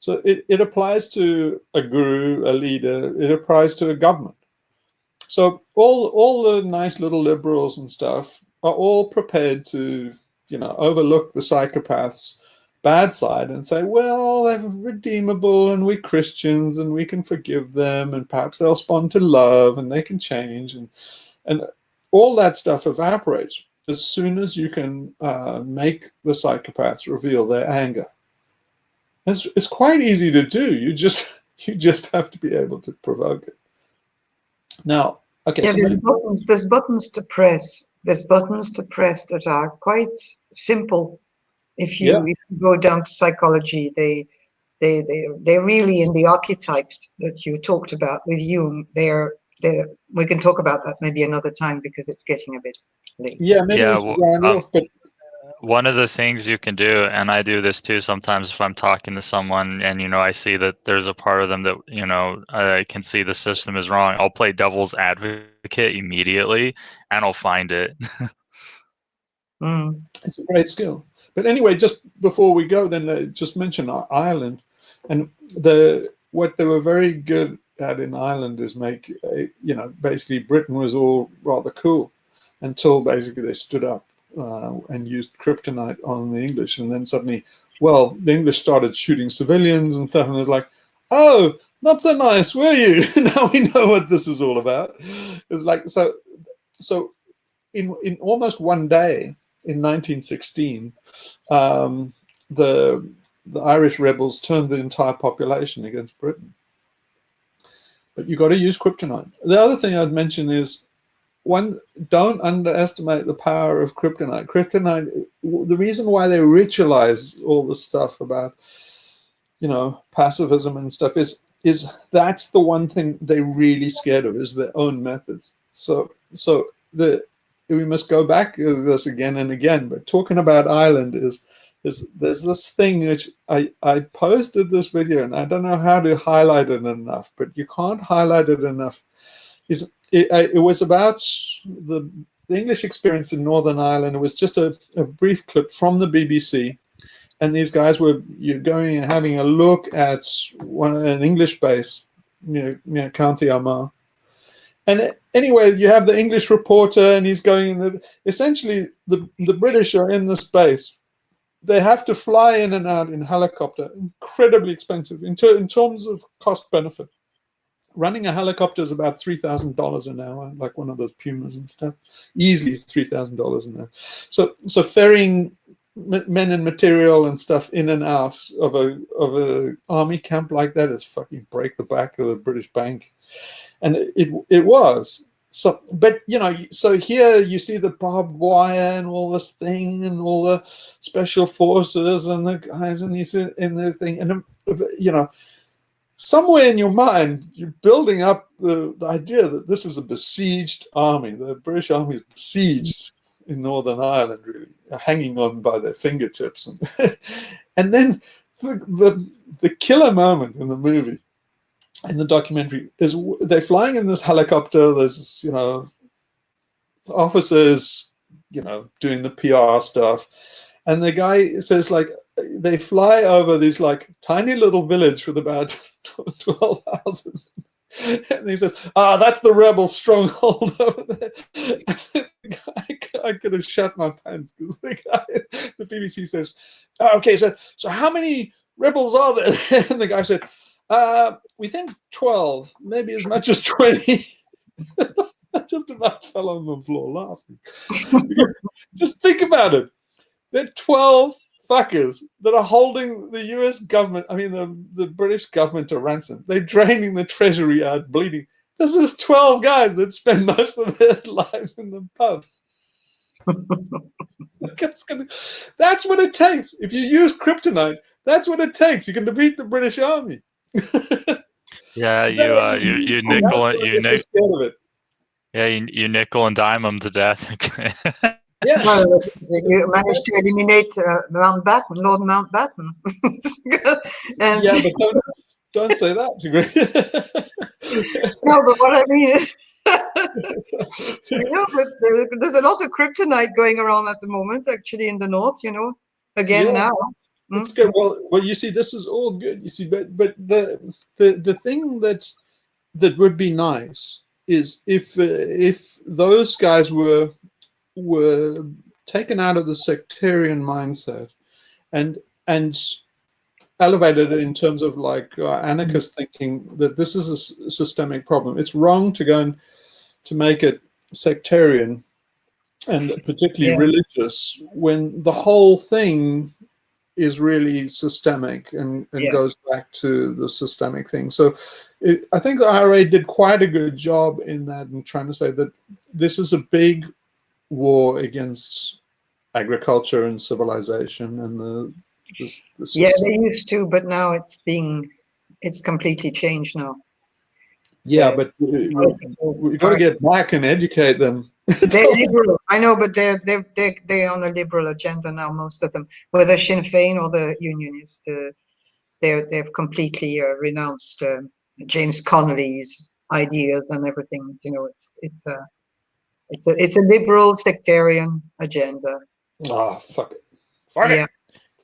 So it applies to a guru, a leader. It applies to a government. So all the nice little liberals and stuff are all prepared to, overlook the psychopaths' bad side and say, well, they're redeemable and we're Christians and we can forgive them and perhaps they'll respond to love and they can change. And all that stuff evaporates as soon as you can make the psychopaths reveal their anger. It's quite easy to do. You just have to be able to provoke it. Now, okay. Yeah, So there's buttons to press. There's buttons to press that are quite simple. If you go down to psychology, they're really in the archetypes that you talked about with Jung. We can talk about that maybe another time because it's getting a bit late. Yeah, maybe we should round it off. But one of the things you can do, and I do this too sometimes if I'm talking to someone and, I see that there's a part of them that, I can see the system is wrong, I'll play devil's advocate immediately and I'll find it. It's a great skill. But anyway, just before we go, then just mention Ireland. And what they were very good at in Ireland is basically Britain was all rather cool until basically they stood up and used kryptonite on the English, and then suddenly, the English started shooting civilians and stuff, and it was like, oh, not so nice, were you? Now we know what this is all about. It's like so in almost one day in 1916, the Irish rebels turned the entire population against Britain. But you got to use kryptonite. The other thing I'd mention is, don't underestimate the power of kryptonite. Kryptonite, the reason why they ritualize all the stuff about, pacifism and stuff is that's the one thing they're really scared of, is their own methods. So we must go back to this again and again. But talking about Ireland there's this thing which I posted this video, and I don't know how to highlight it enough, but you can't highlight it enough. It was about the English experience in Northern Ireland. It was just a brief clip from the BBC, and these guys were going and having a look at an English base, County Armagh. And anyway, you have the English reporter, and he's going. Essentially, the British are in this base. They have to fly in and out in helicopter, incredibly expensive in terms of cost benefit. Running a helicopter is about $3,000 an hour, like one of those Pumas and stuff. Easily $3,000 an hour. So ferrying men and material and stuff in and out of a army camp like that is fucking break the back of the British Bank, and it was. So, but so here you see the barbed wire and all this thing and all the special forces and the guys and these in this thing, and somewhere in your mind, you're building up the idea that this is a besieged army. The British army is besieged in Northern Ireland, really, hanging on by their fingertips. And then the killer moment in the movie, in the documentary, is they're flying in this helicopter. There's, officers, doing the PR stuff. And the guy says, they fly over this tiny little village with about 12 houses, and he says, that's the rebel stronghold over there. I could have shut my pants, because the BBC says, okay, so how many rebels are there? And the guy said, we think 12, maybe as much as 20. I just about fell on the floor laughing. Just think about it. There are 12 fuckers that are holding the US government, the British government to ransom. They're draining the treasury out, bleeding. This is 12 guys that spend most of their lives in the pub. That's what it takes. If you use kryptonite, that's what it takes. You can defeat the British army. Yeah, you nickel it. Yeah, you nickel and dime them to death. Yeah, well, you managed to eliminate Lord Mountbatten. Yeah, but don't say that, No, but what I mean is, but there's a lot of kryptonite going around at the moment, actually, in the north. again now. It's good. Well, you see, this is all good. You see, but the thing that would be nice is if those guys were taken out of the sectarian mindset and elevated in terms of like anarchist thinking that this is a systemic problem. It's wrong to go and to make it sectarian and particularly religious when the whole thing is really systemic and goes back to the systemic thing. So I think the IRA did quite a good job in that and trying to say that this is a big war against agriculture and civilization and the yeah, they used to, but now it's completely changed now. Yeah, but we've got to get back and educate them. They're liberal, I know, but they're on a liberal agenda now. Most of them, whether Sinn Féin or the Unionists, they've completely renounced James Connolly's ideas and everything. You know, it's a liberal sectarian agenda. Oh, fuck it, fuck it,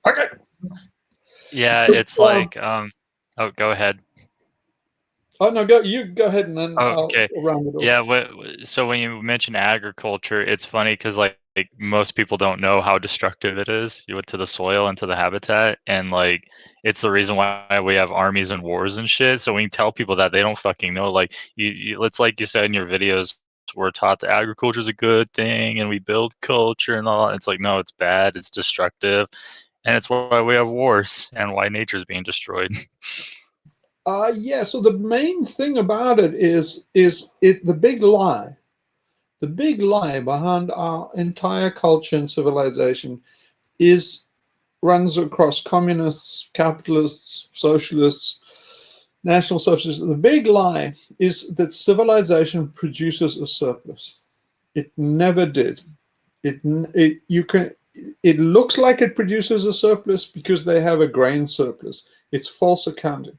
fuck it. Yeah, it's like oh, go ahead. Oh no, go ahead and then okay. I'll round it off. Yeah, so when you mention agriculture, it's funny because like most people don't know how destructive it is to the soil and to the habitat, and like it's the reason why we have armies and wars and shit. So when you tell people that, they don't fucking know. Like it's like you said in your videos, we're taught that agriculture is a good thing and we build culture and all. It's like, no, it's bad, it's destructive, and it's why we have wars and why nature's being destroyed. Yeah, so the main thing about it is the big lie. The big lie behind our entire culture and civilization runs across communists, capitalists, socialists, national socialists. The big lie is that civilization produces a surplus. It never did. It looks like it produces a surplus because they have a grain surplus. It's false accounting.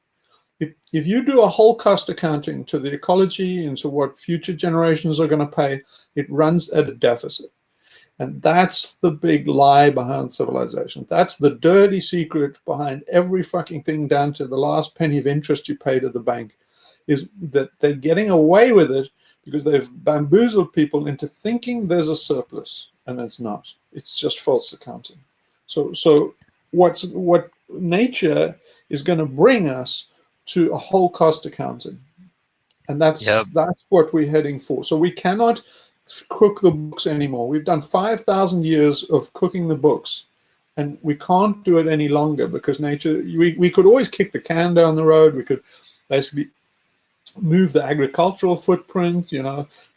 If you do a whole cost accounting to the ecology and to what future generations are going to pay, it runs at a deficit. And that's the big lie behind civilization. That's the dirty secret behind every fucking thing down to the last penny of interest you pay to the bank, is that they're getting away with it because they've bamboozled people into thinking there's a surplus, and it's not. It's just false accounting. So what nature is going to bring us to a whole cost accounting, and that's what we're heading for. So we cannot cook the books anymore. We've done 5,000 years of cooking the books, and we can't do it any longer because nature. We could always kick the can down the road. We could basically move the agricultural footprint,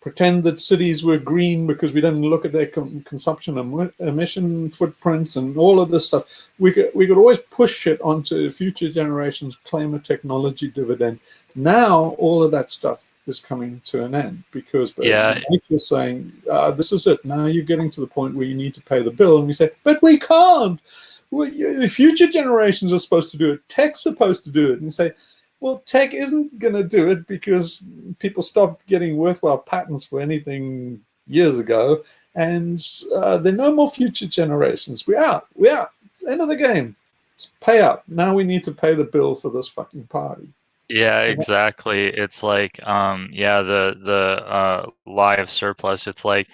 pretend that cities were green because we didn't look at their consumption and emission footprints and all of this stuff. We could always push it onto future generations, claim a technology dividend. Now all of that stuff is coming to an end because nature's saying, this is it. Now you're getting to the point where you need to pay the bill. And we say, but we can't. The future generations are supposed to do it. Tech's supposed to do it. And you say, well, tech isn't going to do it because people stopped getting worthwhile patents for anything years ago, and there are no more future generations. We're out. It's the end of the game. It's pay up. Now we need to pay the bill for this fucking party. Yeah, exactly. It's like, the lie of surplus. It's like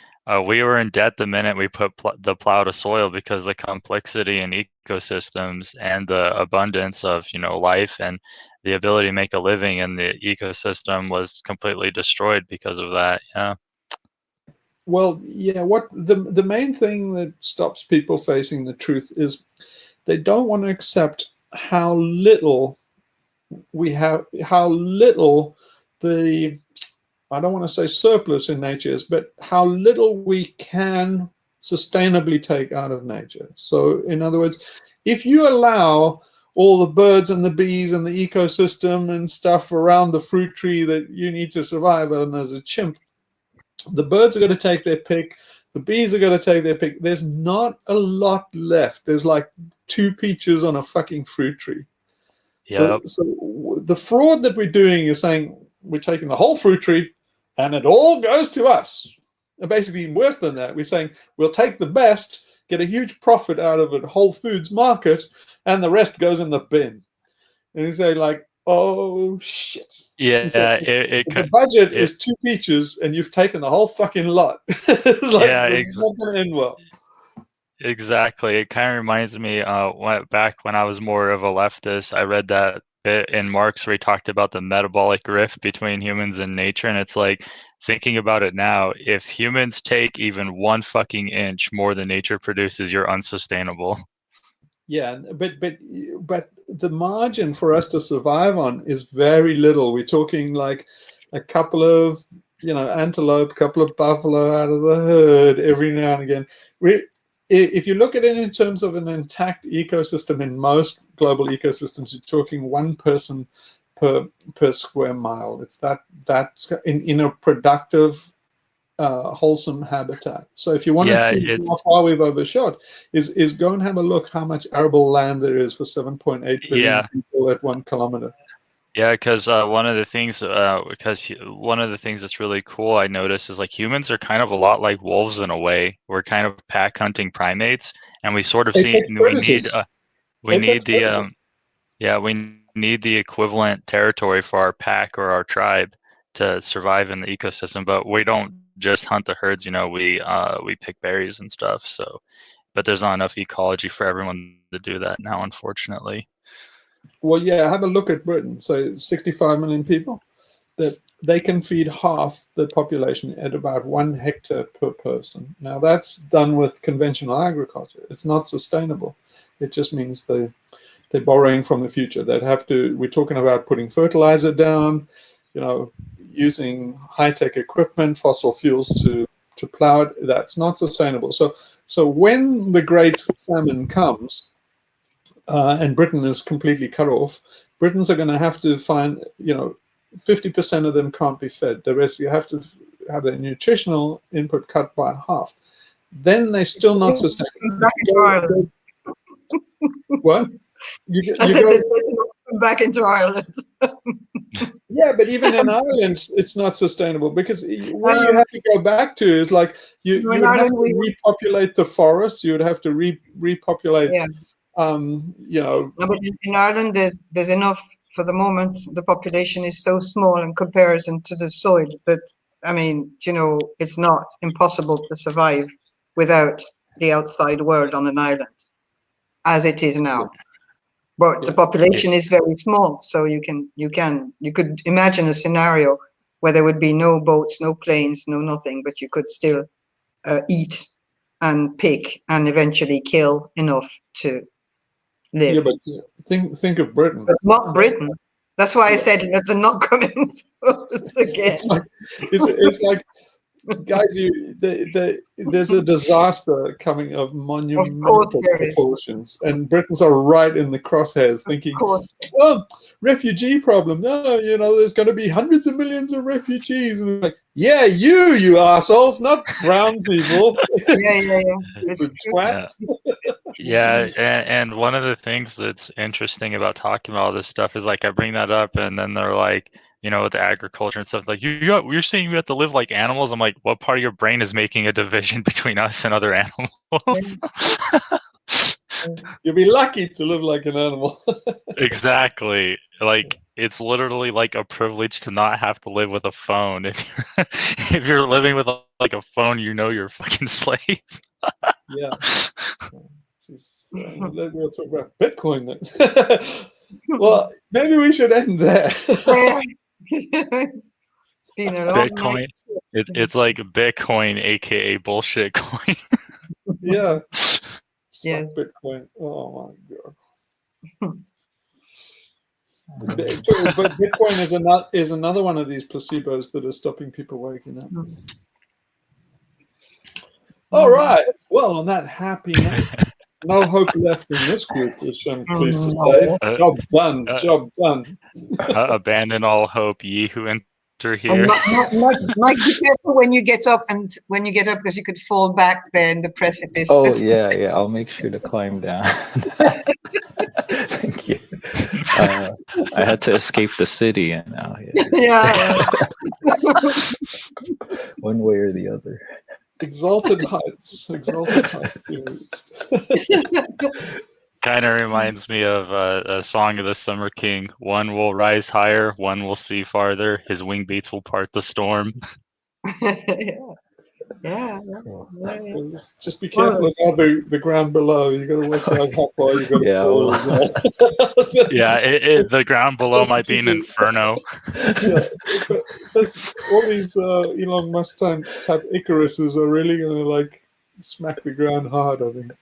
we were in debt the minute we put the plow to soil because the complexity in ecosystems and the abundance of life and the ability to make a living in the ecosystem was completely destroyed because of that. Yeah. Well, yeah. What the main thing that stops people facing the truth is they don't want to accept how little we have, how little the, I don't want to say surplus in nature is, but how little we can sustainably take out of nature. So in other words, if you allow all the birds and the bees and the ecosystem and stuff around the fruit tree that you need to survive on as a chimp, the birds are going to take their pick, the bees are going to take their pick. There's not a lot left. There's like 2 peaches on a fucking fruit tree. Yep. So the fraud that we're doing is saying we're taking the whole fruit tree and it all goes to us. And basically, worse than that, we're saying we'll take the best get a huge profit out of it, Whole Foods Market, and the rest goes in the bin. And you say like, oh shit. Yeah, So the budget is 2 peaches, and you've taken the whole fucking lot. It's like, yeah, this is not going to end well. exactly. It kind of reminds me, back when I was more of a leftist, I read that bit in Marx where he talked about the metabolic rift between humans and nature, and it's like, thinking about it now, if humans take even 1 fucking inch more than nature produces, you're unsustainable. Yeah, but the margin for us to survive on is very little. We're talking like a couple of, antelope, a couple of buffalo out of the herd every now and again. If you look at it in terms of an intact ecosystem, in most global ecosystems, you're talking 1 person per square mile. It's that in a productive, wholesome habitat. So if you want to see how far we've overshot, is go and have a look how much arable land there is for 7.8 billion people at 1 kilometer. Yeah, because one of the things that's really cool I noticed is like humans are kind of a lot like wolves in a way. We're kind of pack hunting primates, and we sort of we need the equivalent territory for our pack or our tribe to survive in the ecosystem. But we don't just hunt the herds, we pick berries and stuff. So, but there's not enough ecology for everyone to do that now, unfortunately. Well, yeah, have a look at Britain. So 65 million people, that they can feed half the population at about 1 hectare per person. Now that's done with conventional agriculture. It's not sustainable. It just means they're borrowing from the future. We're talking about putting fertilizer down, using high-tech equipment, fossil fuels to plow it. That's not sustainable. So when the great famine comes, and Britain is completely cut off, Britons are going to have to find, 50% of them can't be fed. The rest, you have to have their nutritional input cut by half. Then they're still not sustainable. What? Come back into Ireland. Yeah, but even in Ireland, it's not sustainable, because where you have to go back to is like you would have to repopulate the forests. You would have to repopulate. Yeah. But in Ireland, there's enough for the moment. The population is so small in comparison to the soil that, it's not impossible to survive without the outside world on an island, as it is now. But the population is very small, so you could imagine a scenario where there would be no boats, no planes, no nothing, but you could still eat and pick and eventually kill enough to live. Yeah, but think of Britain. But not Britain. That's why I said let them not come into us again. It's like guys, there's a disaster coming of monumental proportions, and Britons are right in the crosshairs, thinking, "Oh, refugee problem. No, there's going to be hundreds of millions of refugees." And like, yeah, you assholes, not brown people. Yeah, and one of the things that's interesting about talking about all this stuff is like I bring that up, and then they're like, with the agriculture and stuff, like you're saying you have to live like animals. I'm like, what part of your brain is making a division between us and other animals? You'll be lucky to live like an animal. Exactly. Like it's literally like a privilege to not have to live with a phone. If you're living with a phone, you're a fucking slave. Yeah. We'll talk about Bitcoin then. Well, maybe we should end there. It's been a long Bitcoin. It's like Bitcoin, aka bullshit coin. Yeah. Yes. Bitcoin. Oh my god. But Bitcoin is another one of these placebos that are stopping people waking up. All right. Well, on that happy note, no hope left in this group, which I'm pleased to say. Job done. Job done. Abandon all hope, ye who enter here. Mike, be careful when you get up, because you could fall back there in the precipice. Oh yeah. I'll make sure to climb down. Thank you. I had to escape the city, and now Yeah. one way or the other. Exalted heights. Exalted heights. Kind of reminds me of a song of the Summer King. One will rise higher, one will see farther. His wing beats will part the storm. Yeah. Cool. Just be careful about the ground below. You got to watch out how far you got to Yeah, fall. well, Yeah, the ground below might be an inferno. Yeah, but all these Elon Musk type Icaruses are really going to like smack the ground hard, I think.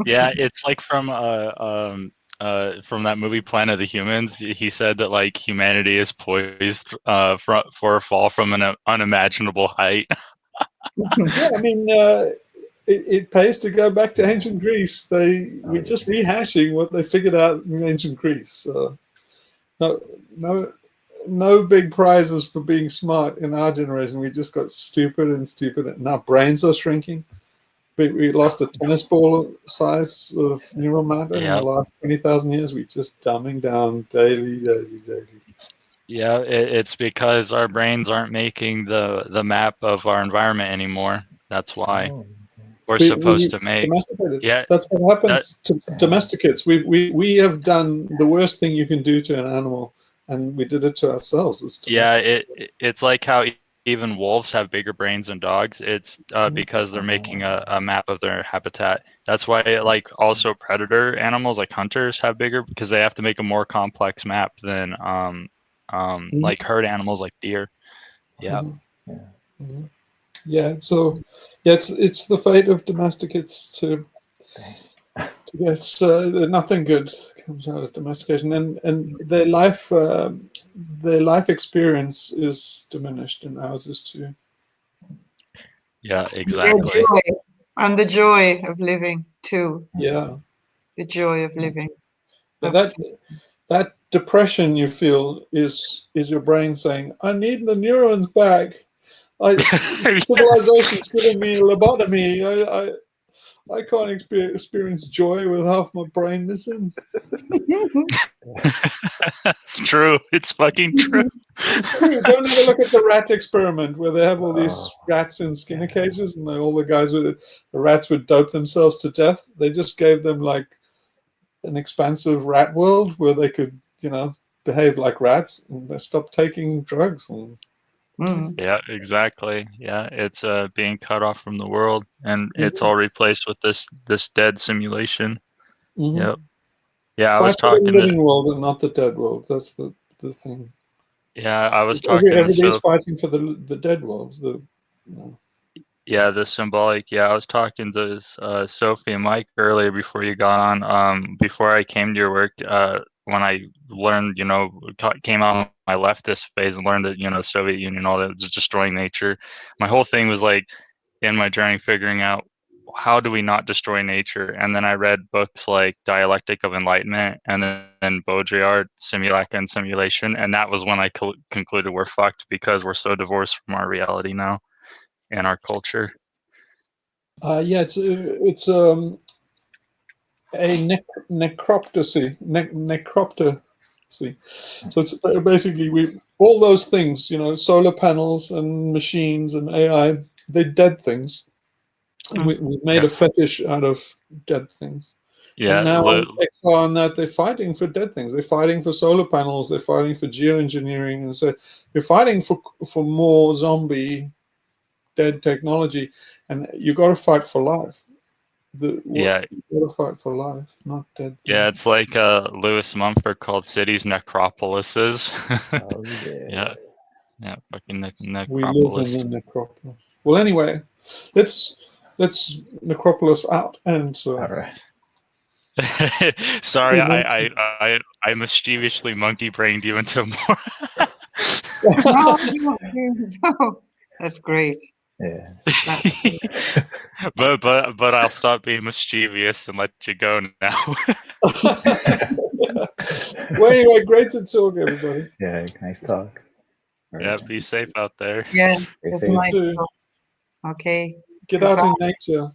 Yeah, it's like from that movie Planet of the Humans. He said that like humanity is poised for a fall from an unimaginable height. Yeah, I mean, it pays to go back to ancient Greece. We're just rehashing what they figured out in ancient Greece. No, no big prizes for being smart in our generation. We just got stupid and stupid, and our brains are shrinking. We lost a tennis ball size of neural matter in the Yep. last 20,000 years. We're just dumbing down daily. Yeah, it's because our brains aren't making the map of our environment anymore. That's why we're supposed We to make. domesticated. Yeah, That's what that happens to domesticates. We have done the worst thing you can do to an animal, and we did it to ourselves. It's yeah, domesticated. it's like how even wolves have bigger brains than dogs. It's because they're making a map of their habitat. That's why like also predator animals like hunters have bigger because they have to make a more complex map than like herd animals like deer. Yeah. Yeah. So yeah, it's the fate of domesticates to get nothing good comes out of domestication, and their life experience is diminished, and ours is too. Yeah, Their exactly. joy, and the joy of living too. Yeah. The joy of living. That depression you feel is your brain saying, "I need the neurons back. Civilization's giving me a lobotomy. I can't experience joy with half my brain missing." It's true. It's fucking true. It's true. Don't have a look at the rat experiment where they have all these rats in skinner cages, and all the rats would dope themselves to death. They just gave them like an expansive rat world where they could, behave like rats, and they stopped taking drugs. Yeah, exactly. Yeah, it's being cut off from the world, and it's all replaced with this dead simulation. Yep. Yeah, I was Fight for the talking living world and not the dead world. That's the thing. Yeah, I was talking to Everybody's fighting for the dead world. Yeah, the symbolic. Yeah, I was talking to Sophie and Mike earlier before you got on. Before I came to your work, when I learned, came out my leftist phase and learned that Soviet Union, all that was destroying nature. My whole thing was like in my journey figuring out how do we not destroy nature. And then I read books like Dialectic of Enlightenment and then Baudrillard, Simulacra and Simulation, and that was when I concluded we're fucked because we're so divorced from our reality now and our culture. Yeah, it's a necroptasy. Necroptasy. So it's basically all those things, solar panels and machines and AI, they're dead things. And we made a fetish out of dead things. Yeah, and now on that, they're fighting for dead things. They're fighting for solar panels. They're fighting for geoengineering, and so they're fighting for more zombie dead technology. And you got to fight for life. You got to fight for life, not dead things. Yeah, it's like Lewis Mumford called cities necropolises. Oh yeah. Yeah, fucking necropolis. We live in the necropolis. Well, anyway, let's necropolis out and. All right. Sorry, I mischievously monkey brained you into more. No, that's great. Yeah. but I'll stop being mischievous and let you go now. Well, anyway, great to talk, everybody. Yeah, nice talk. Yeah, be safe out there. Yeah, Stay that's safe. nice. Okay. Get out in nature.